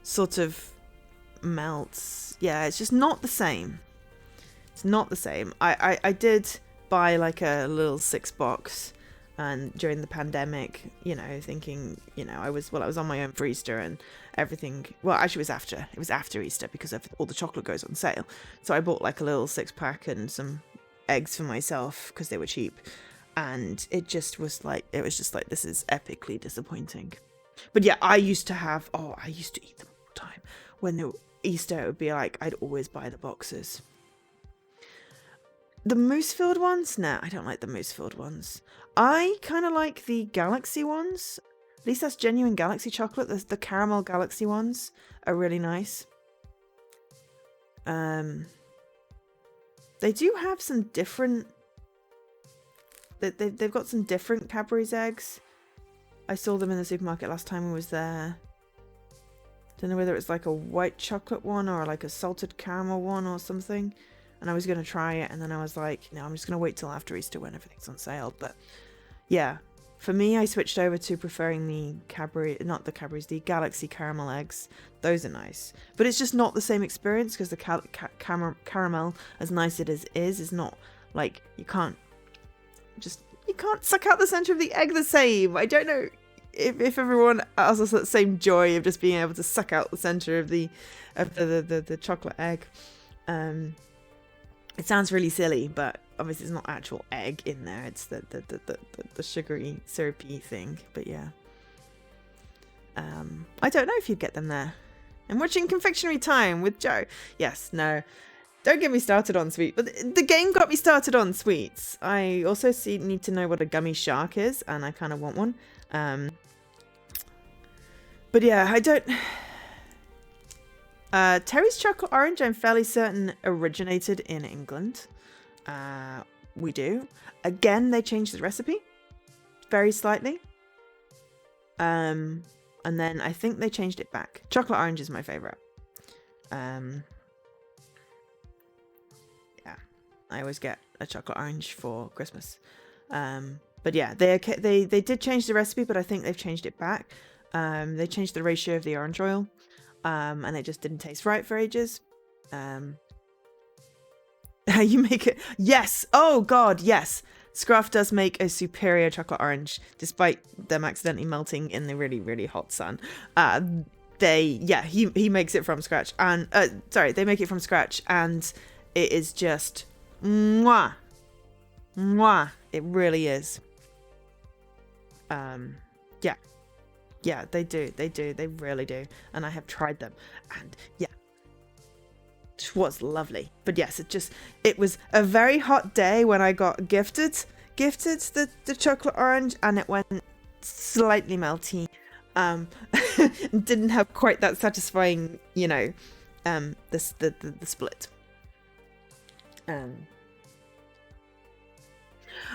sort of melts. Yeah, it's just not the same. It's not the same. I did buy like a little 6-box, and during the pandemic, you know, thinking, you know, I was on my own for Easter and everything. Well, actually it was after Easter because all the chocolate goes on sale. So I bought like a little 6-pack and some eggs for myself because they were cheap. And it was just like, this is epically disappointing. But yeah, I used to eat them all the time. When they were Easter, it would be like, I'd always buy the boxes. The mousse-filled ones? Nah, I don't like the mousse-filled ones. I kind of like the Galaxy ones. At least that's genuine Galaxy chocolate. The caramel Galaxy ones are really nice. They do have some different... They've got some different Cadbury's eggs. I saw them in the supermarket last time I was there. Don't know whether it's like a white chocolate one or like a salted caramel one or something. And I was going to try it, and then I was like, no, I'm just going to wait till after Easter when everything's on sale. But yeah, for me, I switched over to preferring the the Galaxy caramel eggs. Those are nice. But it's just not the same experience because the caramel, as nice it is not like, you can't suck out the center of the egg the same. I don't know if everyone else has that same joy of just being able to suck out the center of the chocolate egg. It sounds really silly, but obviously it's not actual egg in there. It's the sugary, syrupy thing. But yeah. I don't know if you'd get them there. I'm watching Confectionery Time with Joe. Yes, no. Don't get me started on sweets. But the game got me started on sweets. I also need to know what a gummy shark is, and I kind of want one. But yeah, I don't... Terry's Chocolate Orange, I'm fairly certain, originated in England. We do. Again, they changed the recipe. Very slightly. And then I think they changed it back. Chocolate Orange is my favourite. Yeah. I always get a Chocolate Orange for Christmas. But yeah, they did change the recipe, but I think they've changed it back. They changed the ratio of the orange oil. And it just didn't taste right for ages. You make it... Yes! Oh, God, yes! Scruff does make a superior chocolate orange, despite them accidentally melting in the really, really hot sun. He makes it from scratch. And, they make it from scratch, and it is just... Mwah! Mwah! It really is. Yeah. Yeah, they do. They do. They really do. And I have tried them. And yeah, it was lovely. But yes, it was a very hot day when I got gifted the chocolate orange, and it went slightly melty. Didn't have quite that satisfying, the split.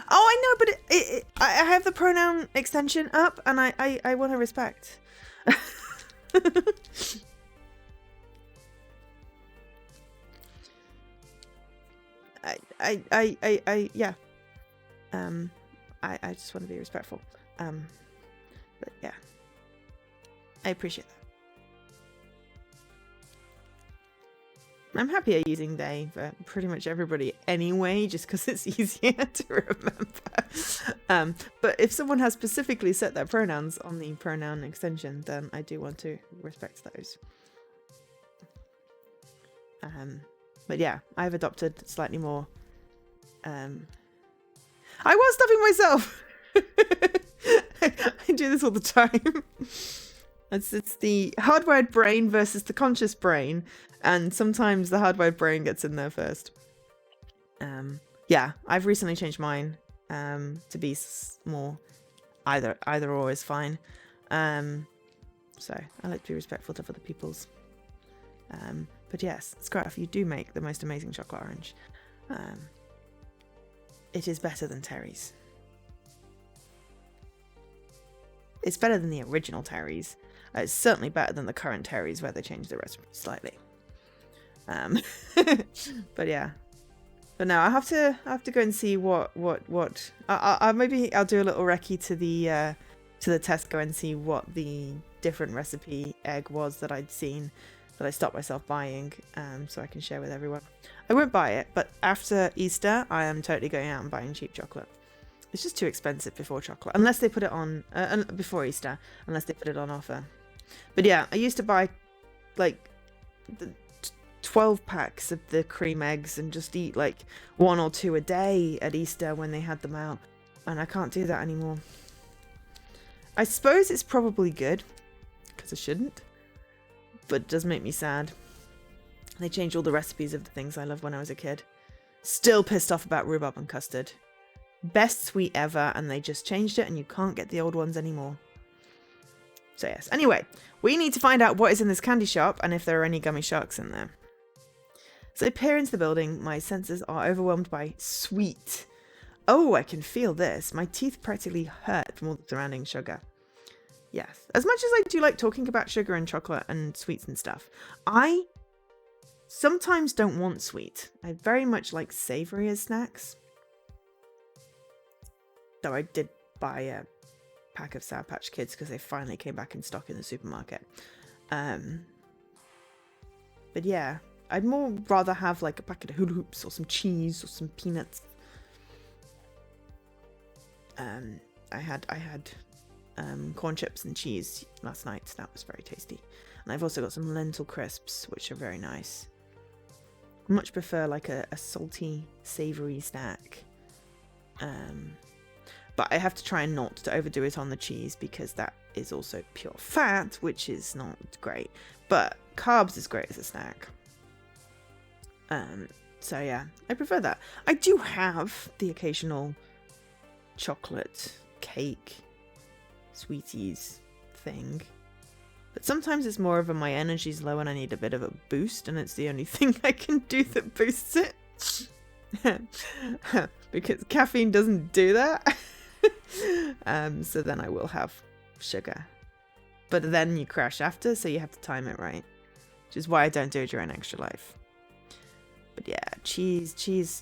Oh, I know, but I have the pronoun extension up, and I want to respect. Yeah. I just want to be respectful. But yeah, I appreciate that. I'm happier using they for pretty much everybody anyway, just because it's easier to remember. But if someone has specifically set their pronouns on the pronoun extension, then I do want to respect those. But yeah, I've adopted slightly more. I was stuffing myself! I do this all the time. It's the hardwired brain versus the conscious brain, and sometimes the hardwired brain gets in there first. Yeah, I've recently changed mine to be more either or is fine. So I like to be respectful of other people's. But yes, Scruff, you do make the most amazing chocolate orange. It is better than Terry's. It's better than the original Terry's. It's certainly better than the current Terry's where they changed the recipe slightly. But yeah. But no, I have to go and see what maybe I'll do a little recce to the Tesco and see what the different recipe egg was that I'd seen that I stopped myself buying, so I can share with everyone. I won't buy it, but after Easter I am totally going out and buying cheap chocolate. It's just too expensive before chocolate, unless they put it on before Easter, unless they put it on offer. But yeah, I used to buy like the 12 packs of the cream eggs and just eat like 1 or 2 a day at Easter when they had them out, and I can't do that anymore. I suppose it's probably good, because I shouldn't, but it does make me sad. They changed all the recipes of the things I loved when I was a kid. Still pissed off about rhubarb and custard. Best sweet ever, and they just changed it and you can't get the old ones anymore. So yes, anyway, we need to find out what is in this candy shop and if there are any gummy sharks in there. So I peer into the building, my senses are overwhelmed by sweet. Oh, I can feel this. My teeth practically hurt from all the surrounding sugar. Yes, as much as I do like talking about sugar and chocolate and sweets and stuff, I sometimes don't want sweet. I very much like savoury as snacks. Though I did buy a pack of Sour Patch Kids because they finally came back in stock in the supermarket. But yeah, I'd more rather have like a packet of hula hoops or some cheese or some peanuts. I had corn chips and cheese last night. That was very tasty. And I've also got some lentil crisps, which are very nice. I much prefer like a salty, savoury snack. But I have to try and not to overdo it on the cheese because that is also pure fat, which is not great. But carbs is great as a snack. So yeah, I prefer that. I do have the occasional chocolate cake sweeties thing, but sometimes it's more of a my energy's low and I need a bit of a boost, and it's the only thing I can do that boosts it. Because caffeine doesn't do that. So then I will have sugar, but then you crash after, so you have to time it right, which is why I don't do it during Extra Life. But yeah, cheese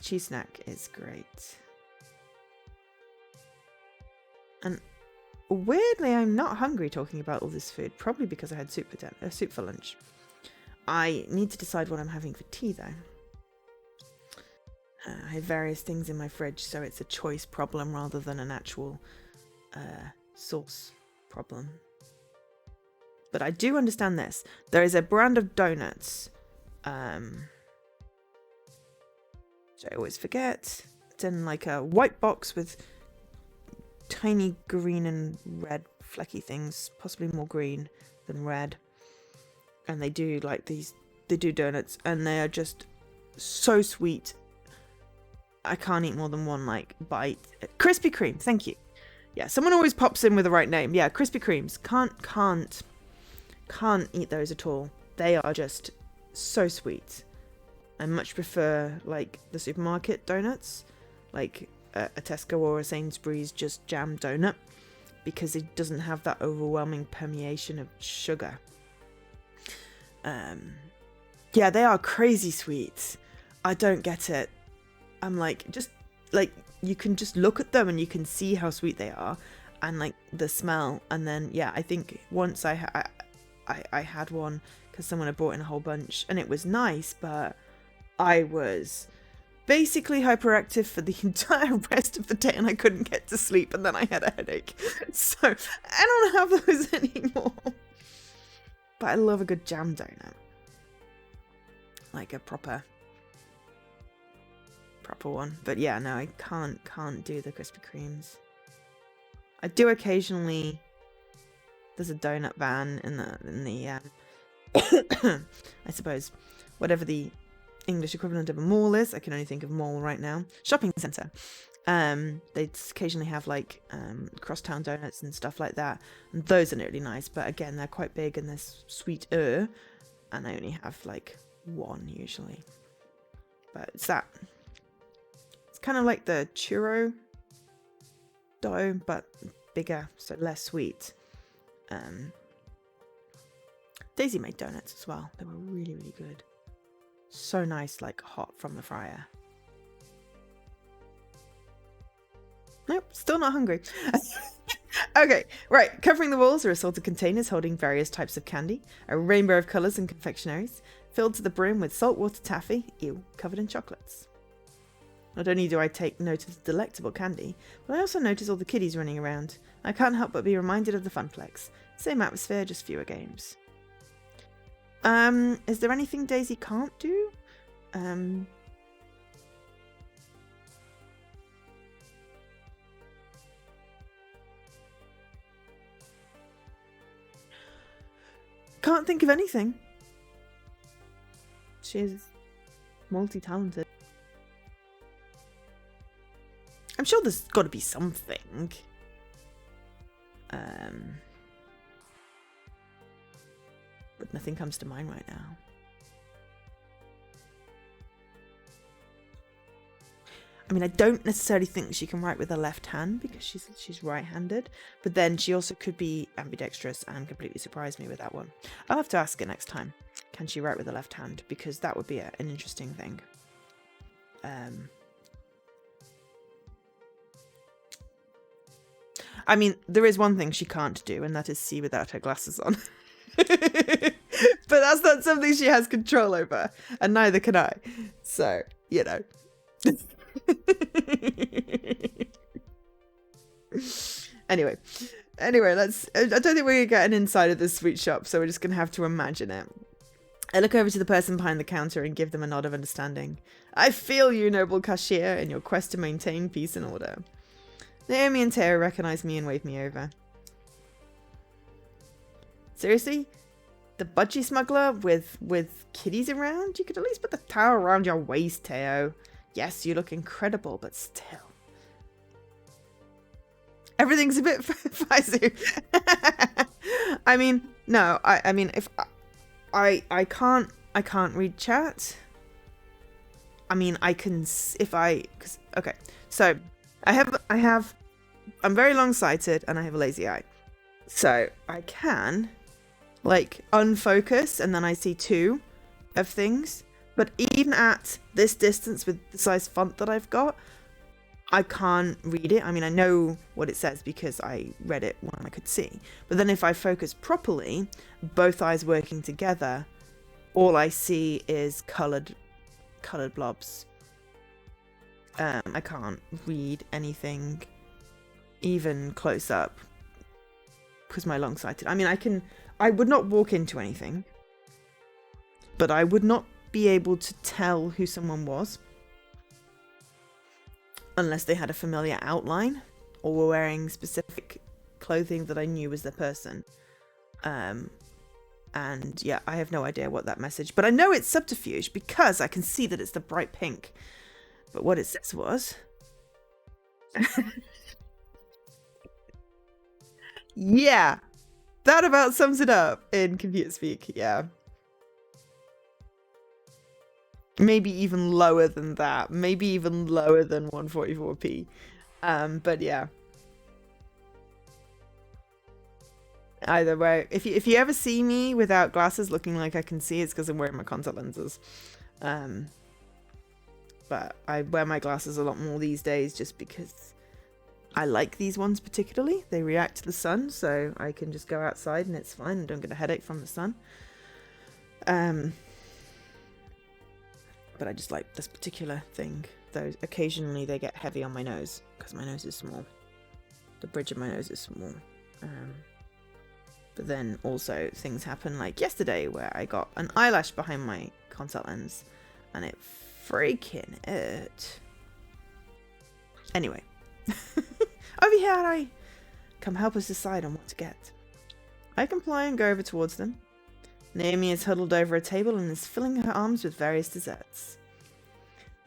snack is great. And weirdly, I'm not hungry talking about all this food, probably because I had soup for lunch. I need to decide what I'm having for tea though. I have various things in my fridge, so it's a choice problem rather than an actual sauce problem. But I do understand this. There is a brand of donuts, which I always forget. It's in like a white box with tiny green and red flecky things, possibly more green than red. And they do like they do donuts, and they are just so sweet. I can't eat more than one like bite. Krispy Kreme, thank you. Yeah, someone always pops in with the right name. Yeah, Krispy Kremes. Can't eat those at all. They are just so sweet. I much prefer like the supermarket donuts, like a Tesco or a Sainsbury's just jam donut, because it doesn't have that overwhelming permeation of sugar. Yeah, they are crazy sweet. I don't get it. I'm like, just like, you can just look at them and you can see how sweet they are, and like the smell. And then yeah, I think once I had one because someone had brought in a whole bunch, and it was nice, but I was basically hyperactive for the entire rest of the day, and I couldn't get to sleep, and then I had a headache. So I don't have those anymore. But I love a good jam donut, like a proper one. But yeah, no, I can't do the Krispy Kremes. I do occasionally. There's a donut van in the I suppose whatever the English equivalent of a mall is. I can only think of mall right now. Shopping centre. They occasionally have like crosstown donuts and stuff like that, and those are really nice. But again, they're quite big and they're sweeter, and I only have like one usually. But it's that. It's kind of like the churro dough, but bigger, so less sweet. Daisy made donuts as well. They were really, really good. So nice, like hot from the fryer. Nope, still not hungry. Okay, right. Covering the walls are assorted containers holding various types of candy, a rainbow of colours and confectionaries, filled to the brim with saltwater taffy, covered in chocolates. Not only do I take note of the delectable candy, but I also notice all the kiddies running around. I can't help but be reminded of the Funplex. Same atmosphere, just fewer games. Is there anything Daisy can't do? Can't think of anything. She's multi-talented. I'm sure there's got to be something. But nothing comes to mind right now. I mean, I don't necessarily think she can write with her left hand because she's right-handed, but then she also could be ambidextrous and completely surprise me with that one. I'll have to ask her next time. Can she write with her left hand? Because that would be an interesting thing. I mean, there is one thing she can't do, and that is see without her glasses on. But that's not something she has control over, and neither can I. So, you know. Anyway, let's. I don't think we're gonna get an inside of this sweet shop, so we're just gonna have to imagine it. I look over to the person behind the counter and give them a nod of understanding. I feel you, noble cashier, in your quest to maintain peace and order. Naomi and Tara recognize me and wave me over. Seriously? the budgie smuggler with kiddies around. You could at least put the towel around your waist, Teo. Yes, you look incredible, but still. Everything's a bit Faizu. I mean, no, I mean, if I can't read chat. I mean, I can, okay, so I'm very long-sighted and I have a lazy eye. So I can, like, unfocus and then I see two of things. But even at this distance with the size font that I've got, I can't read it. I mean, I know what it says because I read it when I could see. But then if I focus properly, both eyes working together, all I see is coloured blobs. I can't read anything even close up because my long-sighted. I mean, I would not walk into anything, but I would not be able to tell who someone was unless they had a familiar outline or were wearing specific clothing that I knew was the person. And yeah, I have no idea what that message, but I know it's subterfuge because I can see that it's the bright pink. But what it says was, yeah, that about sums it up in computer speak. Yeah. Maybe even lower than that. Maybe even lower than 144p. But yeah. Either way, if you ever see me without glasses looking like I can see, it's because I'm wearing my contact lenses. But I wear my glasses a lot more these days just because I like these ones particularly. They react to the sun, so I can just go outside and it's fine. I don't get a headache from the sun. But I just like this particular thing. Though occasionally they get heavy on my nose because my nose is small. The bridge of my nose is small. But then also things happen like yesterday where I got an eyelash behind my contact lens and it freaking hurt. Anyway. Over here, Harry! Come help us decide on what to get. I comply and go over towards them. Naomi is huddled over a table and is filling her arms with various desserts.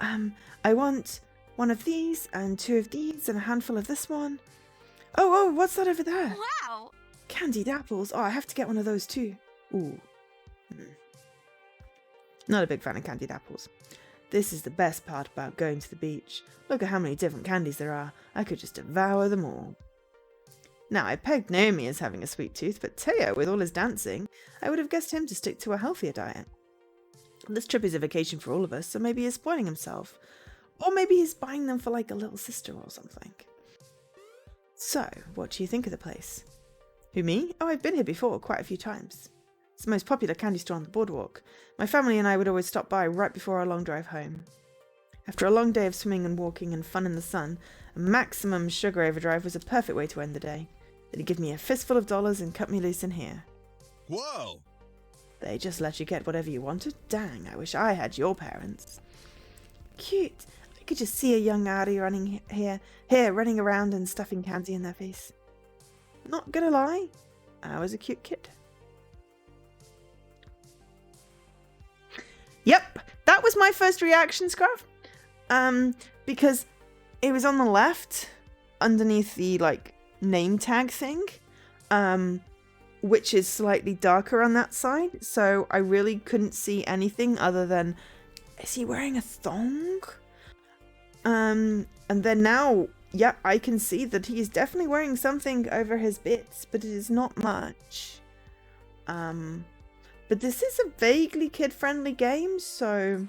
I want one of these and two of these and a handful of this one. Oh, what's that over there? Wow. Candied apples. Oh, I have to get one of those too. Ooh. Not a big fan of candied apples. This is the best part about going to the beach. Look at how many different candies there are. I could just devour them all. Now, I pegged Naomi as having a sweet tooth, but Teo, with all his dancing, I would have guessed him to stick to a healthier diet. This trip is a vacation for all of us, so maybe he's spoiling himself. Or maybe he's buying them for like a little sister or something. So, what do you think of the place? Who, me? Oh, I've been here before, quite a few times. It's the most popular candy store on the boardwalk. My family and I would always stop by right before our long drive home. After a long day of swimming and walking and fun in the sun, a maximum sugar overdrive was a perfect way to end the day. It'd give me a fistful of dollars and cut me loose in here. Whoa! They just let you get whatever you wanted? Dang, I wish I had your parents. Cute. I could just see a young Ari running running around and stuffing candy in their face. Not gonna lie, I was a cute kid. Yep, that was my first reaction, Scruff. Because it was on the left, underneath the, like, name tag thing, which is slightly darker on that side, so I really couldn't see anything other than, is he wearing a thong? And then now, yeah, I can see that he is definitely wearing something over his bits, but it is not much. But this is a vaguely kid-friendly game, so...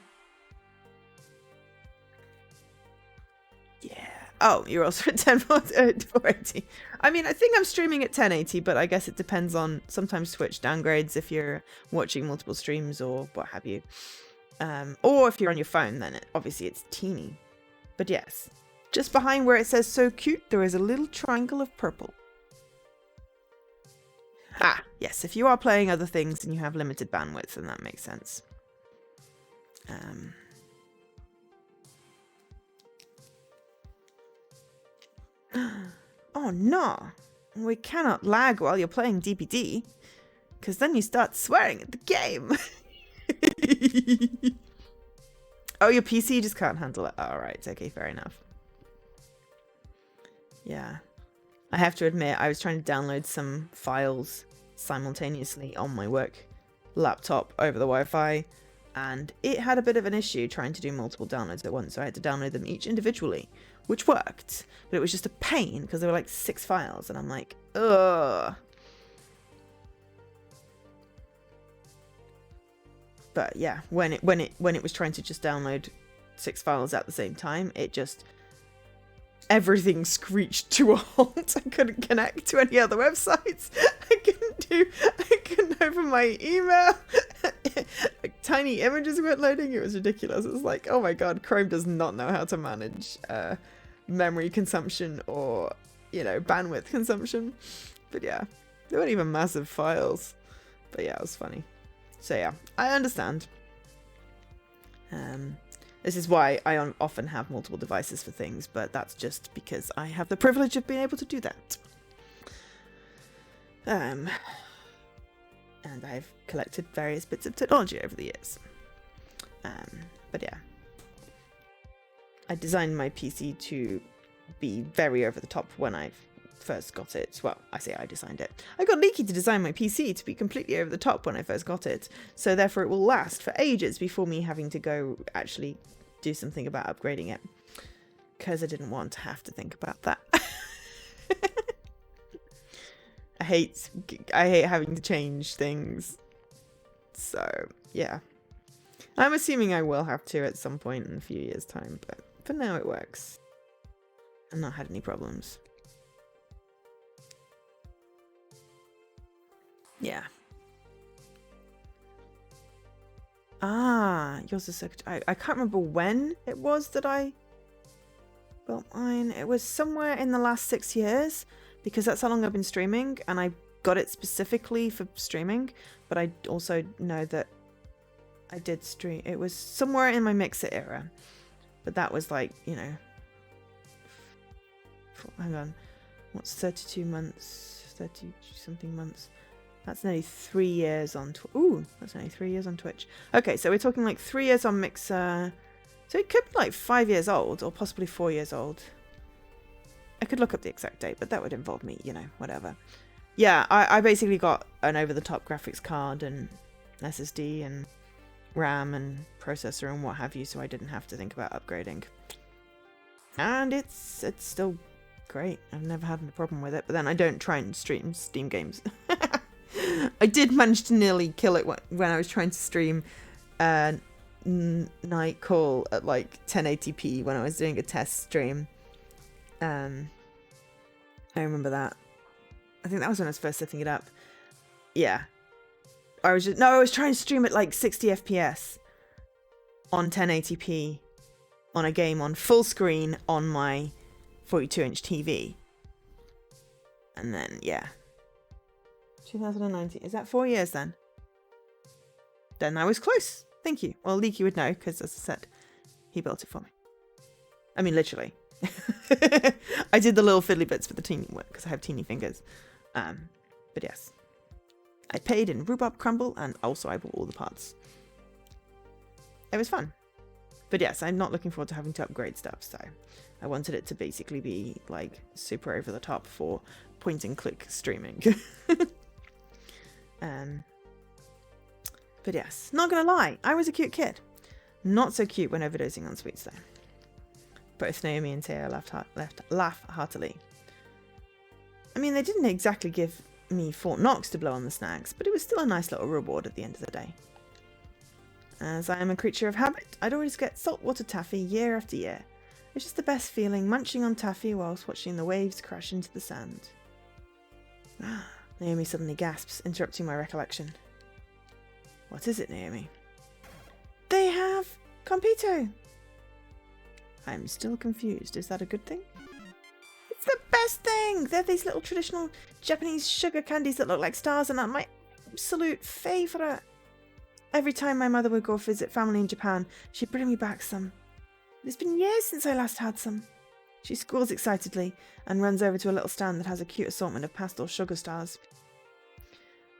yeah. Oh, you're also at 480. I mean, I think I'm streaming at 1080, but I guess it depends on... sometimes Twitch downgrades if you're watching multiple streams or what have you. Or if you're on your phone, then obviously it's teeny. But yes, just behind where it says so cute, there is a little triangle of purple. Ah, yes, if you are playing other things and you have limited bandwidth, then that makes sense. Oh no, we cannot lag while you're playing DPD. Because then you start swearing at the game. Oh, your PC just can't handle it. Alright, okay, fair enough. Yeah. I have to admit, I was trying to download some files simultaneously on my work laptop over the Wi-Fi, and it had a bit of an issue trying to do multiple downloads at once, so I had to download them each individually, which worked, but it was just a pain because there were like 6 files, and I'm like, ugh. But yeah, when it was trying to just download 6 files at the same time, it just everything screeched to a halt. I couldn't connect to any other websites. I couldn't open my email. Like, tiny images weren't loading. It was ridiculous. It was like, oh my god, Chrome does not know how to manage memory consumption or, bandwidth consumption. But yeah, they weren't even massive files. But yeah, it was funny. So yeah, I understand. This is why I often have multiple devices for things, but that's just because I have the privilege of being able to do that. And I've collected various bits of technology over the years. But yeah. I designed my PC to be very over the top when I first got it. Well, I say I designed it. I got Leaky to design my PC to be completely over the top when I first got it, so therefore it will last for ages before me having to go actually do something about upgrading it, because I didn't want to have to think about that. I hate having to change things, so yeah. I'm assuming I will have to at some point in a few years' time, but for now it works. I've not had any problems. Yeah. Ah, yours is so... I can't remember when it was that I built mine. It was somewhere in the last 6 years, because that's how long I've been streaming, and I got it specifically for streaming, but I also know that I did stream... It was somewhere in my Mixer era, but that was like, hang on. What's 32 months? 30-something months. That's nearly 3 years on Twitch. Ooh, that's nearly 3 years on Twitch. Okay, so we're talking like 3 years on Mixer. So it could be like 5 years old, or possibly 4 years old. I could look up the exact date, but that would involve me, whatever. Yeah, I basically got an over-the-top graphics card and SSD and RAM and processor and what have you, so I didn't have to think about upgrading. And it's still great. I've never had a problem with it, but then I don't try and stream Steam games. I did manage to nearly kill it when I was trying to stream Night Call at like 1080p when I was doing a test stream. I remember that. I think that was when I was first setting it up. Yeah. I was trying to stream at like 60 FPS on 1080p on a game on full screen on my 42-inch TV. And then, yeah. 2019. Is that 4 years then? Then I was close. Thank you. Well, Leaky would know, because as I said, he built it for me. I mean, literally. I did the little fiddly bits for the teeny work, because I have teeny fingers. But yes. I paid in rhubarb crumble, and also I bought all the parts. It was fun. But yes, I'm not looking forward to having to upgrade stuff, so I wanted it to basically be, like, super over the top for point-and-click streaming. But yes, not gonna lie, I was a cute kid. Not so cute when overdosing on sweets, though. Both Naomi and Taya laugh heartily. I mean, they didn't exactly give me Fort Knox to blow on the snacks, but it was still a nice little reward at the end of the day. As I am a creature of habit, I'd always get saltwater taffy year after year. It's just the best feeling, munching on taffy whilst watching the waves crash into the sand. Naomi suddenly gasps, interrupting my recollection. What is it, Naomi? They have Compito! I'm still confused. Is that a good thing? It's the best thing! They're these little traditional Japanese sugar candies that look like stars, and are my absolute favourite. Every time my mother would go visit family in Japan, she'd bring me back some. It's been years since I last had some. She squeals excitedly and runs over to a little stand that has a cute assortment of pastel sugar stars.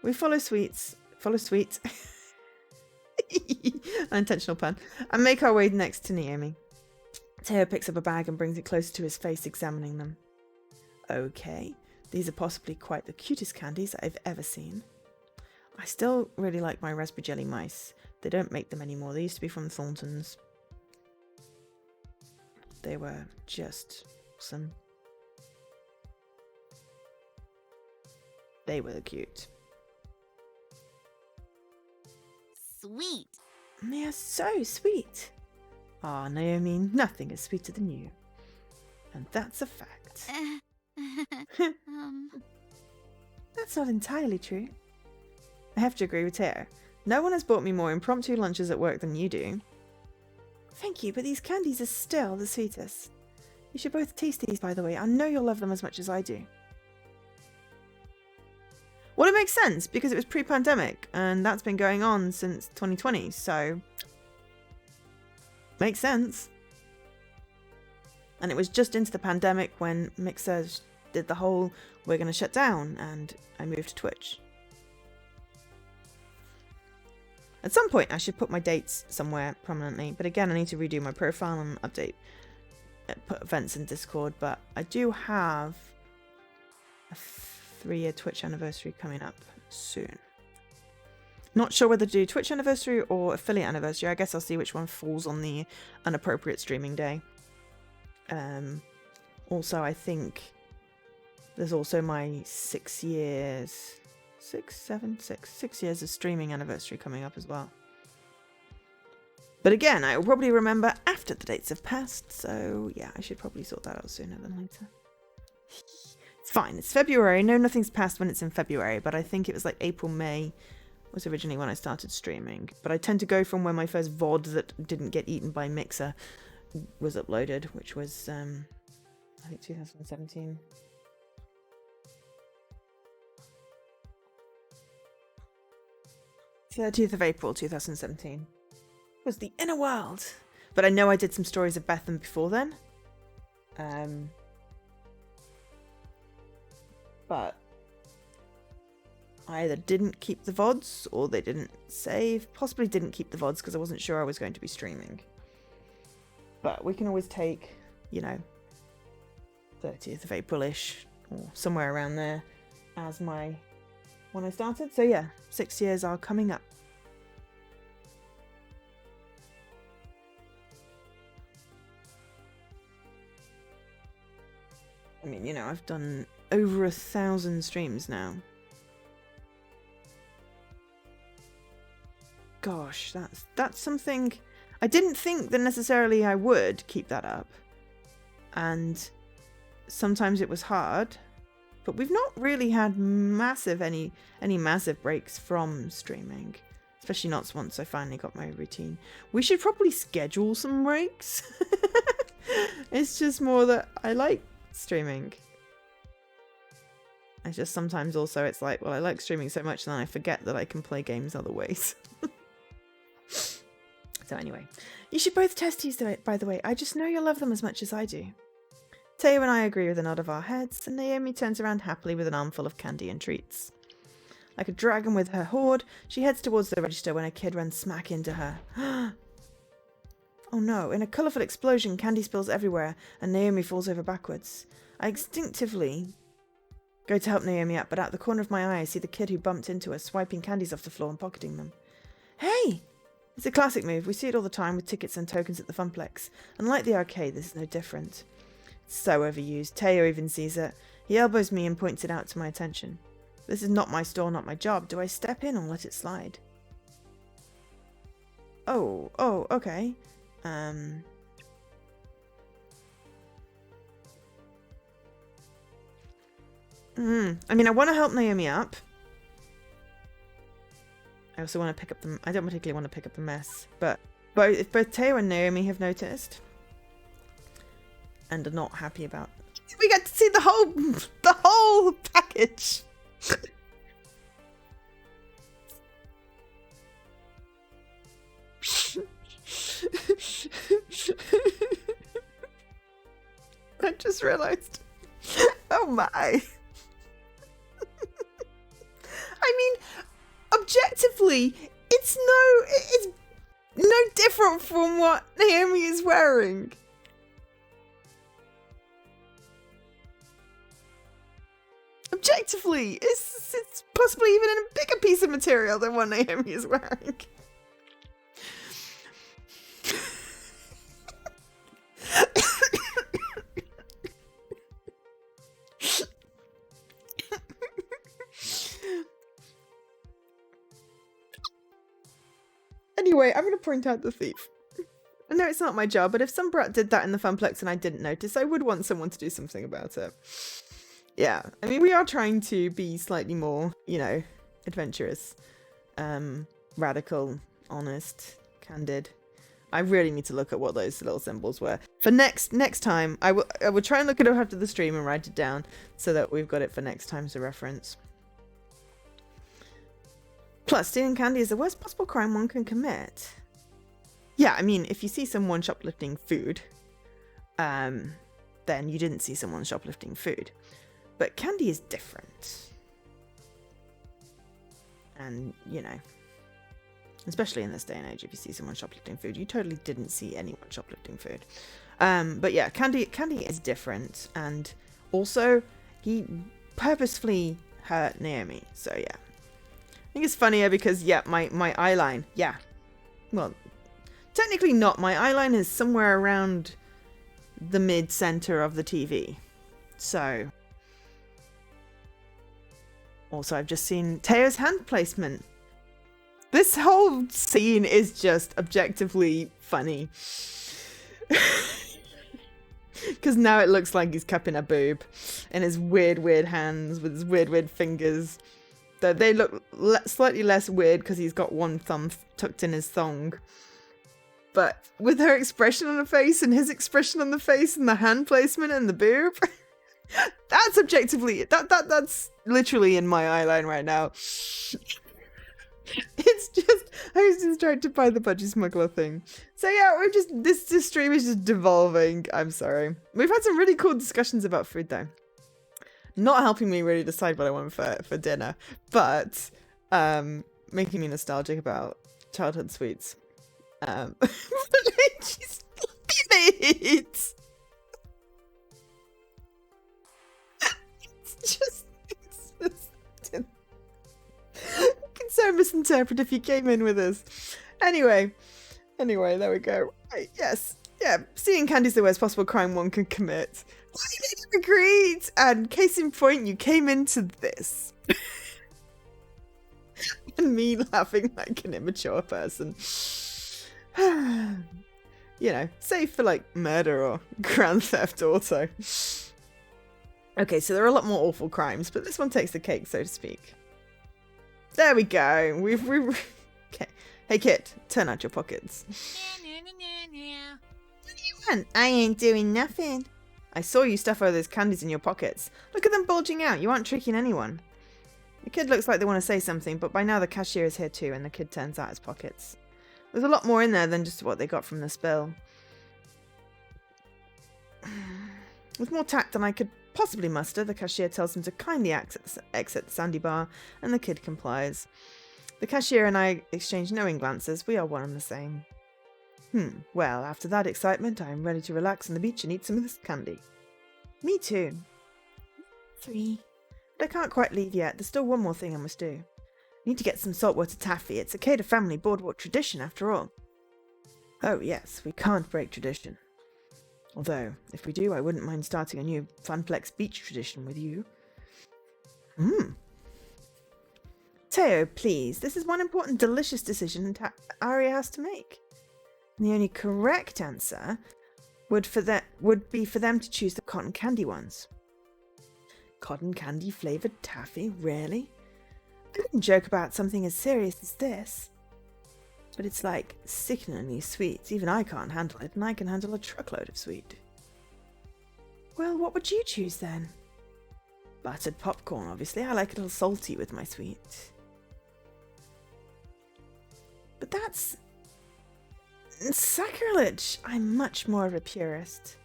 We follow sweets. Unintentional pun. And make our way next to Naomi. Teo picks up a bag and brings it closer to his face, examining them. Okay, these are possibly quite the cutest candies I've ever seen. I still really like my raspberry jelly mice. They don't make them anymore. They used to be from Thornton's. They were just awesome. They were cute. Sweet. They are so sweet. Ah, Naomi, nothing is sweeter than you. And that's a fact. That's not entirely true. I have to agree with Teo. No one has bought me more impromptu lunches at work than you do. Thank you, but these candies are still the sweetest. You should both taste these, by the way. I know you'll love them as much as I do. Well, it makes sense, because it was pre-pandemic, and that's been going on since 2020, so... Makes sense. And it was just into the pandemic when Mixer did the whole, we're going to shut down, and I moved to Twitch. At some point, I should put my dates somewhere prominently, but again, I need to redo my profile and update, put events in Discord, but I do have a 3-year Twitch anniversary coming up soon. Not sure whether to do Twitch anniversary or affiliate anniversary. I guess I'll see which one falls on the inappropriate streaming day. Also, I think there's also my 6 years of streaming anniversary coming up as well. But again, I will probably remember after the dates have passed, so yeah, I should probably sort that out sooner than later. It's fine, it's February. No, nothing's passed when it's in February, but I think it was like April, May was originally when I started streaming. But I tend to go from when my first VOD that didn't get eaten by Mixer was uploaded, which was, I think 2017. April 30th, 2017. Was the inner world. But I know I did some stories of Bethan before then. But I either didn't keep the VODs or they didn't save. Possibly didn't keep the VODs because I wasn't sure I was going to be streaming. But we can always take, you know, 30th of April-ish or somewhere around there as my when I started. So yeah, 6 years are coming up. I mean, you know, I've done over 1,000 streams now. Gosh, that's something I didn't think that necessarily I would keep that up. And sometimes it was hard, but we've not really had any massive breaks from streaming, especially not once I finally got my routine. We should probably schedule some breaks. It's just more that I like streaming. It's just sometimes also it's like, well, I like streaming so much and then I forget that I can play games other ways. So anyway, you should both test these, by the way. I just know you'll love them as much as I do. Teo and I agree with a nod of our heads, and Naomi turns around happily with an armful of candy and treats. Like a dragon with her hoard, she heads towards the register when a kid runs smack into her. Oh no, in a colourful explosion, candy spills everywhere, and Naomi falls over backwards. I instinctively go to help Naomi up, but out the corner of my eye I see the kid who bumped into her, swiping candies off the floor and pocketing them. Hey! It's a classic move. We see it all the time with tickets and tokens at the Funplex. And like the arcade, this is no different. It's so overused. Teo even sees it. He elbows me and points it out to my attention. This is not my store, not my job. Do I step in or let it slide? Oh, okay. I mean, I want to help Naomi up. I also want to pick up the... I don't particularly want to pick up the mess. But if both Teo and Naomi have noticed and are not happy about... We get to see the whole package. I just realised. Oh my. I mean, objectively, it's no different from what Naomi is wearing. Objectively, it's possibly even in a bigger piece of material than what Naomi is wearing. Anyway, I'm going to point out the thief. I know it's not my job, but if some brat did that in the Funplex and I didn't notice, I would want someone to do something about it. Yeah, I mean, we are trying to be slightly more, you know, adventurous, radical, honest, candid. I really need to look at what those little symbols were. For next time, I will try and look it up after the stream and write it down so that we've got it for next time as a reference. Plus, stealing candy is the worst possible crime one can commit. Yeah, I mean, if you see someone shoplifting food, then you didn't see someone shoplifting food. But candy is different. And, you know, especially in this day and age, if you see someone shoplifting food, you totally didn't see anyone shoplifting food. But yeah, candy is different. And also, he purposefully hurt Naomi. So yeah. I think it's funnier because, yeah, my eyeline, yeah. Well, technically not. My eyeline is somewhere around the mid-center of the TV. So. Also, I've just seen Teo's hand placement. This whole scene is just objectively funny. Because now it looks like he's cupping a boob. And his weird hands with his weird fingers. Though they look slightly less weird because he's got one thumb tucked in his thong. But with her expression on the face and his expression on the face and the hand placement and the boob, that's objectively, that's literally in my eyeline right now. It's just, I was distracted by the Budgie Smuggler thing. So yeah, this stream is just devolving. I'm sorry. We've had some really cool discussions about food though. Not helping me really decide what I want for dinner, but making me nostalgic about childhood sweets. Just it. It's just existent. You can so misinterpret if you came in with us. Anyway, there we go. Right, yes. Yeah, stealing candy is the worst possible crime one can commit. Agreed. And case in point, you came into this. And me laughing like an immature person. You know, safe for like murder or Grand Theft Auto. Okay, so there are a lot more awful crimes, but this one takes the cake, so to speak. There we go. We've okay. Hey kid, turn out your pockets. What do you want? I ain't doing nothing. I saw you stuff all those candies in your pockets. Look at them bulging out. You aren't tricking anyone. The kid looks like they want to say something, but by now the cashier is here too, and the kid turns out his pockets. There's a lot more in there than just what they got from the spill. With more tact than I could possibly muster, the cashier tells him to kindly exit the sandy bar, and the kid complies. The cashier and I exchange knowing glances. We are one and the same. Well, after that excitement, I am ready to relax on the beach and eat some of this candy. Me too. 3. But I can't quite leave yet. There's still one more thing I must do. I need to get some saltwater taffy. It's a Cada family boardwalk tradition, after all. Oh, yes, we can't break tradition. Although, if we do, I wouldn't mind starting a new Funplex beach tradition with you. Teo, please. This is one important, delicious decision Aria has to make. And the only correct answer would be for them to choose the cotton candy ones. Cotton candy flavoured taffy? Really? I wouldn't joke about something as serious as this. But it's like sickeningly sweet. Even I can't handle it, and I can handle a truckload of sweet. Well, what would you choose then? Buttered popcorn, obviously. I like a little salty with my sweet. But that's sacrilege. I'm much more of a purist.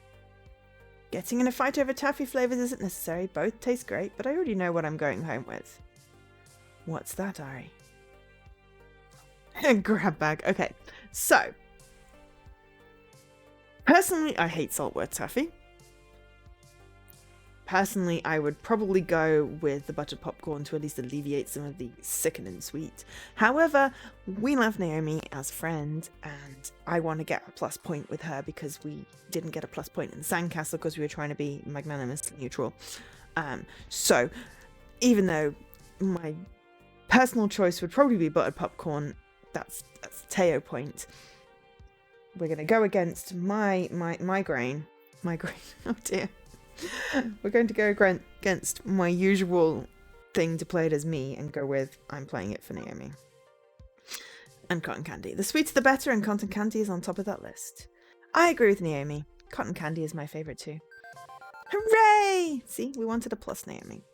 Getting in a fight over taffy flavours isn't necessary. Both taste great, but I already know what I'm going home with. What's that, Ari? Grab bag. Okay, so personally, I hate saltwater taffy. Personally, I would probably go with the buttered popcorn to at least alleviate some of the sickening sweet. However, we love Naomi as a friend, and I want to get a plus point with her because we didn't get a plus point in the sandcastle because we were trying to be magnanimously neutral. So, even though my personal choice would probably be buttered popcorn, that's Teo point. We're going to go against my grain. My grain. Oh dear. We're going to go against my usual thing to play it as me and go with I'm playing it for Naomi. And cotton candy. The sweeter the better, and cotton candy is on top of that list. I agree with Naomi. Cotton candy is my favourite too. Hooray! See, we wanted a plus Naomi.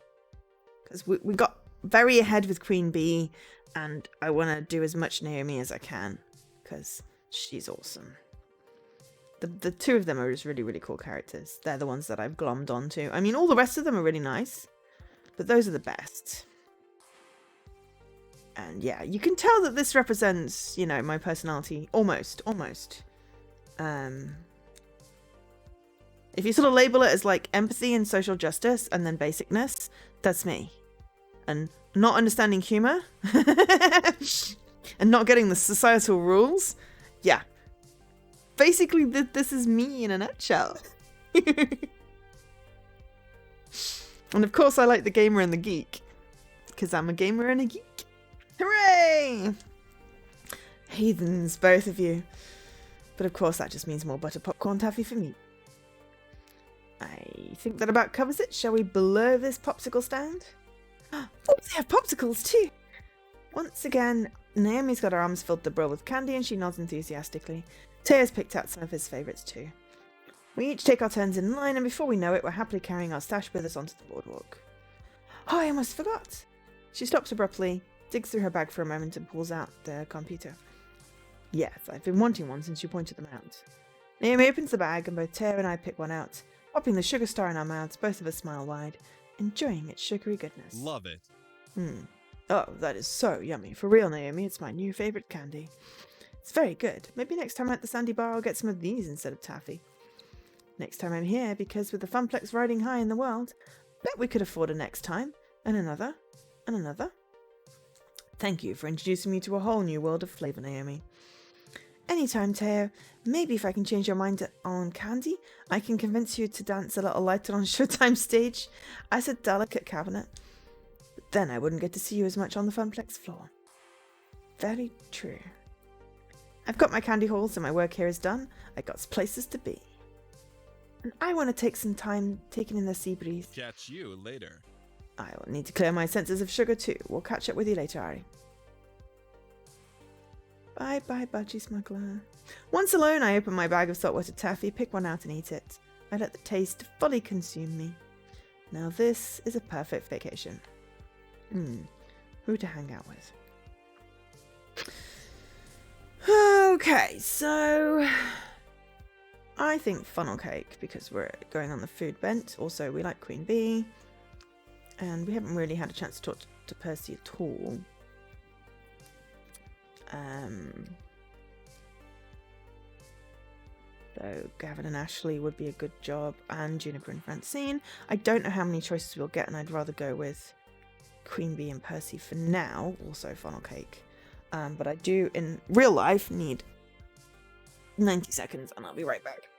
Because we got very ahead with Queen Bee, and I want to do as much Naomi as I can. Because she's awesome. The two of them are just really, really cool characters. They're the ones that I've glommed onto. I mean, all the rest of them are really nice, but those are the best. And yeah, you can tell that this represents, you know, my personality. Almost. If you sort of label it as like empathy and social justice and then basicness, that's me. And not understanding humor and not getting the societal rules. Yeah. Basically, this is me in a nutshell. And of course, I like the gamer and the geek. Because I'm a gamer and a geek. Hooray! Heathens, both of you. But of course, that just means more butter popcorn taffy for me. I think that about covers it. Shall we blow this popsicle stand? Oh, they have popsicles too! Once again, Naomi's got her arms filled to the brim with candy and she nods enthusiastically. Teo's picked out some of his favourites too. We each take our turns in line, and before we know it, we're happily carrying our stash with us onto the boardwalk. Oh, I almost forgot! She stops abruptly, digs through her bag for a moment, and pulls out the computer. Yes, I've been wanting one since you pointed them out. Naomi opens the bag, and both Teo and I pick one out, popping the sugar star in our mouths. Both of us smile wide, enjoying its sugary goodness. Love it. Oh, that is so yummy. For real, Naomi, it's my new favourite candy. It's very good. Maybe next time I'm at the Sandy Bar I'll get some of these instead of taffy. Next time I'm here, because with the Funplex riding high in the world, bet we could afford a next time, and another, and another. Thank you for introducing me to a whole new world of flavour, Naomi. Anytime, Teo. Maybe if I can change your mind on candy, I can convince you to dance a little lighter on Showtime stage as a delicate cabinet. But then I wouldn't get to see you as much on the Funplex floor. Very true. I've got my candy haul, so my work here is done. I got places to be. And I want to take some time taking in the sea breeze. Catch you later. I will need to clear my senses of sugar too. We'll catch up with you later, Ari. Bye-bye, Budgie Smuggler. Once alone, I open my bag of saltwater taffy, pick one out and eat it. I let the taste fully consume me. Now this is a perfect vacation. Who to hang out with? Okay, so I think funnel cake because we're going on the food bent. Also, we like Queen Bee, and we haven't really had a chance to talk to Percy at all. So Gavin and Ashley would be a good job, and Juniper and Francine. I don't know how many choices we'll get, and I'd rather go with Queen Bee and Percy for now. Also funnel cake. But I do, in real life, need 90 seconds, and I'll be right back.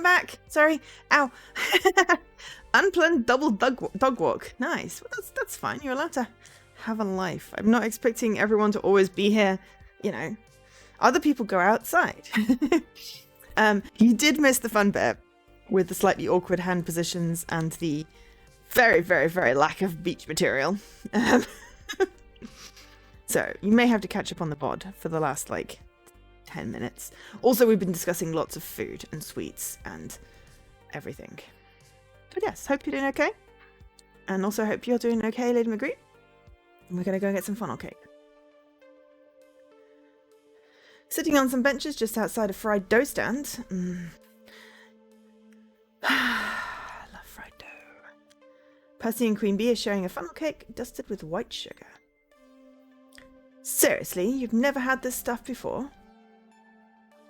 I'm back. Sorry. Ow. Unplanned double dog walk. Nice. Well, that's fine. You're allowed to have a life. I'm not expecting everyone to always be here. You know, other people go outside. You did miss the fun bit with the slightly awkward hand positions and the very, very, very lack of beach material. So you may have to catch up on the pod for the last, 10 minutes. Also, we've been discussing lots of food and sweets and everything. But yes, hope you're doing okay. And also hope you're doing okay, Lady McGree. And we're going to go get some funnel cake. Sitting on some benches just outside a fried dough stand. I love fried dough. Percy and Queen Bee are sharing a funnel cake dusted with white sugar. Seriously, you've never had this stuff before?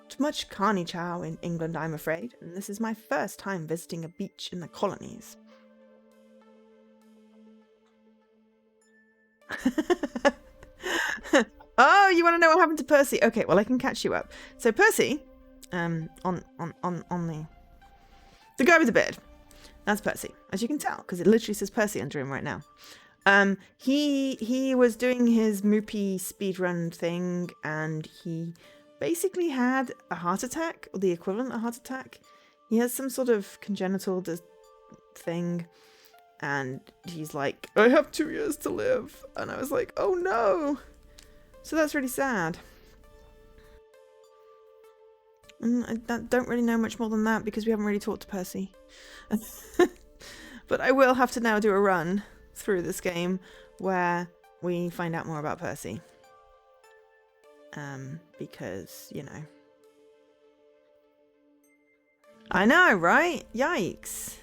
Not much carny chow in England, I'm afraid, and this is my first time visiting a beach in the colonies. Oh, you want to know what happened to Percy? Okay, well I can catch you up. So Percy, on the guy with the beard, that's Percy, as you can tell, because it literally says Percy under him right now. He was doing his Moopy speedrun thing, and he basically had a heart attack, or the equivalent of a heart attack. He has some sort of congenital thing, and he's like, I have 2 years to live. And I was like, oh no. So that's really sad. And I don't really know much more than that because we haven't really talked to Percy. But I will have to now do a run through this game where we find out more about Percy. Because, you know. I know, right? Yikes.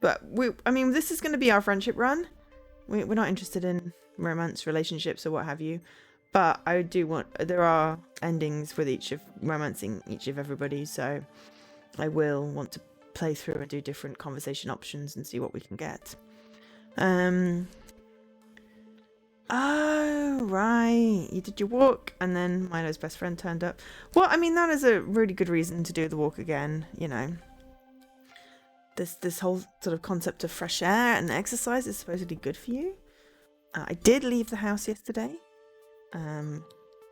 But this is going to be our friendship run. We're not interested in romance, relationships, or what have you. But I do there are endings with romancing each of everybody, so I will want to play through and do different conversation options and see what we can get. Oh, right. You did your walk, and then Milo's best friend turned up. Well, that is a really good reason to do the walk again, you know. This whole sort of concept of fresh air and exercise is supposedly good for you. I did leave the house yesterday.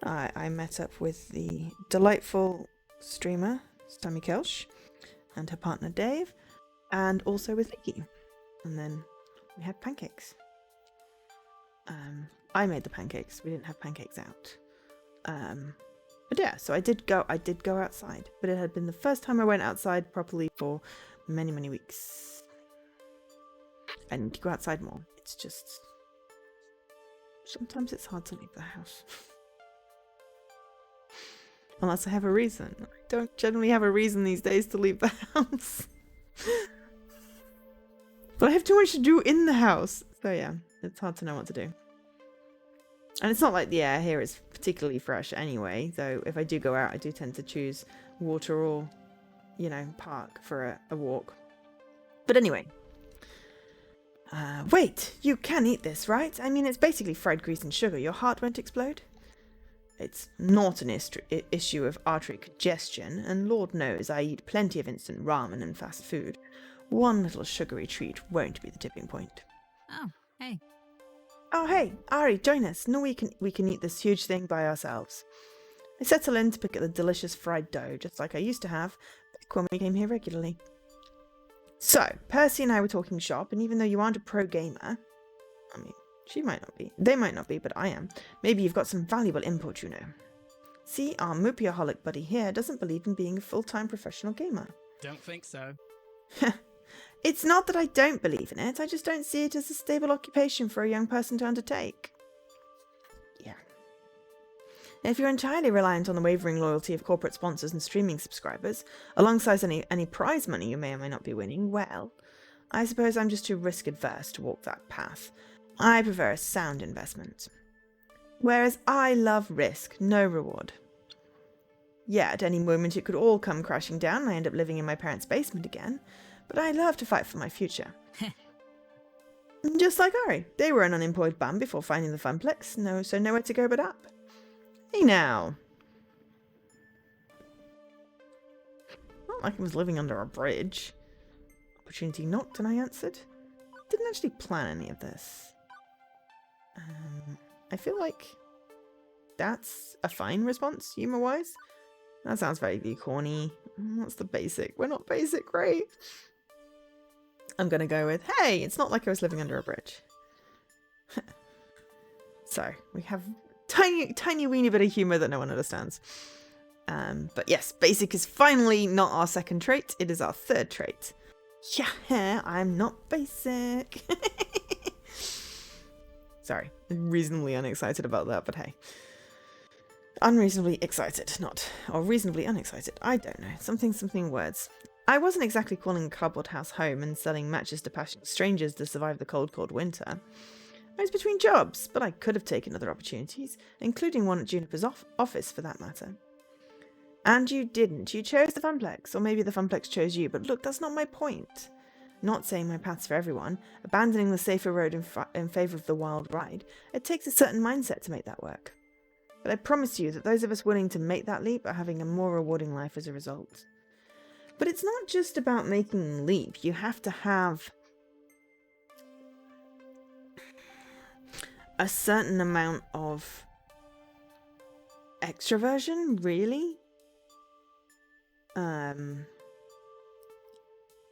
I met up with the delightful streamer, Stammy Kelsch, and her partner Dave, and also with Vicky. And then we had pancakes. I made the pancakes. We didn't have pancakes out. But yeah, so I did go outside, but it had been the first time I went outside properly for many, many weeks. I need to go outside more. It's just sometimes it's hard to leave the house. Unless I have a reason. I don't generally have a reason these days to leave the house. But I have too much to do in the house. So yeah, it's hard to know what to do. And it's not like the air here is particularly fresh anyway, though if I do go out, I do tend to choose water or, you know, park for a walk. But anyway. Wait, you can eat this, right? It's basically fried grease and sugar. Your heart won't explode? It's not an issue of artery congestion, and Lord knows I eat plenty of instant ramen and fast food. One little sugary treat won't be the tipping point. Oh, hey. Oh, hey, Ari, join us. No, we can eat this huge thing by ourselves. I settle in to pick at the delicious fried dough, just like I used to have back when we came here regularly. So, Percy and I were talking shop, and even though you aren't a pro gamer, she might not be, they might not be, but I am, maybe you've got some valuable input, you know. See, our Moopyaholic buddy here doesn't believe in being a full-time professional gamer. Don't think so. It's not that I don't believe in it, I just don't see it as a stable occupation for a young person to undertake. Yeah. If you're entirely reliant on the wavering loyalty of corporate sponsors and streaming subscribers, alongside any prize money you may or may not be winning, well, I suppose I'm just too risk-adverse to walk that path. I prefer a sound investment. Whereas I love risk, no reward. Yeah, at any moment it could all come crashing down and I end up living in my parents' basement again, but I love to fight for my future. Just like Ari, they were an unemployed bum before finding the funplex, so nowhere to go but up. Hey now. not like I was living under a bridge. Opportunity knocked and I answered. Didn't actually plan any of this. I feel like that's a fine response, humor-wise. That sounds vaguely corny. That's the basic. We're not basic, right? I'm gonna go with, hey, it's not like I was living under a bridge. So, we have tiny weeny bit of humor that no one understands. But yes, basic is finally not our second trait. It is our third trait. Yeah, I'm not basic. Sorry, I'm reasonably unexcited about that, but hey. Unreasonably excited, not. Or reasonably unexcited. I don't know. Something words. I wasn't exactly calling a cardboard house home and selling matches to passionate strangers to survive the cold winter. I was between jobs, but I could have taken other opportunities, including one at Juniper's office for that matter. And you didn't. You chose the Funplex, or maybe the Funplex chose you, but look, that's not my point. Not saying my path's for everyone, abandoning the safer road in favour of the wild ride. It takes a certain mindset to make that work. But I promise you that those of us willing to make that leap are having a more rewarding life as a result. But it's not just about making the leap. You have to have a certain amount of extroversion, really.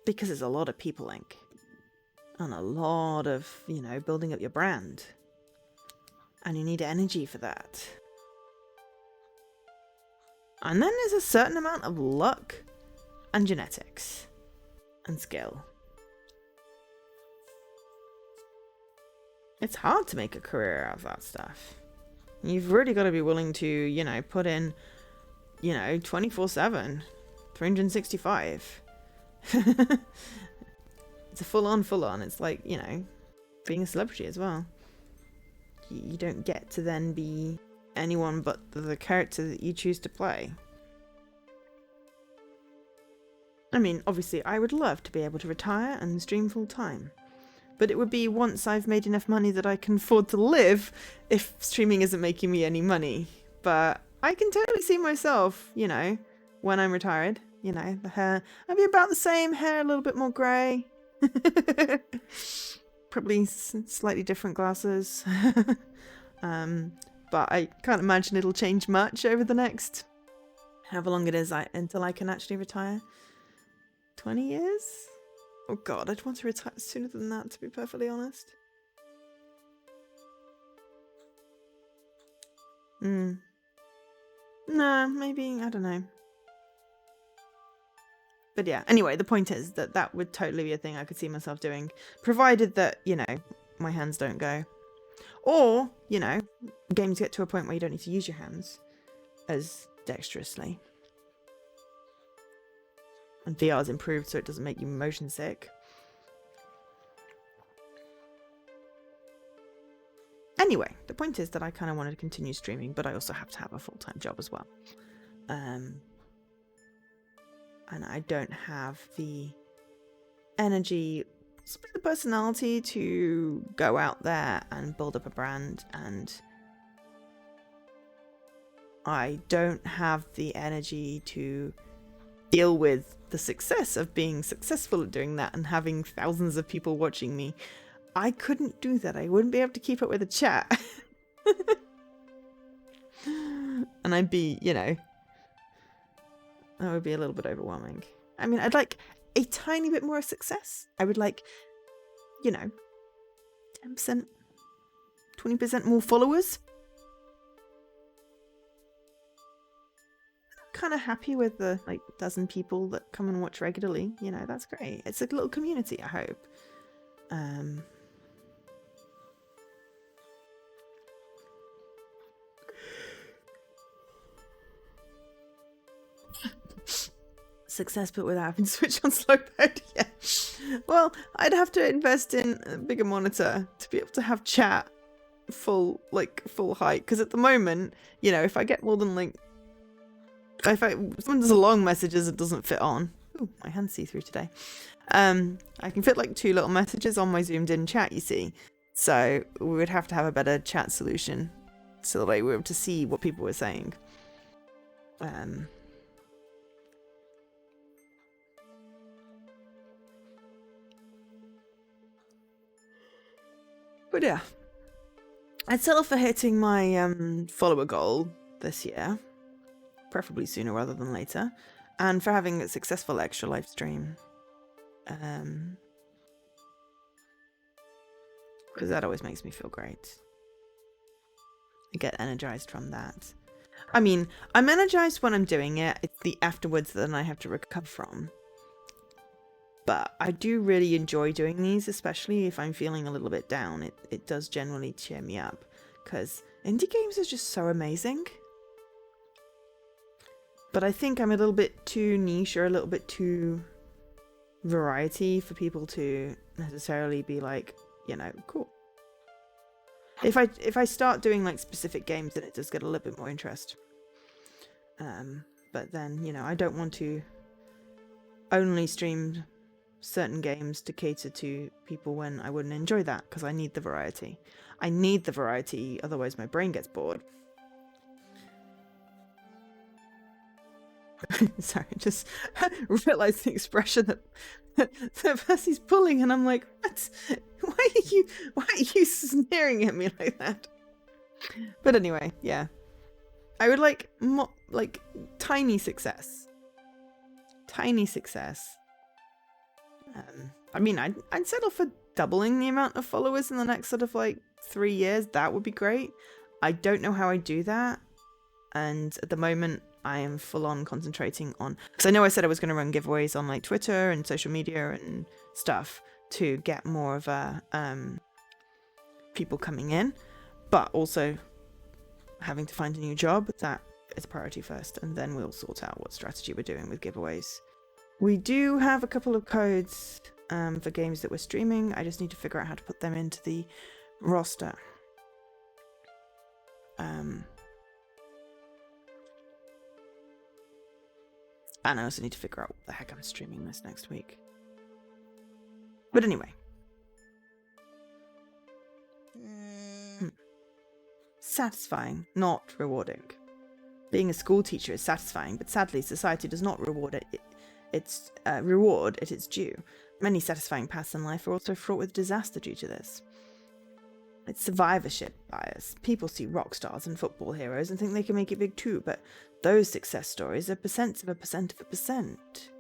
Because it's a lot of peopling. And a lot of, building up your brand. And you need energy for that. And then there's a certain amount of luck and genetics and skill. It's hard to make a career out of that stuff. You've really got to be willing to, put in, 24/7, 365. It's a full on. It's like, being a celebrity as well. You don't get to then be anyone but the character that you choose to play. I mean, obviously, I would love to be able to retire and stream full time. But it would be once I've made enough money that I can afford to live if streaming isn't making me any money. But I can totally see myself, when I'm retired. The hair, I'd be about the same, hair a little bit more grey. Probably slightly different glasses. But I can't imagine it'll change much over the next however long it is until I can actually retire. 20 years? Oh god, I'd want to retire sooner than that, to be perfectly honest. No, maybe, I don't know. But yeah, anyway, the point is that would totally be a thing I could see myself doing, provided that, my hands don't go. Or, games get to a point where you don't need to use your hands as dexterously. And VR's improved so it doesn't make you motion sick. Anyway, the point is that I kind of wanted to continue streaming, but I also have to have a full-time job as well. And I don't have the energy, the personality to go out there and build up a brand, and I don't have the energy to deal with the success of being successful at doing that and having thousands of people watching me. I couldn't do that. I wouldn't be able to keep up with the chat. And I'd be, that would be a little bit overwhelming. I mean, I'd like a tiny bit more success. I would like, 10%, 20% more followers. Kind of happy with the dozen people that come and watch regularly. That's great. It's a little community, I hope. Success, but without having to switch on slow mode. Yeah. Well, I'd have to invest in a bigger monitor to be able to have chat full height. Because at the moment, if I get more than if someone does a long messages, it doesn't fit on. Ooh, my hand's see-through today. I can fit 2 little messages on my zoomed-in chat, you see. So we would have to have a better chat solution, so that we were able to see what people were saying. But yeah, I'd settle for hitting my follower goal this year, preferably sooner rather than later, and for having a successful extra live stream. Because that always makes me feel great. I get energized from that. I mean, I'm energized when I'm doing it. It's the afterwards that I have to recover from. But I do really enjoy doing these, especially if I'm feeling a little bit down. It does generally cheer me up. Because indie games are just so amazing. But I think I'm a little bit too niche or a little bit too variety for people to necessarily be like, you know, cool. If I start doing like specific games, then it does get a little bit more interest. But then, you know, I don't want to only stream certain games to cater to people when I wouldn't enjoy that, because I need the variety. I need the variety, otherwise my brain gets bored. Sorry, I just realised the expression that Percy's pulling, and I'm like, what? Why are you sneering at me like that? But anyway, yeah. I would like tiny success. Tiny success. I mean, I'd settle for doubling the amount of followers in the next sort of like 3 years. That would be great. I don't know how I do that. And at the moment, I am full on concentrating on, because I know I said I was going to run giveaways on like Twitter and social media and stuff to get more of a people coming in, but also having to find a new job. That is priority first, and then we'll sort out what strategy we're doing with giveaways. We do have a couple of codes for games that we're streaming. I just need to figure out how to put them into the roster. And I also need to figure out what the heck I'm streaming this next week. But anyway. Satisfying, not rewarding. Being a school teacher is satisfying, but sadly society does not reward its reward at its due. Many satisfying paths in life are also fraught with disaster due to this. It's survivorship bias. People see rock stars and football heroes and think they can make it big too, but those success stories are percents of a percent of a percent.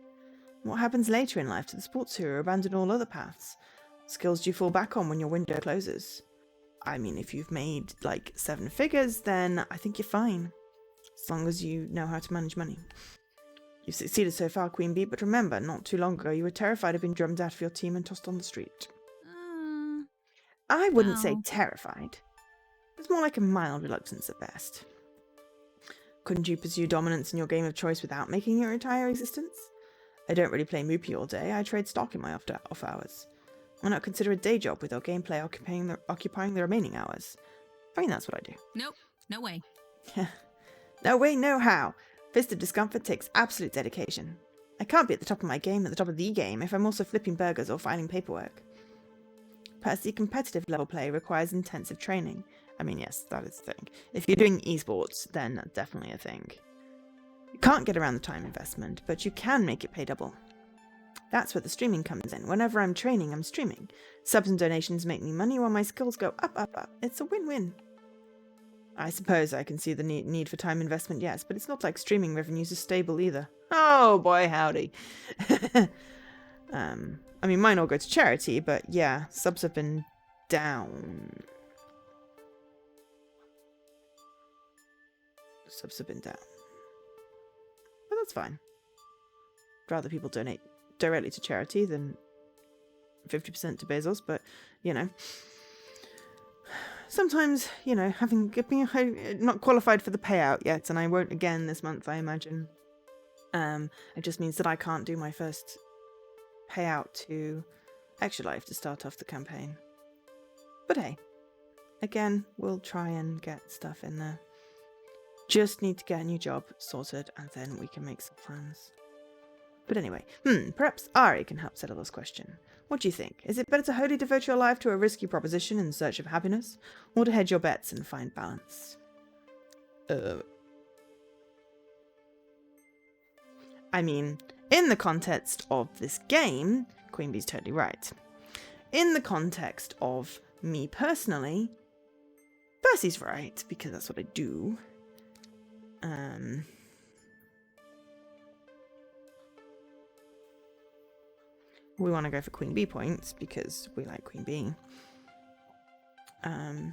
What happens later in life to the sports hero who abandon all other paths? Skills do you fall back on when your window closes? I mean, if you've made like 7 figures, then I think you're fine. As long as you know how to manage money. You've succeeded so far, Queen Bee, but remember, not too long ago you were terrified of being drummed out of your team and tossed on the street. I wouldn't say terrified. It's more like a mild reluctance at best. Couldn't you pursue dominance in your game of choice without making your entire existence? I don't really play Moopy all day. I trade stock in my off hours. Why not consider a day job with your gameplay occupying the remaining hours? I mean, that's what I do. Nope. No way. No way, no how. Fist of Discomfort takes absolute dedication. I can't be at the top of my game, at the top of the game, if I'm also flipping burgers or filing paperwork. Percy, competitive level play requires intensive training. I mean, yes, that is the thing. If you're doing esports, then that's definitely a thing. You can't get around the time investment, but you can make it pay double. That's where the streaming comes in. Whenever I'm training, I'm streaming. Subs and donations make me money while my skills go up, up, up. It's a win-win. I suppose I can see the need for time investment, yes, but it's not like streaming revenues are stable either. Oh boy, howdy. I mean, mine all go to charity, but yeah, subs have been down. Subs have been down. But that's fine. I'd rather people donate directly to charity than 50% to Bezos, but, you know. Sometimes, you know, being not qualified for the payout yet, and I won't again this month, I imagine. It just means that I can't do my first payout to Extra Life to start off the campaign. But hey, again, we'll try and get stuff in there. Just need to get a new job sorted, and then we can make some plans. But anyway, perhaps Ari can help settle this question. What do you think? Is it better to wholly devote your life to a risky proposition in search of happiness, or to hedge your bets and find balance? I mean, in the context of this game, Queen Bee's totally right. In the context of me personally, Percy's right, because that's what I do. We want to go for Queen Bee points because we like Queen Bee. And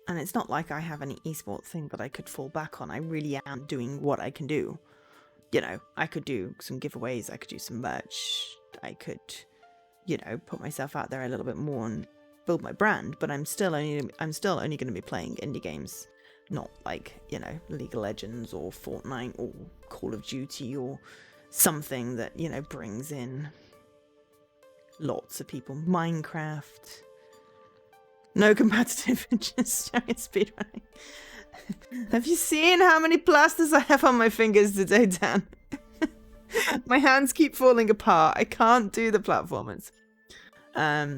it's not like I have any esports thing that I could fall back on. I really am doing what I can do. You know, I could do some giveaways, I could do some merch, I could, you know, put myself out there a little bit more and build my brand, but I'm still only going to be playing indie games, not like, you know, League of Legends or Fortnite or Call of Duty or something that, you know, brings in lots of people. Minecraft. No competitive, just speedrunning. Have you seen how many plasters I have on my fingers today, Dan? My hands keep falling apart. I can't do the platformers. I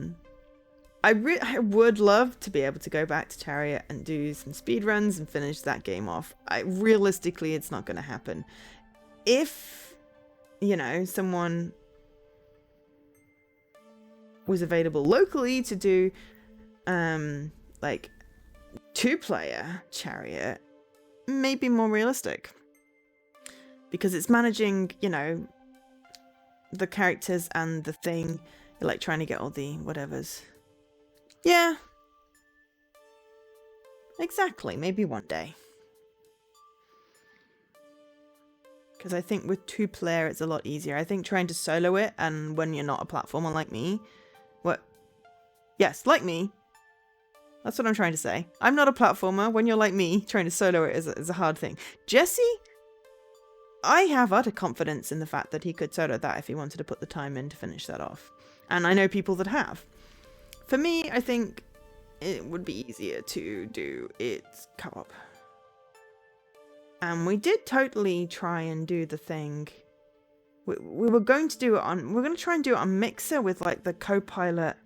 would love to be able to go back to Chariot and do some speedruns and finish that game off. Realistically, it's not going to happen. If, you know, someone was available locally to do, like, 2-player Chariot, maybe more realistic. Because it's managing, you know, the characters and the thing. You're like trying to get all the whatevers. Yeah. Exactly. Maybe one day. Because I think with 2-player it's a lot easier. I think trying to solo it, and when you're not a platformer like me. What? Yes, like me. That's what I'm trying to say. I'm not a platformer. When you're like me, trying to solo it is a hard thing. Jesse? I have utter confidence in the fact that he could solo that if he wanted to put the time in to finish that off. And I know people that have. For me, I think it would be easier to do it co-op. And we did totally try and do the thing. We were going to do it on... We're going to try and do it on Mixer with, like, the co-pilot...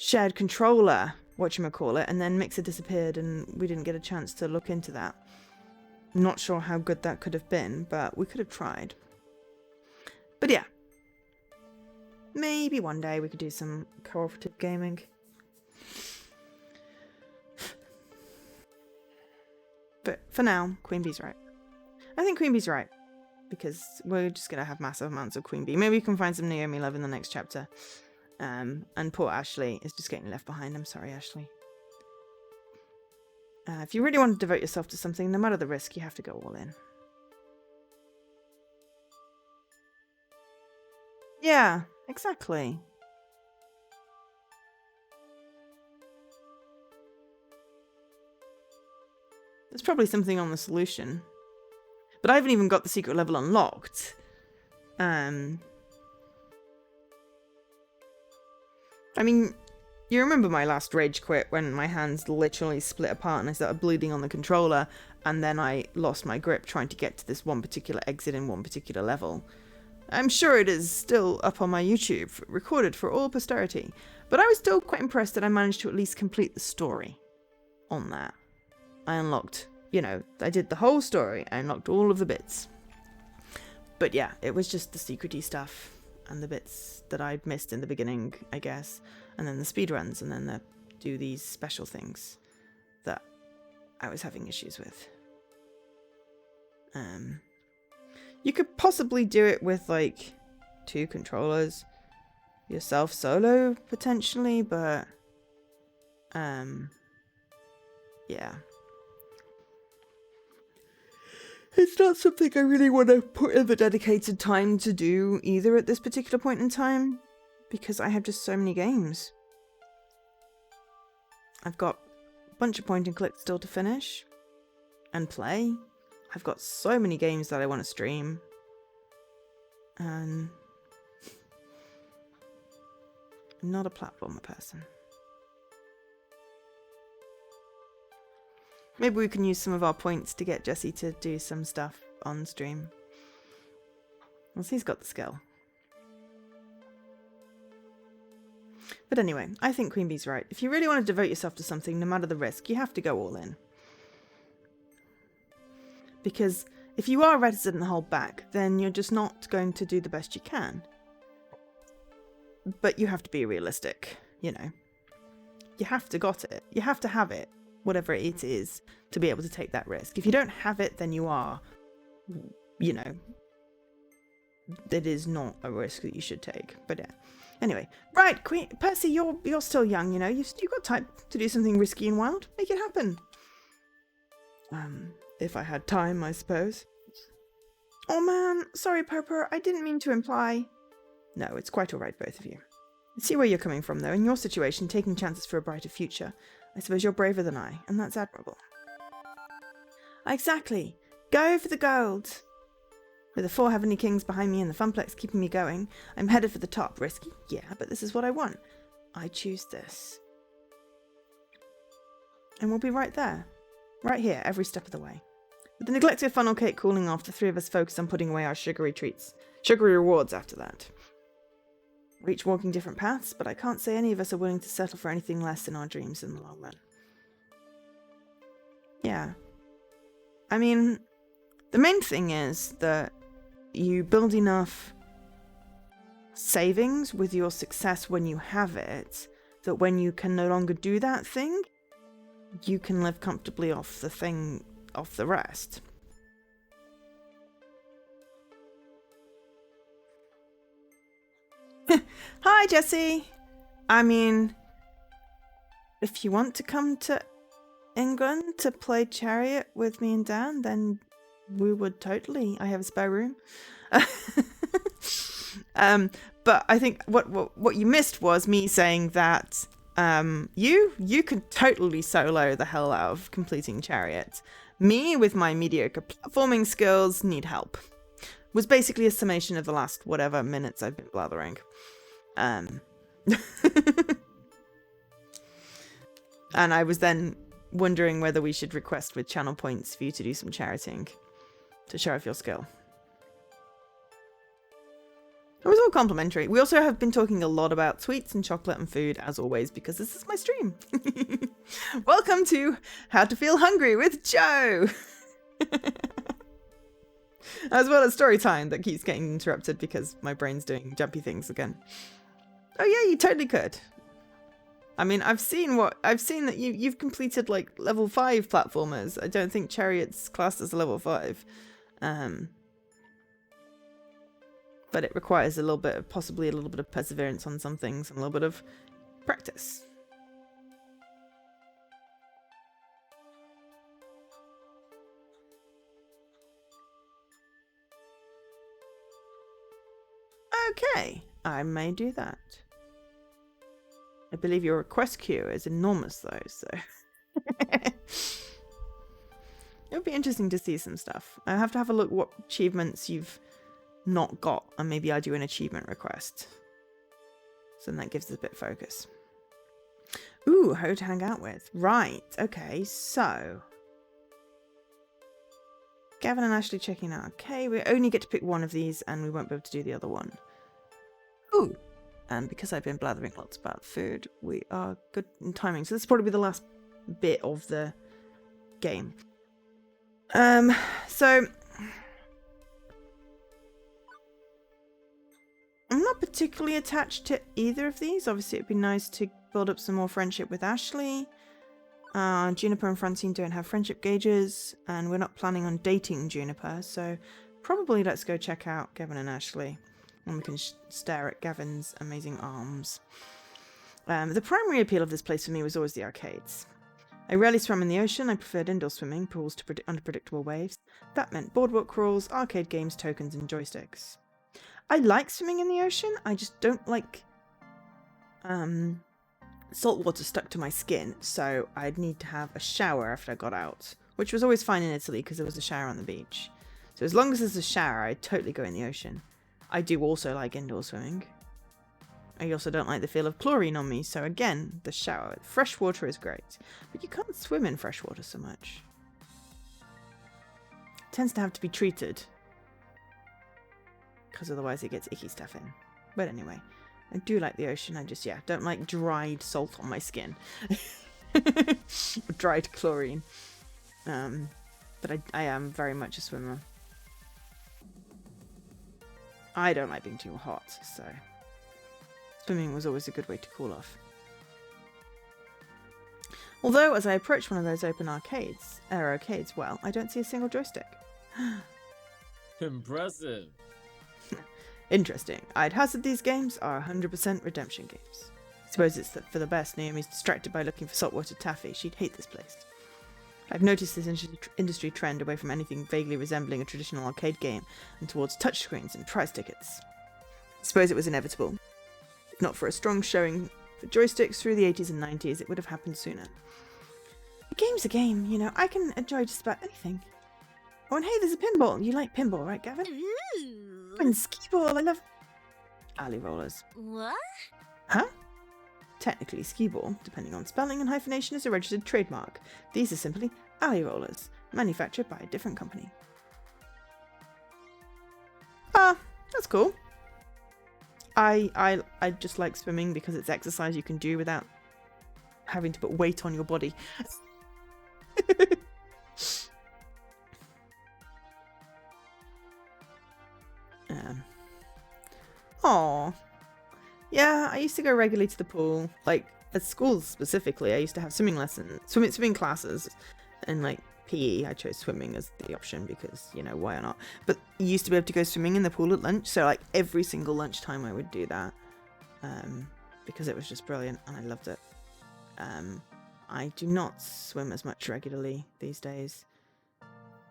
shared controller, whatchamacallit, and then Mixer disappeared and we didn't get a chance to look into that. Not sure how good that could have been, but we could have tried. But yeah. Maybe one day we could do some cooperative gaming. But for now, Queen Bee's right. I think Queen Bee's right. Because we're just going to have massive amounts of Queen Bee. Maybe we can find some Naomi love in the next chapter. And poor Ashley is just getting left behind. I'm sorry, Ashley. If you really want to devote yourself to something, no matter the risk, you have to go all in. Yeah, exactly. There's probably something on the solution. But I haven't even got the secret level unlocked. I mean, you remember my last rage quit when my hands literally split apart and I started bleeding on the controller, and then I lost my grip trying to get to this one particular exit in one particular level. I'm sure it is still up on my YouTube, recorded for all posterity, but I was still quite impressed that I managed to at least complete the story on that. I unlocked, you know, I did the whole story, I unlocked all of the bits. But yeah, it was just the secrety stuff. And the bits that I'd missed in the beginning, I guess. And then the speedruns, and then do these special things that I was having issues with. You could possibly do it with, like, 2 controllers. Yourself solo, potentially, but... yeah. It's not something I really want to put in the dedicated time to do either at this particular point in time, because I have just so many games. I've got a bunch of point and click still to finish and play. I've got so many games that I want to stream. And I'm not a platformer person. Maybe we can use some of our points to get Jesse to do some stuff on stream. Well, he's got the skill. But anyway, I think Queen Bee's right. If you really want to devote yourself to something, no matter the risk, you have to go all in. Because if you are reticent and hold back, then you're just not going to do the best you can. But you have to be realistic, you know. You have to got it. You have to have it, whatever it is, to be able to take that risk. If you don't have it, then you are, you know, it is not a risk that you should take. But yeah. Anyway, right, Queen Percy, you're still young, you know. You've got time to do something risky and wild. Make it happen. If I had time, I suppose. Oh man, sorry, Purpur. I didn't mean to imply. No, it's quite all right, both of you. I see where you're coming from, though. In your situation, taking chances for a brighter future. I suppose you're braver than I, and that's admirable. Exactly. Go for the gold. With the 4 heavenly kings behind me and the funplex keeping me going, I'm headed for the top. Risky? Yeah, but this is what I want. I choose this. And we'll be right there. Right here, every step of the way. With the neglected funnel cake cooling off, the 3 of us focus on putting away our sugary treats. Sugary rewards after that. We're each walking different paths, but I can't say any of us are willing to settle for anything less than our dreams in the long run. Yeah. I mean, the main thing is that you build enough savings with your success when you have it, that when you can no longer do that thing, you can live comfortably off the rest. Hi, Jesse. I mean, if you want to come to England to play Chariot with me and Dan, then we would totally. I have a spare room. But I think what you missed was me saying that you can totally solo the hell out of completing Chariot. Me, with my mediocre platforming skills, need help. Was basically a summation of the last whatever minutes I've been blathering. And I was then wondering whether we should request with channel points for you to do some charioting to show off your skill. It was all complimentary. We also have been talking a lot about sweets and chocolate and food, as always, because this is my stream. Welcome to How to Feel Hungry with Joe! As well as story time that keeps getting interrupted because my brain's doing jumpy things again. Oh yeah, you totally could. I mean, I've seen that you've completed like level 5 platformers. I don't think Chariot's classed as a level 5. But it requires possibly a little bit of perseverance on some things and a little bit of practice. Okay, I may do that. I believe your request queue is enormous though, so... It would be interesting to see some stuff. I have to have a look what achievements you've not got, and maybe I do an achievement request. So then that gives us a bit of focus. Ooh, who to hang out with. Right, okay, so... Gavin and Ashley checking out. Okay, we only get to pick one of these and we won't be able to do the other one. Ooh, and because I've been blathering lots about food, we are good in timing. So this will probably be the last bit of the game. So... I'm not particularly attached to either of these. Obviously, it'd be nice to build up some more friendship with Ashley. Juniper and Francine don't have friendship gauges, and we're not planning on dating Juniper, so probably let's go check out Gavin and Ashley, and we can stare at Gavin's amazing arms. The primary appeal of this place for me was always the arcades. I rarely swam in the ocean. I preferred indoor swimming, pools to unpredictable waves. That meant boardwalk crawls, arcade games, tokens, and joysticks. I like swimming in the ocean, I just don't like salt water stuck to my skin, so I'd need to have a shower after I got out, which was always fine in Italy because there was a shower on the beach. So as long as there's a shower, I'd totally go in the ocean. I do also like indoor swimming. I also don't like the feel of chlorine on me, so again, the shower. Fresh water is great, but you can't swim in fresh water so much. It tends to have to be treated, because otherwise it gets icky stuff in. But anyway, I do like the ocean. I just, yeah, don't like dried salt on my skin. Dried chlorine. but I am very much a swimmer. I don't like being too hot, so swimming was always a good way to cool off. Although, as I approach one of those open arcades, well, I don't see a single joystick. Impressive. Interesting. I'd hazard these games are 100% redemption games. I suppose it's for the best. Naomi's distracted by looking for saltwater taffy. She'd hate this place. I've noticed this industry trend away from anything vaguely resembling a traditional arcade game and towards touchscreens and prize tickets. I suppose it was inevitable. If not for a strong showing for joysticks through the 80s and 90s, it would have happened sooner. A game's a game, you know. I can enjoy just about anything. Oh, and hey, there's a pinball. You like pinball, right, Gavin? Ooh. And skee-ball. I love alley rollers. What? Huh? Technically, skee-ball, depending on spelling and hyphenation, is a registered trademark. These are simply alley rollers, manufactured by a different company. Ah, that's cool. I just like swimming because it's exercise you can do without having to put weight on your body. Aww. Yeah, I used to go regularly to the pool. Like, at school specifically, I used to have swimming lessons, swimming classes, and like PE, I chose swimming as the option because, you know, why not? But you used to be able to go swimming in the pool at lunch, so like every single lunchtime I would do that, because it was just brilliant and I loved it. I do not swim as much regularly these days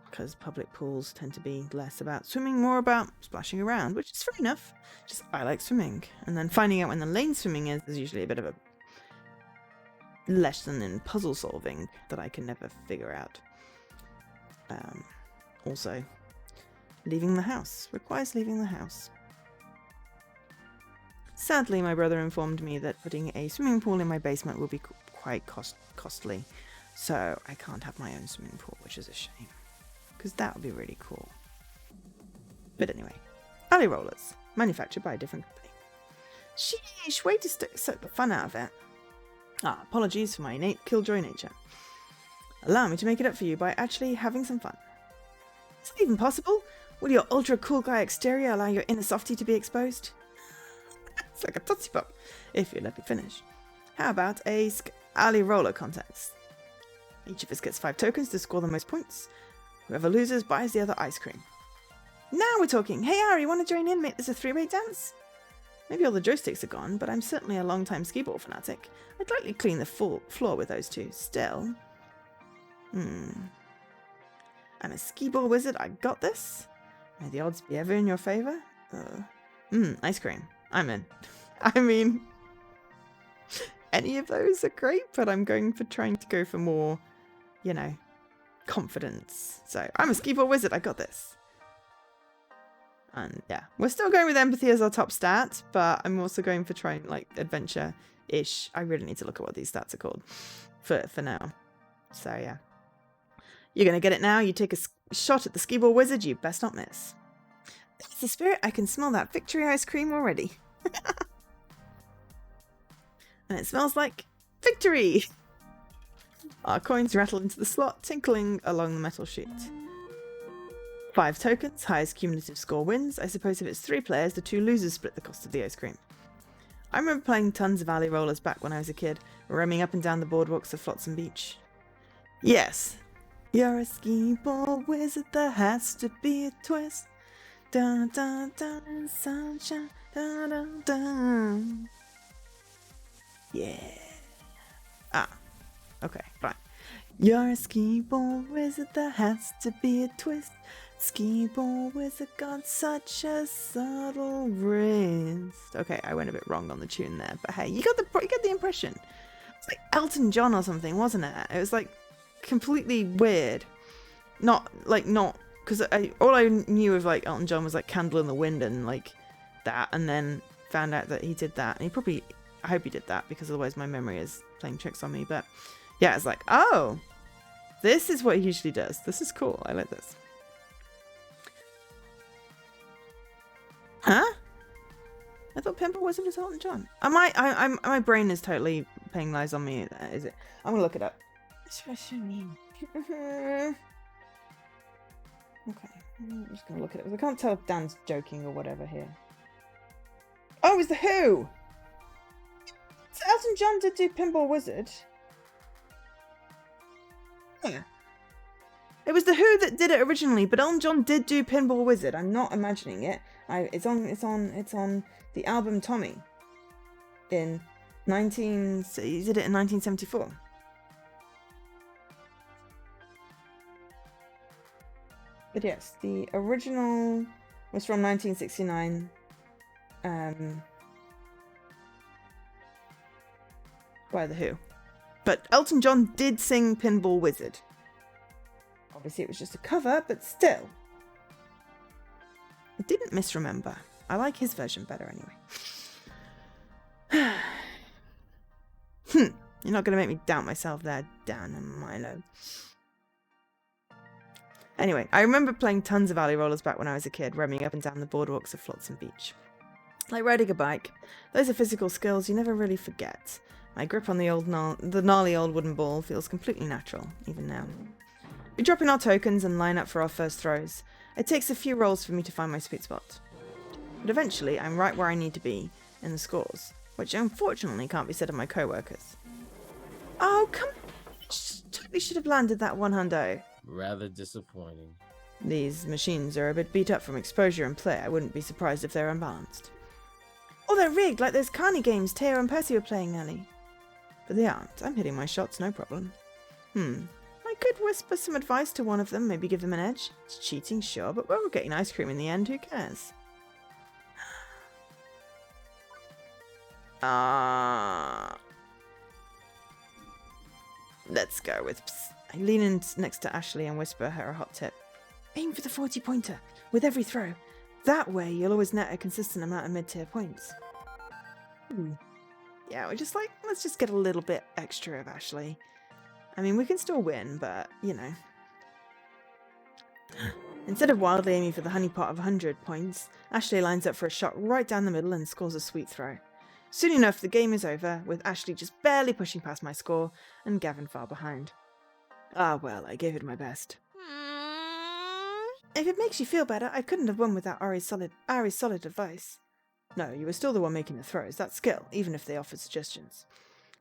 because public pools tend to be less about swimming, more about splashing around, which is fair enough. Just I like swimming, and then finding out when the lane swimming is usually a bit of a lesson in puzzle solving that I can never figure out. Also, leaving the house requires leaving the house. Sadly, my brother informed me that putting a swimming pool in my basement will be quite costly, so I can't have my own swimming pool, which is a shame, because that would be really cool. But anyway, alley rollers, manufactured by a different company. Sheesh, way to suck the fun out of it. Apologies for my innate killjoy nature. Allow me to make it up for you by actually having some fun. Is that even possible? Will your ultra cool guy exterior allow your inner softie to be exposed? It's like a Tootsie Pop, if you let me finish. How about a alley roller contest? Each of us gets 5 tokens to score the most points. Whoever loses buys the other ice cream. Now we're talking. Hey Ari, want to join in, mate? There's a 3-way dance. Maybe all the joysticks are gone, but I'm certainly a long-time skee-ball fanatic. I'd likely clean the floor with those two. Still. I'm a skee-ball wizard. I got this. May the odds be ever in your favor. Ice cream. I'm in. I mean, any of those are great, but I'm trying to go for more, you know, confidence. So I'm a skee-ball wizard. I got this. And yeah, we're still going with empathy as our top stat, but I'm also going for trying like adventure-ish. I really need to look at what these stats are called for now. So yeah. You're going to get it now. You take a shot at the skee-ball wizard. You best not miss. That's the spirit. I can smell that victory ice cream already. And it smells like victory. Our coins rattle into the slot, tinkling along the metal sheet. 5 tokens, highest cumulative score wins. I suppose if it's 3 players, the 2 losers split the cost of the ice cream. I remember playing tons of alley rollers back when I was a kid, roaming up and down the boardwalks of Flotsam Beach. Yes. You're a skee-ball wizard, there has to be a twist. Dun dun dun, sunshine, dun dun dun. Yeah. Okay, fine. You're a skee-ball wizard, there has to be a twist. Skee-ball wizard got such a subtle wrist. Okay, I went a bit wrong on the tune there, but hey, you got the impression. It's like Elton John or something, wasn't it? It was like completely weird. Not because all I knew of like Elton John was like Candle in the Wind and like that, and then found out that he did that, and I hope he did that because otherwise my memory is playing tricks on me. But yeah, it's like, oh, this is what he usually does. This is cool. I like this. Huh? I thought Pimple wasn't as Elton John. My brain is totally playing lies on me. Is it? I'm gonna look it up. Okay, I'm just gonna look at it. I can't tell if Dan's joking or whatever here. Oh, it's the Who! So Elton John did do Pinball Wizard. Yeah. It was the Who that did it originally, but Elton John did do Pinball Wizard. I'm not imagining it. It's on the album Tommy. He did it in 1974. But yes, the original was from 1969. By the Who. But Elton John did sing Pinball Wizard. Obviously it was just a cover, but still. I didn't misremember. I like his version better anyway. You're not going to make me doubt myself there, Dan and Milo. Anyway, I remember playing tons of alley rollers back when I was a kid, roaming up and down the boardwalks of Flotsam Beach. Like riding a bike, those are physical skills you never really forget. My grip on the gnarly old wooden ball feels completely natural, even now. We drop in our tokens and line up for our first throws. It takes a few rolls for me to find my sweet spot. But eventually, I'm right where I need to be in the scores, which unfortunately can't be said of my co-workers. Oh, come on! Totally should have landed that one hundo. Rather disappointing. These machines are a bit beat up from exposure and play. I wouldn't be surprised if they're unbalanced. Or they're rigged like those carny games Taya and Percy were playing early. But they aren't. I'm hitting my shots, no problem. I could whisper some advice to one of them, maybe give them an edge. It's cheating, sure, but we're all getting ice cream in the end, who cares? Let's go with psst. I lean in next to Ashley and whisper her a hot tip. Aim for the 40-pointer with every throw. That way you'll always net a consistent amount of mid-tier points. Yeah, let's just get a little bit extra of Ashley. I mean, we can still win, but, you know. Instead of wildly aiming for the honeypot of 100 points, Ashley lines up for a shot right down the middle and scores a sweet throw. Soon enough, the game is over, with Ashley just barely pushing past my score and Gavin far behind. Ah, well, I gave it my best. If it makes you feel better, I couldn't have won without Ari's solid advice. No, you were still the one making the throws. That's skill, even if they offered suggestions.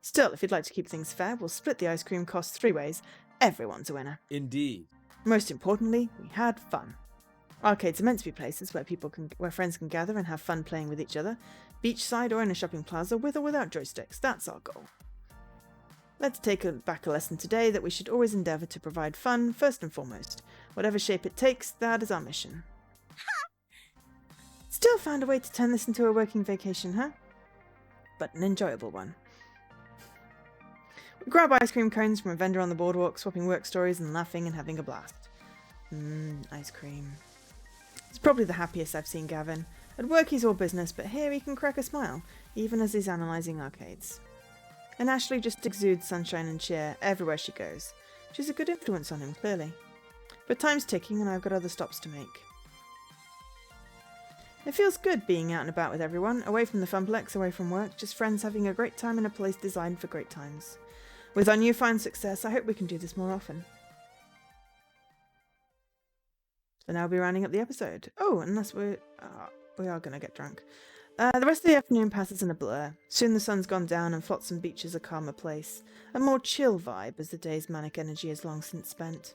Still, if you'd like to keep things fair, we'll split the ice cream costs 3 ways. Everyone's a winner. Indeed. Most importantly, we had fun. Arcades are meant to be places where friends can gather and have fun playing with each other, beachside or in a shopping plaza, with or without joysticks. That's our goal. Let's take back a lesson today that we should always endeavour to provide fun first and foremost. Whatever shape it takes, that is our mission. Still found a way to turn this into a working vacation, huh? But an enjoyable one. We grab ice cream cones from a vendor on the boardwalk, swapping work stories and laughing and having a blast. Ice cream. It's probably the happiest I've seen Gavin. At work he's all business, but here he can crack a smile, even as he's analysing arcades. And Ashley just exudes sunshine and cheer everywhere she goes. She's a good influence on him, clearly. But time's ticking and I've got other stops to make. It feels good being out and about with everyone, away from the funplex, away from work, just friends having a great time in a place designed for great times. With our newfound success, I hope we can do this more often. So now we'll be rounding up the episode. Oh, unless we are going to get drunk. The rest of the afternoon passes in a blur. Soon the sun's gone down and Flotsam Beach is a calmer place. A more chill vibe as the day's manic energy is long since spent.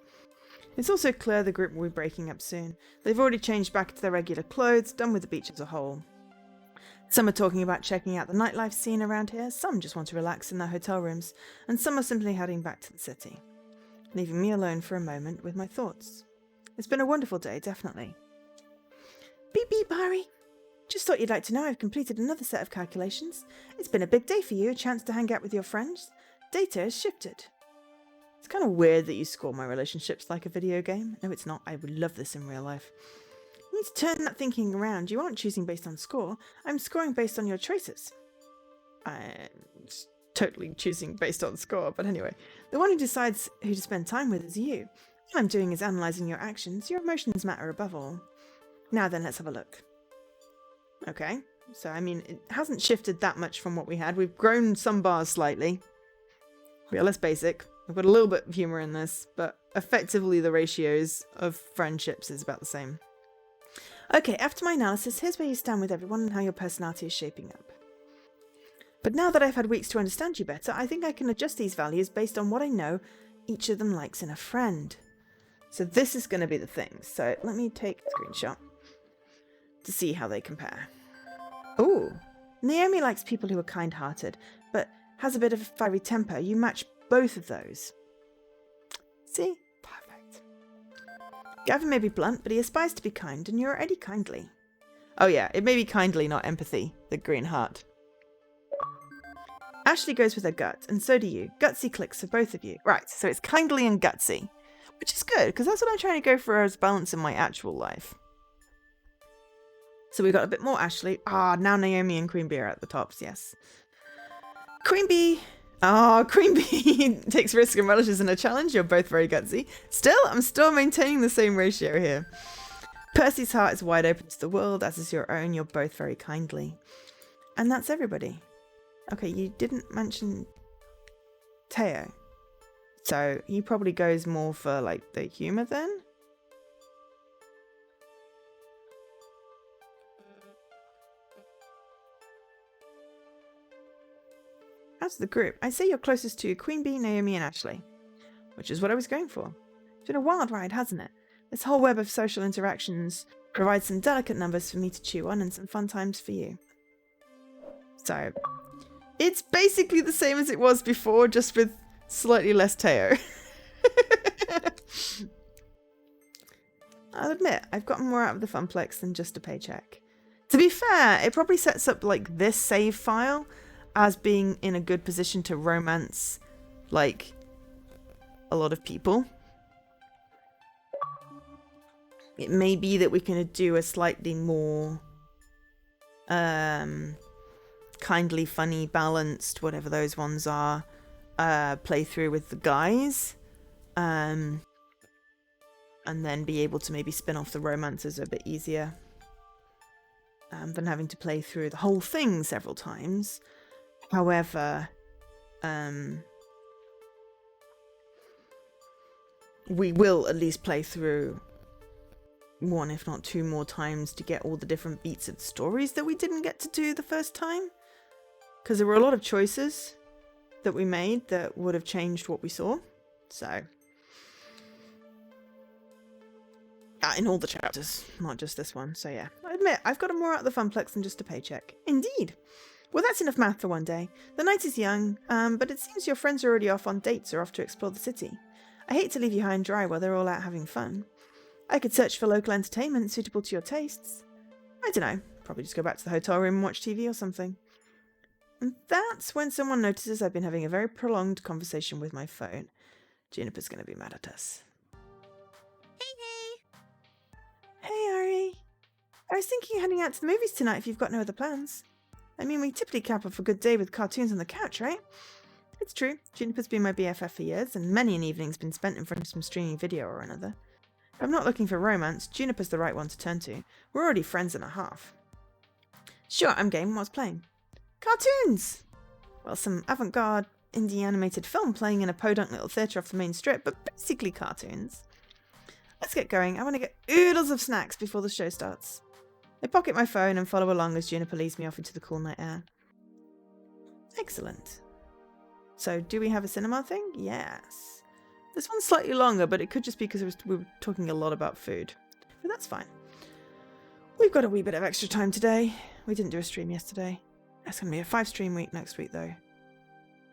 It's also clear the group will be breaking up soon. They've already changed back into their regular clothes, done with the beach as a whole. Some are talking about checking out the nightlife scene around here, some just want to relax in their hotel rooms, and some are simply heading back to the city, leaving me alone for a moment with my thoughts. It's been a wonderful day, definitely. Beep beep, Barry. Just thought you'd like to know I've completed another set of calculations. It's been a big day for you, a chance to hang out with your friends. Data has shifted. It's kind of weird that you score my relationships like a video game. No, it's not. I would love this in real life. You need to turn that thinking around. You aren't choosing based on score. I'm scoring based on your choices. I'm totally choosing based on score, but anyway. The one who decides who to spend time with is you. All I'm doing is analysing your actions. Your emotions matter above all. Now then, let's have a look. Okay, so I mean, it hasn't shifted that much from what we had. We've grown some bars slightly. We are less basic. We've got a little bit of humour in this, but effectively the ratios of friendships is about the same. Okay, after my analysis, here's where you stand with everyone and how your personality is shaping up. But now that I've had weeks to understand you better, I think I can adjust these values based on what I know each of them likes in a friend. So this is going to be the thing. So let me take a screenshot to see how they compare. Ooh, Naomi likes people who are kind-hearted, but has a bit of a fiery temper. You match both of those. See? Perfect. Gavin may be blunt, but he aspires to be kind, and you're already kindly. Oh yeah, it may be kindly, not empathy, the green heart. Ashley goes with her gut, and so do you. Gutsy clicks for both of you. Right, so it's kindly and gutsy, which is good, because that's what I'm trying to go for as balance in my actual life. So we got a bit more Ashley. Ah, now Naomi and Queen Bee are at the tops, yes. Queen Bee. Oh, Queen Bee takes risk and relishes in a challenge. You're both very gutsy. Still, I'm still maintaining the same ratio here. Percy's heart is wide open to the world, as is your own. You're both very kindly. And that's everybody. Okay, you didn't mention Teo. So he probably goes more for like the humour then? As the group, I say you're closest to Queen Bee, Naomi and Ashley. Which is what I was going for. It's been a wild ride, hasn't it? This whole web of social interactions provides some delicate numbers for me to chew on and some fun times for you. So, it's basically the same as it was before, just with slightly less Teo. I'll admit, I've gotten more out of the Funplex than just a paycheck. To be fair, it probably sets up like this save file as being in a good position to romance like a lot of people. It may be that we can do a slightly more kindly, funny, balanced, whatever those ones are, playthrough with the guys. And then be able to maybe spin off the romances a bit easier. Than having to play through the whole thing several times. However, we will at least play through one, if not two more times to get all the different beats of stories that we didn't get to do the first time. Because there were a lot of choices that we made that would have changed what we saw. So, in all the chapters, not just this one. So yeah, I admit, I've got more out of the Funplex than just a paycheck. Indeed. Well, that's enough math for one day. The night is young, but it seems your friends are already off on dates or off to explore the city. I hate to leave you high and dry while they're all out having fun. I could search for local entertainment suitable to your tastes. I don't know, probably just go back to the hotel room and watch TV or something. And that's when someone notices I've been having a very prolonged conversation with my phone. Juniper's going to be mad at us. Hey, Ari. I was thinking of heading out to the movies tonight if you've got no other plans. I mean, we typically cap off a good day with cartoons on the couch, right? It's true. Juniper's been my BFF for years, and many an evening's been spent in front of some streaming video or another. If I'm not looking for romance, Juniper's the right one to turn to. We're already friends and a half. Sure, I'm game. What's playing? Cartoons! Well, some avant-garde indie animated film playing in a podunk little theatre off the main strip, but basically cartoons. Let's get going. I want to get oodles of snacks before the show starts. I pocket my phone and follow along as Juniper leads me off into the cool night air. Excellent. So, do we have a cinema thing? Yes. This one's slightly longer, but it could just be because we were talking a lot about food. But that's fine. We've got a wee bit of extra time today. We didn't do a stream yesterday. It's going to be a 5-stream week next week, though.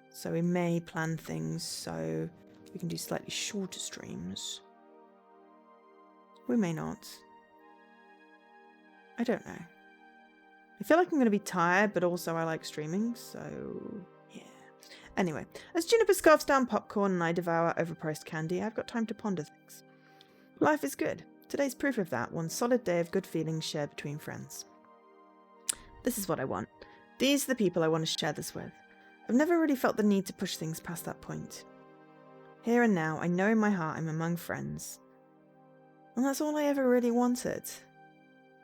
So we may plan things so we can do slightly shorter streams. We may not. I don't know. I feel like I'm going to be tired, but also I like streaming, so yeah. Anyway, as Juniper scarfs down popcorn and I devour overpriced candy, I've got time to ponder things. Life is good. Today's proof of that, one solid day of good feelings shared between friends. This is what I want. These are the people I want to share this with. I've never really felt the need to push things past that point. Here and now, I know in my heart I'm among friends. And that's all I ever really wanted.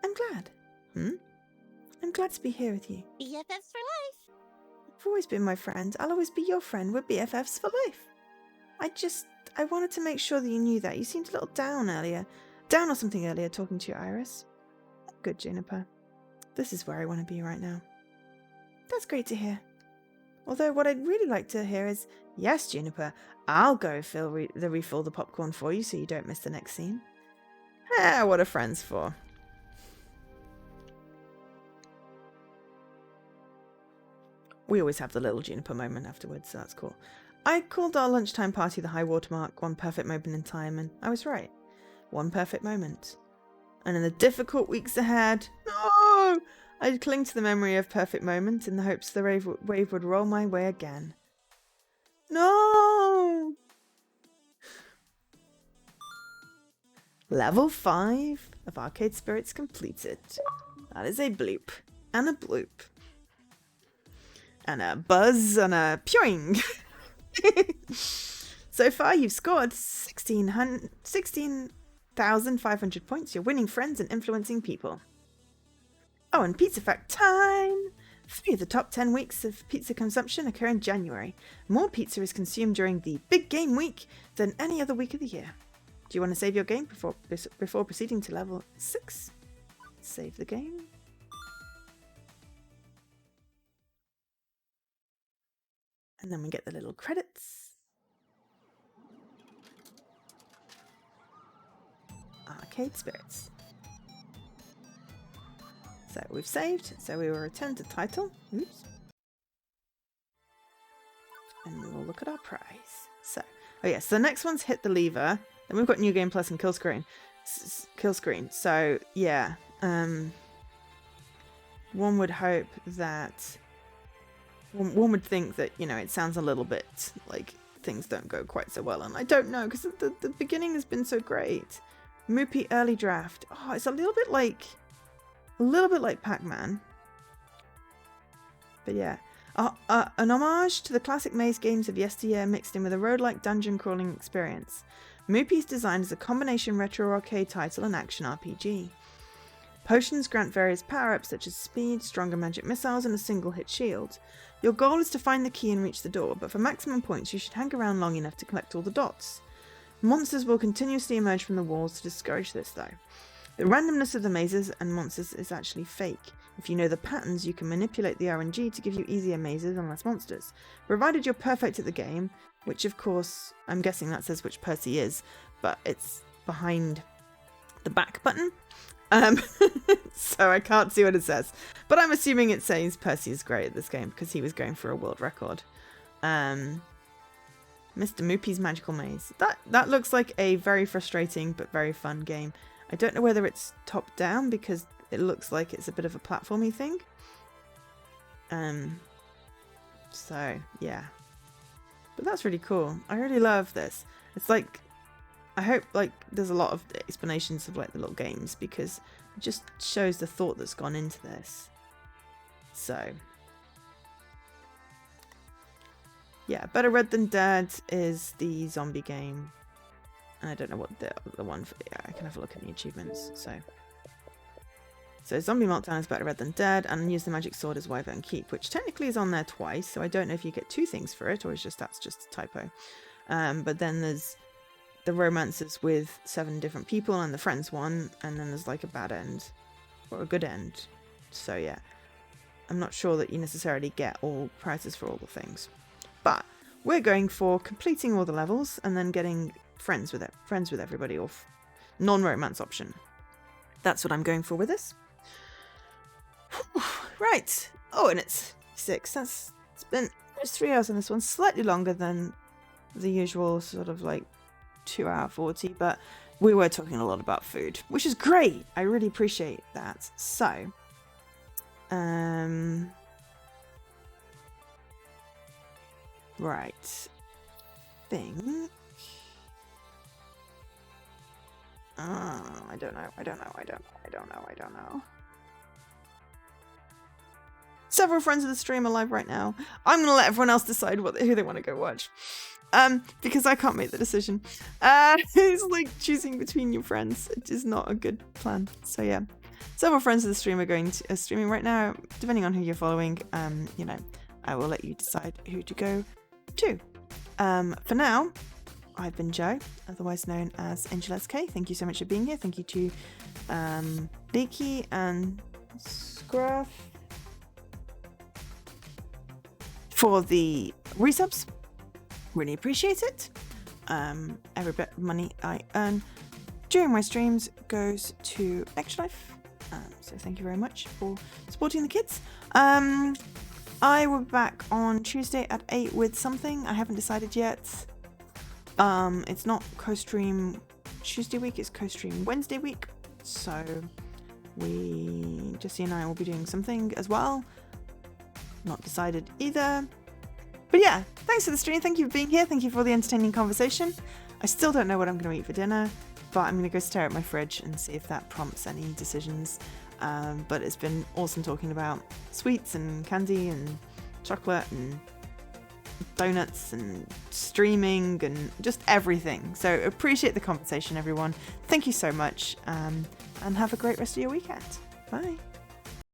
I'm glad. I'm glad to be here with you. BFFs for life. You've always been my friend. I'll always be your friend. We're BFFs for life. I wanted to make sure that you knew that. You seemed a little down or something earlier talking to your Iris. Good, Juniper. This is where I want to be right now. That's great to hear. Although what I'd really like to hear is, yes, Juniper, I'll go refill the popcorn for you so you don't miss the next scene. What are friends for? We always have the little Juniper moment afterwards, so that's cool. I called our lunchtime party the high watermark, one perfect moment in time, and I was right. One perfect moment. And in the difficult weeks ahead, no! I'd cling to the memory of perfect moment in the hopes the wave would roll my way again. No! Level 5 of Arcade Spirits completed. That is a bloop. And a bloop. And a buzz and a pyoing. So far you've scored 16,500 points. You're winning friends and influencing people. Oh, and pizza fact time! 3 of the top 10 weeks of pizza consumption occur in January. More pizza is consumed during the big game week than any other week of the year. Do you want to save your game before proceeding to level 6? Save the game. And then we get the little credits. Arcade Spirits. So we've saved, so we will return to title. Oops. And we will look at our prize. So, oh yes, so the next one's Hit the Lever. Then we've got New Game Plus and Kill Screen. So, yeah. One would hope that... One would think that, you know, it sounds a little bit like things don't go quite so well. And I don't know, because the beginning has been so great. Moopy Early Draft. Oh, it's a little bit like Pac-Man. But yeah. An homage to the classic maze games of yesteryear mixed in with a roguelike dungeon crawling experience. Moopy is designed as a combination retro arcade title and action RPG. Potions grant various power-ups such as speed, stronger magic missiles, and a single-hit shield. Your goal is to find the key and reach the door, but for maximum points you should hang around long enough to collect all the dots. Monsters will continuously emerge from the walls to discourage this though. The randomness of the mazes and monsters is actually fake. If you know the patterns, you can manipulate the RNG to give you easier mazes and less monsters. Provided you're perfect at the game, which of course, I'm guessing that says which Percy is, but it's behind the back button. So I can't see what it says. But I'm assuming it says Percy is great at this game because he was going for a world record. Mr. Moopy's Magical Maze. That looks like a very frustrating but very fun game. I don't know whether it's top down because it looks like it's a bit of a platformy thing. So yeah. But that's really cool. I really love this. It's like, I hope like there's a lot of explanations of like the little games because it just shows the thought that's gone into this. So yeah, Better Red Than Dead is the zombie game. And I don't know what the one for, yeah, I can have a look at the achievements. So Zombie Meltdown is Better Red Than Dead, and Use the Magic Sword is Wyvern Keep, which technically is on there twice, so I don't know if you get 2 things for it, or that's just a typo. But then there's the romances with 7 different people, and the friends one, and then there's like a bad end, or a good end. So yeah, I'm not sure that you necessarily get all prizes for all the things. But we're going for completing all the levels, and then getting friends with everybody, or non-romance option. That's what I'm going for with this. Right. Oh, and it's 6. It's 3 hours on this one. Slightly longer than the usual sort of like 2-hour 40, but we were talking a lot about food, which is great. I really appreciate that. So, right. I don't know. Several friends of the stream are live right now. I'm going to let everyone else decide who they want to go watch. Because I can't make the decision. It's like choosing between your friends. It is not a good plan. So yeah. Several friends of the stream are streaming right now. Depending on who you're following, I will let you decide who to go to. For now, I've been Jo, otherwise known as Angel SK. Thank you so much for being here. Thank you to Leaky and Scruff for the resubs. Really appreciate it. Every bit of money I earn during my streams goes to Extra Life. So thank you very much for supporting the kids. I will be back on Tuesday at 8 with something. I haven't decided yet. It's not co-stream Tuesday week, it's co-stream Wednesday week. So Jessie and I will be doing something as well. Not decided either. But yeah, thanks for the stream. Thank you for being here. Thank you for the entertaining conversation. I still don't know what I'm going to eat for dinner, but I'm going to go stare at my fridge and see if that prompts any decisions. But it's been awesome talking about sweets and candy and chocolate and donuts and streaming and just everything. So appreciate the conversation, everyone. Thank you so much, and have a great rest of your weekend. Bye.